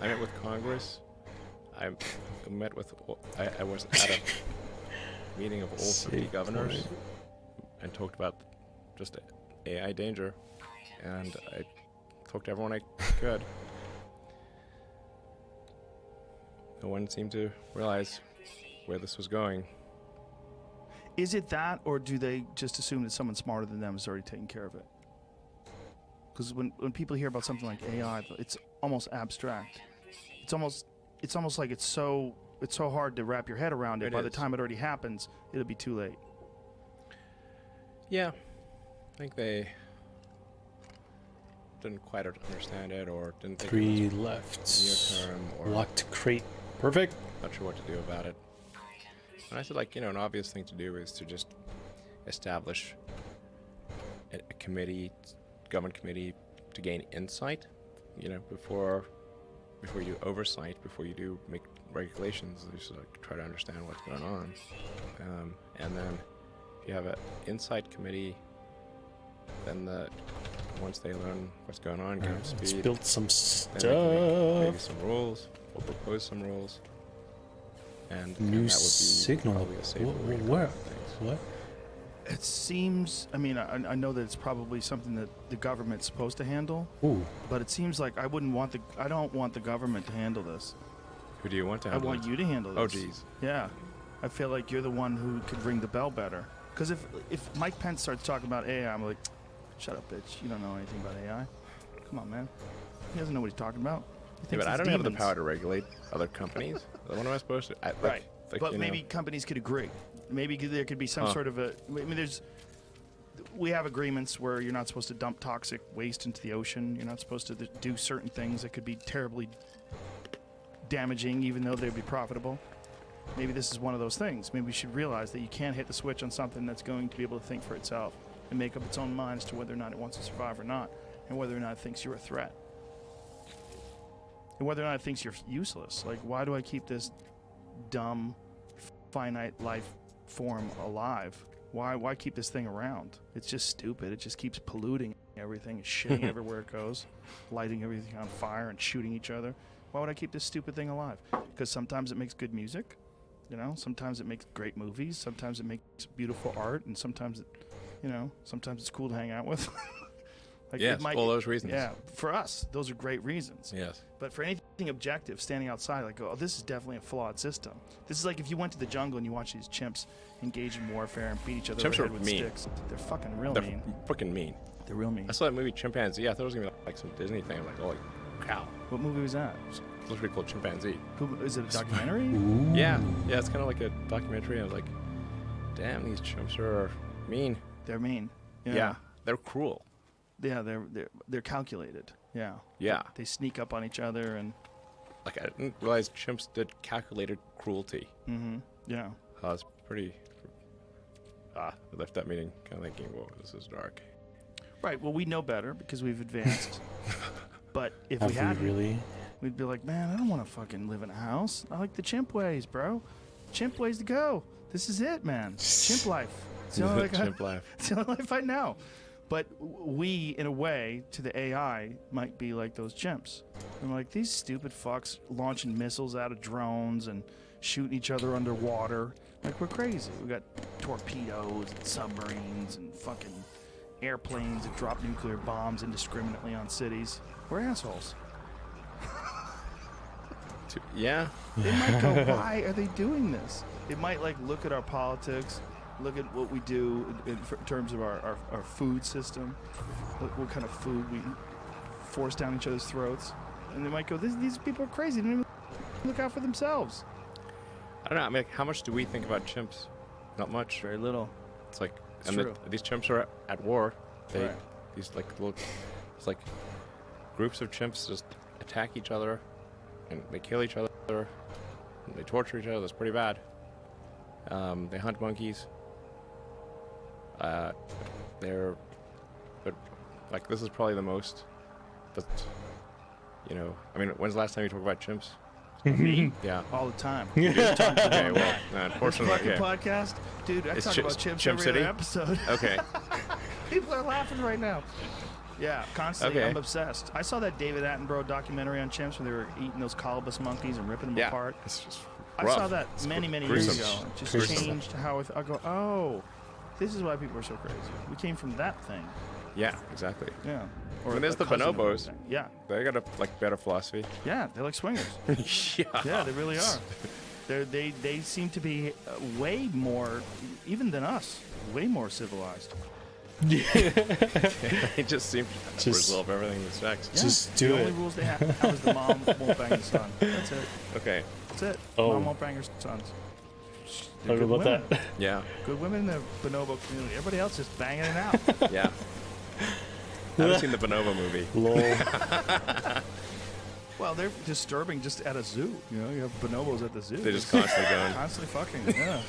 I met with Congress. I met with. I was at a meeting of all 50 Save governors point. and talked about just AI danger, and I talked to everyone I could. No one seemed to realize where this was going. Is it that, or do they just assume that someone smarter than them is already taking care of it? Because when people hear about something like AI, it's almost abstract. It's almost like it's so hard to wrap your head around it. It By the is. time it already happens, it'll be too late. Yeah, I think they didn't quite understand it, or didn't think Three it left. was near term, or Locked crate. Perfect. not sure what to do about it. And I said, like, an obvious thing to do is to just establish a committee, government committee, to gain insight, before you oversight, before you do make regulations, you should try to understand what's going on. And then if you have an insight committee, then once they learn what's going on, get up to Let's speed, build some then they can make maybe stuff. some rules, or propose some rules. And New that would be signal. probably a safer way to Where? do things. What? It seems. I mean, I know that it's probably something that the government's supposed to handle, Ooh. but it seems like I don't want the government to handle this. Who do you want to I handle want it? you to handle this. Oh, geez. Yeah, I feel like you're the one who could ring the bell better. Because if Mike Pence starts talking about AI, I'm like, shut up, bitch. You don't know anything about AI. Come on, man. He doesn't know what he's talking about. He Yeah, thinks but I it's don't have the demons. power to regulate other companies. What am I supposed to? Right. But maybe companies could agree. Maybe there could be some Huh. sort of a. I mean, we have agreements where you're not supposed to dump toxic waste into the ocean. You're not supposed to do certain things that could be terribly damaging, even though they'd be profitable. Maybe this is one of those things. Maybe we should realize that you can't hit the switch on something that's going to be able to think for itself and make up its own mind as to whether or not it wants to survive or not, and whether or not it thinks you're a threat, and whether or not it thinks you're useless. Like, why do I keep this dumb, finite life form alive? Why keep this thing around? It's just stupid. It just keeps polluting everything, shitting everywhere it goes, lighting everything on fire and shooting each other. Why would I keep this stupid thing alive? Because sometimes it makes good music, sometimes it makes great movies, sometimes it makes beautiful art, and sometimes sometimes it's cool to hang out with. Like, yes, all those reasons. Yeah, for us, those are great reasons. Yes. But for anything objective, standing outside, like, oh, this is definitely a flawed system. This is like if you went to the jungle and you watch these chimps engage in warfare and beat each other over Chimps the are head with mean. sticks. They're fucking real They're mean. freaking mean. They're real mean. I saw that movie Chimpanzee. I thought it was gonna be like some Disney thing. I'm like, holy cow! What movie was that? It's literally called Chimpanzee. Is it a documentary? Ooh. Yeah, it's kind of like a documentary. I was like, damn, these chimps are mean. They're mean. Yeah, they're cruel. Yeah, they're calculated. Yeah. Yeah. They sneak up on each other and. Like, I didn't realize chimps did calculated cruelty. Mm-hmm. Yeah. It's pretty. I left that meeting kind of thinking, whoa, this is dark. Right. Well, we know better because we've advanced. But if we Have hadn't, we really? we'd be like, man, I don't want to fucking live in a house. I like the chimp ways, bro. Chimp ways to go. This is it, man. Chimp life. It's the only Chimp life. It's the only life I know. But we, in a way, to the AI, might be like those chimps. And like, these stupid fucks launching missiles out of drones and shooting each other underwater. Like, we're crazy. We got torpedoes and submarines and fucking airplanes that drop nuclear bombs indiscriminately on cities. We're assholes. Yeah. They might go, why are they doing this? They might, like, look at our politics, look at what we do in terms of our food system, what kind of food we force down each other's throats. And they might go, these people are crazy. They don't even look out for themselves. I don't know. I mean, like, how much do we think about chimps? Not much. Very little. It's like, It's true. these chimps are at war. They, Right. these like little, it's like groups of chimps just attack each other, and they kill each other, and they torture each other. That's pretty bad. They hunt monkeys. But like, this is probably the most. That, you know, I mean, when's the last time you talked about chimps? Me? Yeah. All the time. Okay. Well, unfortunately, Fucking okay. podcast, dude. I It's talk about chimps Chimp every City? other episode. Okay. People are laughing right now. Yeah, constantly. Okay. I'm obsessed. I saw that David Attenborough documentary on chimps when they were eating those colobus monkeys and ripping them Yeah. apart. It's just I rough. saw that It's many gruesome. years ago. It just Gruesome. changed how I go, oh, this is why people are so crazy. We came from that thing. Yeah, exactly. Yeah. I mean, there's a the cousin of bonobos. that thing. Yeah. They got a like better philosophy. Yeah, they're like swingers. Yeah. Yeah, they really are. They seem to be way more, even than us, way more civilized. They just seem to Just- resolve everything with sex. Yeah. Just do the it. only rules they have is the mom won't bang the son. That's it. Okay. That's it. Oh. Mom won't bang her sons. I They're don't know good about women. that. Yeah. Good women in the bonobo community. Everybody else just banging it out. Yeah. I haven't seen the Bonobo movie. Lol. Well, they're disturbing just at a zoo. You know, you have bonobos at the zoo. They're just constantly going. constantly fucking. Yeah.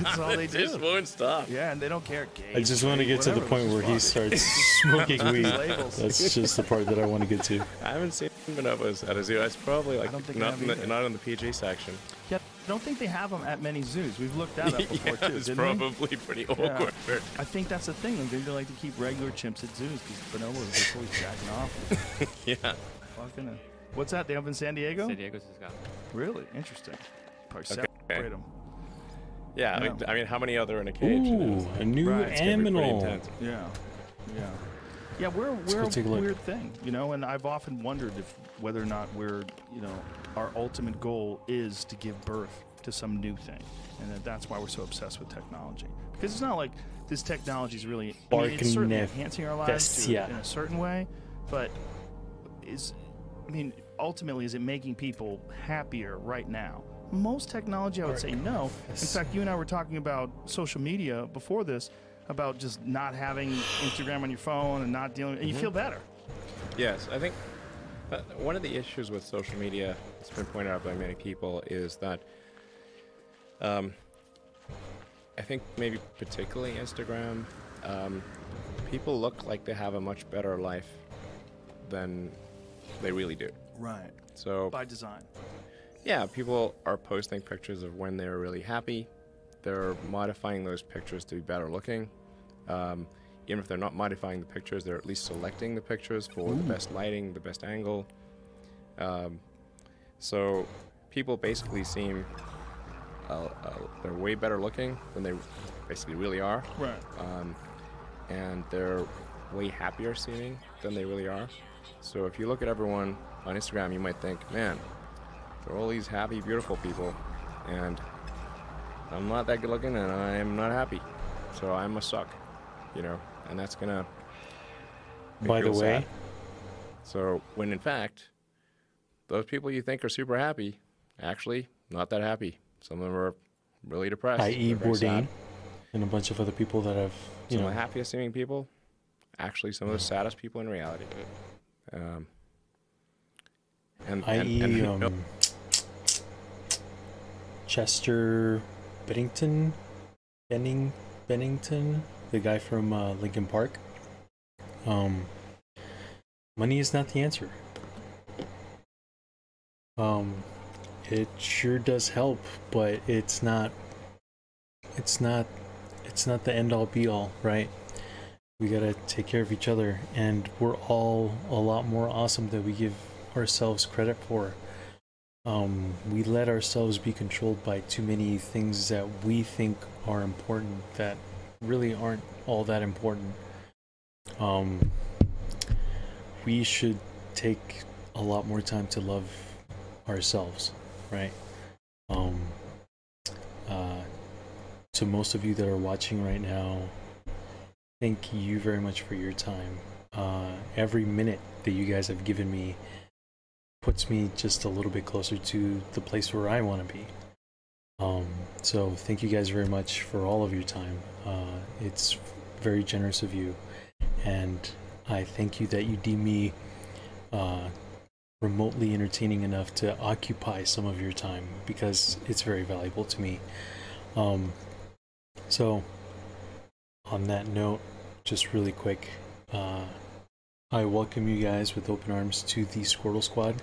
That's all they They just do. won't stop. Yeah, and they don't care. Gay, I just want to straight, get to the whatever, point where he it's just starts smoking weed. labels. That's just the part that I want to get to. I haven't seen bonobos at a zoo. It's probably like I don't think I not have in the, either. not in the PG section. Yeah, I don't think they have them at many zoos. We've looked that up before Yeah, too. it's didn't we? probably pretty Yeah. awkward. I think that's the thing. They like to keep regular chimps at zoos because bonobos are just always jacking off. Yeah. Fucking. What's that? They have in San Diego? San Diego's has got them. Really interesting. Probably Okay. separate them. Yeah. Yeah. I mean, how many other in a cage? Ooh, a new Right, it's gonna be pretty animal. intense. Yeah. Yeah. Yeah, we're go take a a look. weird thing, you know, and I've often wondered if whether or not we're, you know, our ultimate goal is to give birth to some new thing, and that's why we're so obsessed with technology. Because it's not like this technology is really, I mean, it's certainly enhancing our lives to, in a certain way, but ultimately, is it making people happier right now? Most technology, I would say no. In fact, you and I were talking about social media before this, about just not having Instagram on your phone and not dealing, and you feel better. Yes, I think one of the issues with social media, it's been pointed out by many people, is that I think maybe particularly Instagram, people look like they have a much better life than they really do. Right. So By design. yeah, people are posting pictures of when they're really happy. They're modifying those pictures to be better looking. Even if they're not modifying the pictures, they're at least selecting the pictures for the best lighting, the best angle. So people basically seem they're way better looking than they basically really are. Right. And they're way happier seeming than they really are. So if you look at everyone on Instagram, you might think, man, they're all these happy, beautiful people, and I'm not that good looking, and I'm not happy, so I must suck, you know, and that's gonna make By you the feel way, sad. So when in fact, those people you think are super happy, actually not that happy. Some of them are really depressed. i.e. They're very sad. Bourdain and a bunch of other people that have, you Some know, of the happiest seeming people, actually some of the saddest people in reality. i.e. Chester Bennington, the guy from Linkin Park. Money is not the answer. It sure does help, but it's not the end all be all, right? we gotta take care of each other, and we're all a lot more awesome than we give ourselves credit for. We let ourselves be controlled by too many things that we think are important that really aren't all that important. We should take a lot more time to love ourselves, right? To most of you that are watching right now, thank you very much for your time. Every minute that you guys have given me puts me just a little bit closer to the place where I want to be. So thank you guys very much for all of your time. It's very generous of you, and I thank you that you deem me remotely entertaining enough to occupy some of your time, because it's very valuable to me. So on that note, just really quick, I welcome you guys with open arms to the Squirtle Squad.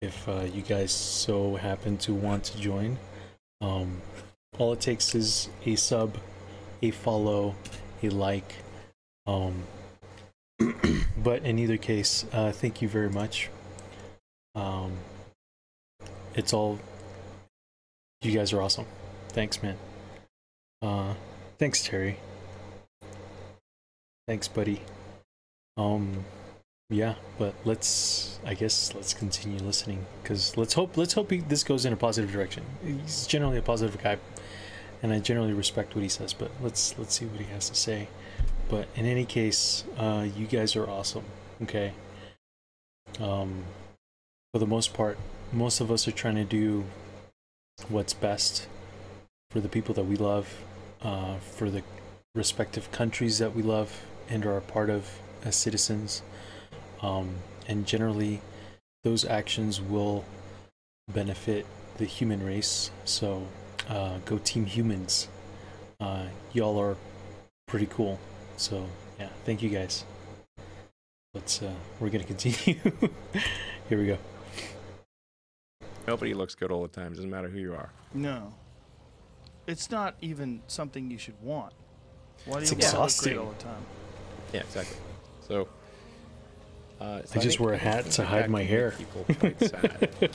If you guys so happen to want to join, all it takes is a sub, a follow, a like. But in either case, thank you very much. It's all, you guys are awesome. Thanks, man. Thanks, Terry. Thanks, buddy. Yeah, but I guess let's continue listening, because let's hope this goes in a positive direction. He's generally a positive guy, and I generally respect what he says, but let's see what he has to say. But in any case, you guys are awesome, okay? For the most part, most of us are trying to do what's best for the people that we love, for the respective countries that we love and are a part of as citizens. And generally, those actions will benefit the human race. So, go Team Humans. Y'all are pretty cool. So, yeah, thank you guys. We're gonna continue. Here we go. Nobody looks good all the time. Doesn't matter who you are. No. It's not even something you should want. Why do It's you want to look exhausting. great all the time? Yeah, exactly. So. I just wear a hat to hide my hair. People quite sad.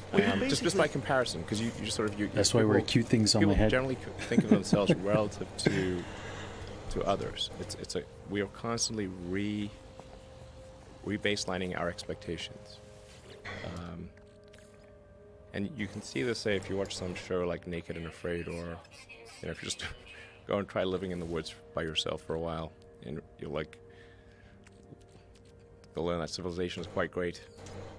Just by comparison, because you just sort of That's why I wear cute things on my head. People generally think of themselves relative to others. We are constantly rebaselining our expectations, and you can see this, say, if you watch some show like Naked and Afraid, or if you just go and try living in the woods by yourself for a while, and you'll learn that civilization is quite great.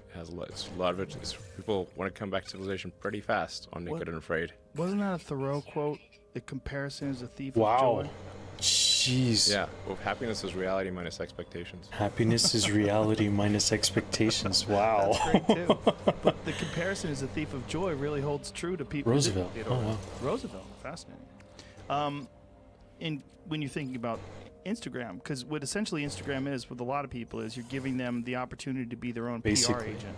It has a lot of it. People want to come back to civilization pretty fast on Naked and Afraid. Wasn't that a Thoreau quote? The comparison is a thief Wow. of joy. Jeez. Yeah, well, happiness is reality minus expectations. Happiness is reality minus expectations. Wow. That's great too. But the comparison is a thief of joy really holds true to people. Roosevelt. Oh, wow. Roosevelt, fascinating. When you're thinking about Instagram, because what essentially Instagram is with a lot of people is you're giving them the opportunity to be their own Basically. PR agent,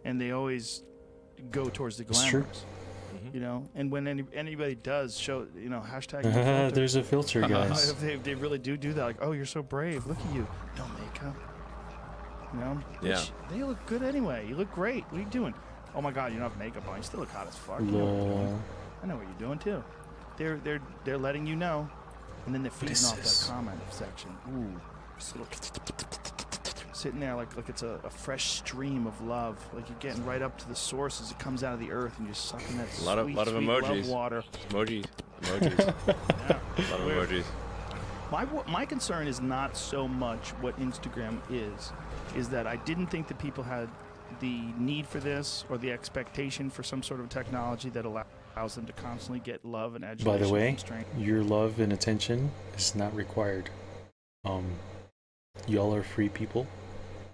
and they always go towards the That's true. glamorous. You know, and when anybody does show, hashtag no filter. There's a filter, guys. If they really do that, like, oh, you're so brave. Look at you. No makeup. You know? Yeah. Which, they look good anyway. You look great. What are you doing? Oh my God, you don't have makeup on. You still look hot as fuck. You know what you're doing. I know what you're doing too. They're letting you know, and then they're feeding is off this? that comment section. Ooh, just little sitting there like it's a fresh stream of love. Like you're getting right up to the source as it comes out of the earth, and you're sucking that A lot of sweet emojis. love water. Emojis. Yeah. A lot of emojis. My concern is not so much what Instagram is that I didn't think that people had the need for this or the expectation for some sort of technology that allows them to constantly get love and adulation. By the way, from strangers. your love and attention is not required. Y'all are free people.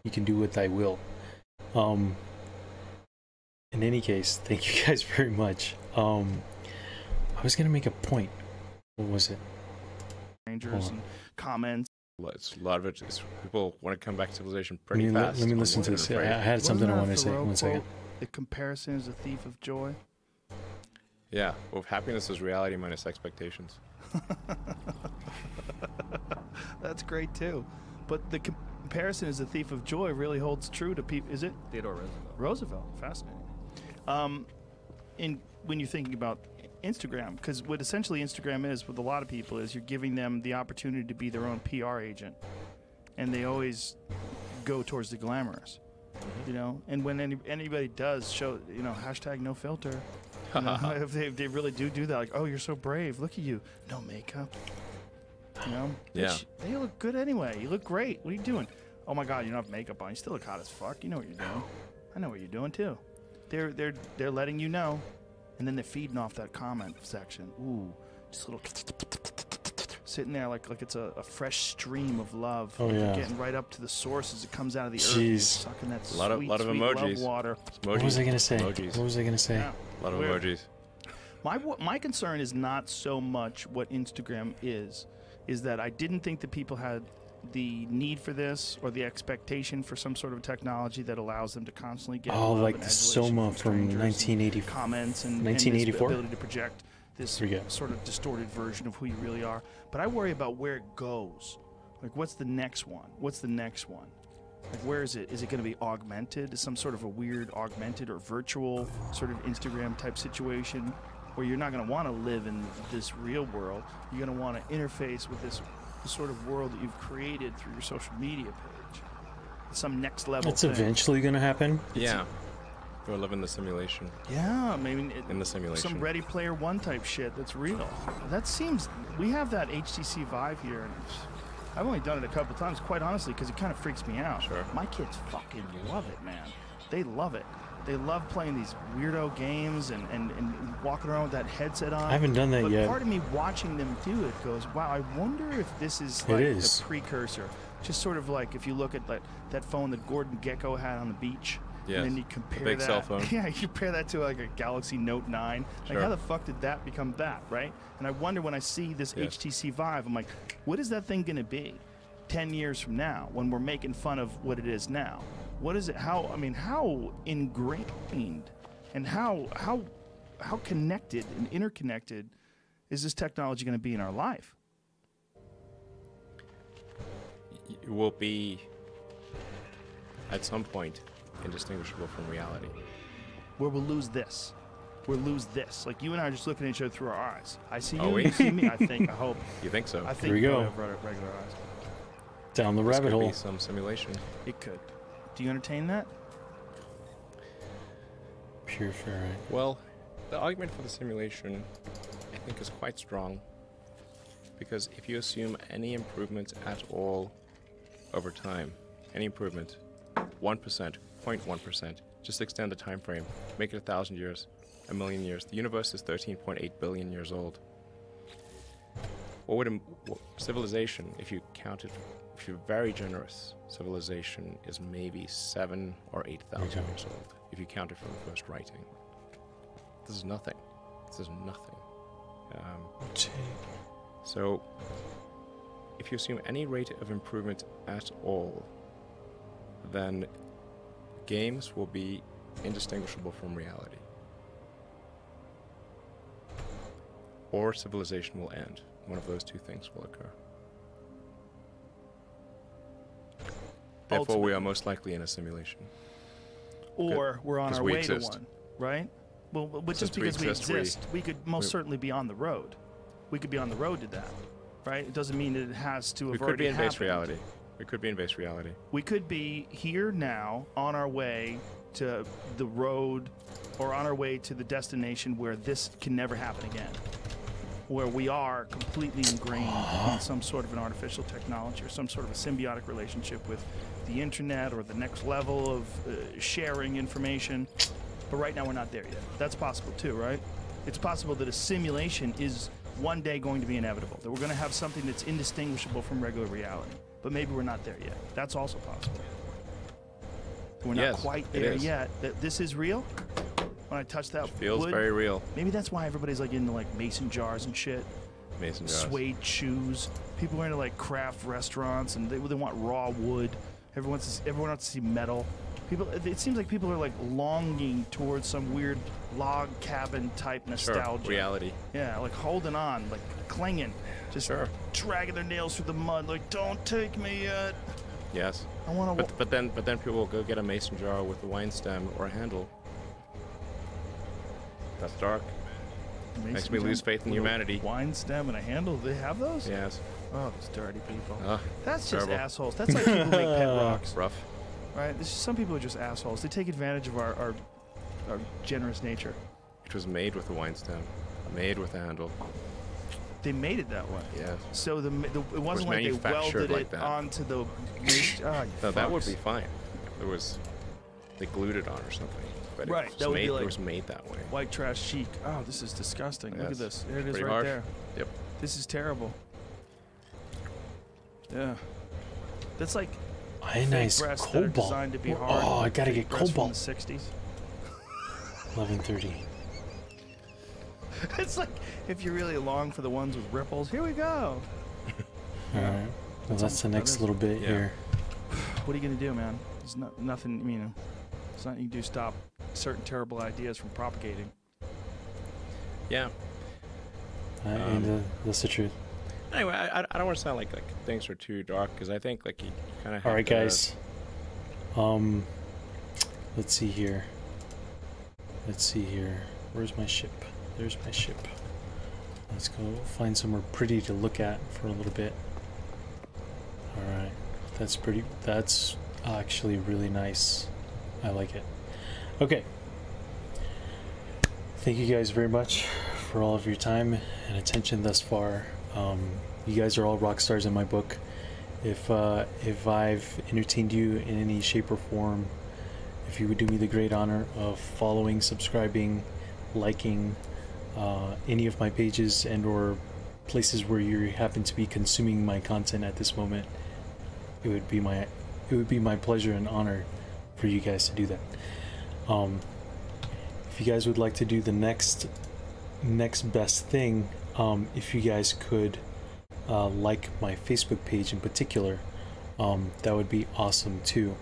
You can do what I will. In any case, thank you guys very much. I was gonna make a point. What was it? Strangers and comments. It's a lot of it. People want to come back to civilization pretty Let fast. me on listen to Naked this. and I Afraid. had something I Wasn't wanted to that a say. Thoreau One second. quote? The comparison is a thief of joy. Yeah, well, happiness is reality minus expectations. That's great too. But the comparison as a thief of joy really holds true to people. Is it? Theodore Roosevelt. Roosevelt. Fascinating. When you're thinking about Instagram, because what essentially Instagram is with a lot of people is you're giving them the opportunity to be their own PR agent, and they always go towards the glamorous, you know. And when anybody does show, you know, hashtag no filter, you know, if they really do that, like, oh, you're so brave, look at you, no makeup, you know. Yeah. They look good anyway. You look great. What are you doing? Oh my God, you don't have makeup on. You still look hot as fuck. You know what you're doing. I know what you're doing too. They're letting you know, and then they're feeding off that comment section. Ooh, just a little sitting there like it's a fresh stream of love. Oh, yeah. Getting right up to the source as it comes out of the Jeez. earth, sucking that A lot of sweet emojis. love water. What was I gonna say? Emojis. What was I gonna say? Yeah. A lot of Weird. emojis. My concern is not so much what Instagram is that I didn't think that people had the need for this or the expectation for some sort of technology that allows them to constantly get Oh, love like and the adulation Soma from from strangers 1980. and comments and 1984? and this ability to project this There you go. sort of distorted version of who you really are. But I worry about where it goes. Like, what's the next one? What's the next one? Like, where is it? Is it going to be augmented? Some sort of a weird augmented or virtual sort of Instagram type situation where you're not going to want to live in this real world. You're going to want to interface with this sort of world that you've created through your social media page. Some next level It's thing. eventually gonna happen. Yeah. We'll live in the simulation. Yeah, maybe In the simulation. some Ready Player One type shit that's real. That seems, we have that HTC Vive here, and I've only done it a couple times, quite honestly, because it kind of freaks me out. Sure. My kids fucking love it, man. They love it. They love playing these weirdo games and walking around with that headset on. I haven't done that but yet. Part of me watching them do it goes, wow, I wonder if this is It like is. the precursor. Just sort of like if you look at that phone that Gordon Gekko had on the beach. Yes. And then you compare big that. cell phone. Yeah, you compare that to like a Galaxy Note 9. Like, Sure. how the fuck did that become that, right? And I wonder when I see this Yes. HTC Vive, I'm like, what is that thing going to be 10 years from now when we're making fun of what it is now? What is it? How ingrained and how connected and interconnected is this technology going to be in our life? It will be, at some point, indistinguishable from reality. Where we'll lose this. We'll lose this. Like, you and I are just looking at each other through our eyes. I see you, Are we? you see me. I think, I hope. You think so? I think Here we we go. have regular eyes. Down the This rabbit could hole. be some simulation. It could. Do you entertain that? Pure ferrite. Well, the argument for the simulation, I think, is quite strong. Because if you assume any improvement at all over time, any improvement, 1%, 0.1%, just extend the time frame, make it 1,000 years, 1,000,000 years. The universe is 13.8 billion years old. What would civilization, if you count it, if you're very generous, civilization is maybe 7,000 or 8,000 years old, if you count it from the first writing. This is nothing. This is nothing. So, if you assume any rate of improvement at all, then games will be indistinguishable from reality. Or civilization will end. One of those two things will occur. Therefore, we are most likely in a simulation. Or we're on 'Cause our we way exist. to one, right? Well, but just Since we because we exist, exist, we could most we- certainly be on the road. We could be on the road to that, right? It doesn't mean that it has to have We could already be in base happened. reality. We could be in base reality. We could be here now on our way to the road or on our way to the destination where this can never happen again. Where we are completely ingrained in some sort of an artificial technology or some sort of a symbiotic relationship with the internet or the next level of sharing information. But right now we're not there yet. That's possible too, right? It's possible that a simulation is one day going to be inevitable, that we're going to have something that's indistinguishable from regular reality. But maybe we're not there yet. That's also possible. We're not Yes, quite it there is. yet. That this is real. When I touch that Feels wood, very real. maybe that's why everybody's like into like mason jars and shit. Mason jars. Suede shoes. People are into like craft restaurants and they want raw wood. Everyone wants to see metal. People, it seems like people are like longing towards some weird log cabin type nostalgia. Sure, reality. Yeah, like holding on, like clinging, just dragging their nails through the mud, like don't take me yet. Yes. I want to. But then people will go get a mason jar with a wine stem or a handle. That's dark. Makes me lose faith in humanity. Wine stem and a handle. Do they have those? Yes. Oh, those dirty people. That's terrible. just assholes. That's like people who make pet rocks. Rough. Right? This is, some people are just assholes. They take advantage of our generous nature. It was made with a wine stem, made with a handle. They made it that way. Yes. So it wasn't like they manufactured welded like it that. onto the. No, that would be fine. They glued it on or something. But Right, it that would was, be like it was made that way. White trash chic. Oh, this is disgusting. Look at Yes. this. There it is Pretty right harsh. there. Yep. This is terrible. Yeah. That's like Ionized fake breasts that are cobalt. designed to be Oh, hard. I gotta Fake get breasts from cobalt. the 60s. 11:30. It's like if you really long for the ones with ripples. Here we go. All right. Well, that's the next little bit Yeah. here. What are you gonna do, man? There's nothing. I mean, there's nothing you can do to stop certain terrible ideas from propagating. Yeah. And that's the truth. Anyway, I don't want to sound like things are too dark because I think like you kind of. All right, guys. Let's see here. Where's my ship? There's my ship. Let's go find somewhere pretty to look at for a little bit. All right. That's actually really nice. I like it. Okay. Thank you guys very much for all of your time and attention thus far. You guys are all rock stars in my book. If I've entertained you in any shape or form, if you would do me the great honor of following, subscribing, liking any of my pages and or places where you happen to be consuming my content at this moment, it would be my pleasure and honor for you guys to do that. If you guys would like to do the next best thing, if you guys could like my Facebook page in particular, that would be awesome too,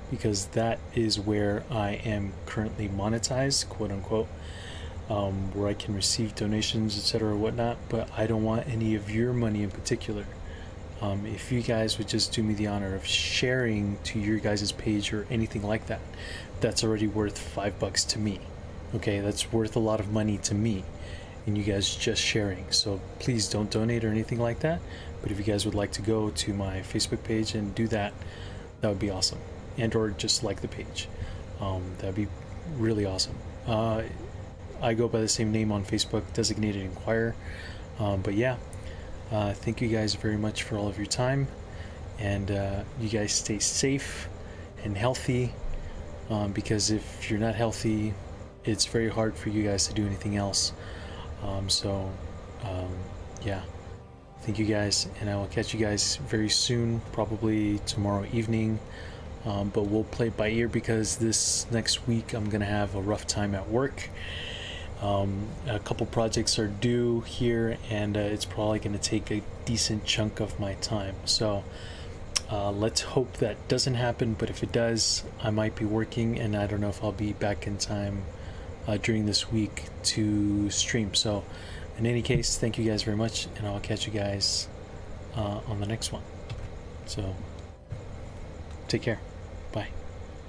because that is where I am currently monetized, quote unquote, where I can receive donations, etc., whatnot. But I don't want any of your money in particular. If you guys would just do me the honor of sharing to your guys' page or anything like that, that's already worth $5 to me. Okay, that's worth a lot of money to me, and you guys just sharing. So please don't donate or anything like that. But if you guys would like to go to my Facebook page and do that, that would be awesome. And or just like the page, that'd be really awesome. I go by the same name on Facebook, Designated Inquirer. But yeah, thank you guys very much for all of your time, and you guys stay safe and healthy, because if you're not healthy, it's very hard for you guys to do anything else. Yeah, thank you guys, and I will catch you guys very soon, probably tomorrow evening. But we'll play it by ear because this next week I'm gonna have a rough time at work. A couple projects are due here, and it's probably going to take a decent chunk of my time. So let's hope that doesn't happen, but if it does, I might be working, and I don't know if I'll be back in time during this week to stream. So in any case, thank you guys very much, and I'll catch you guys on the next one. So take care. Bye.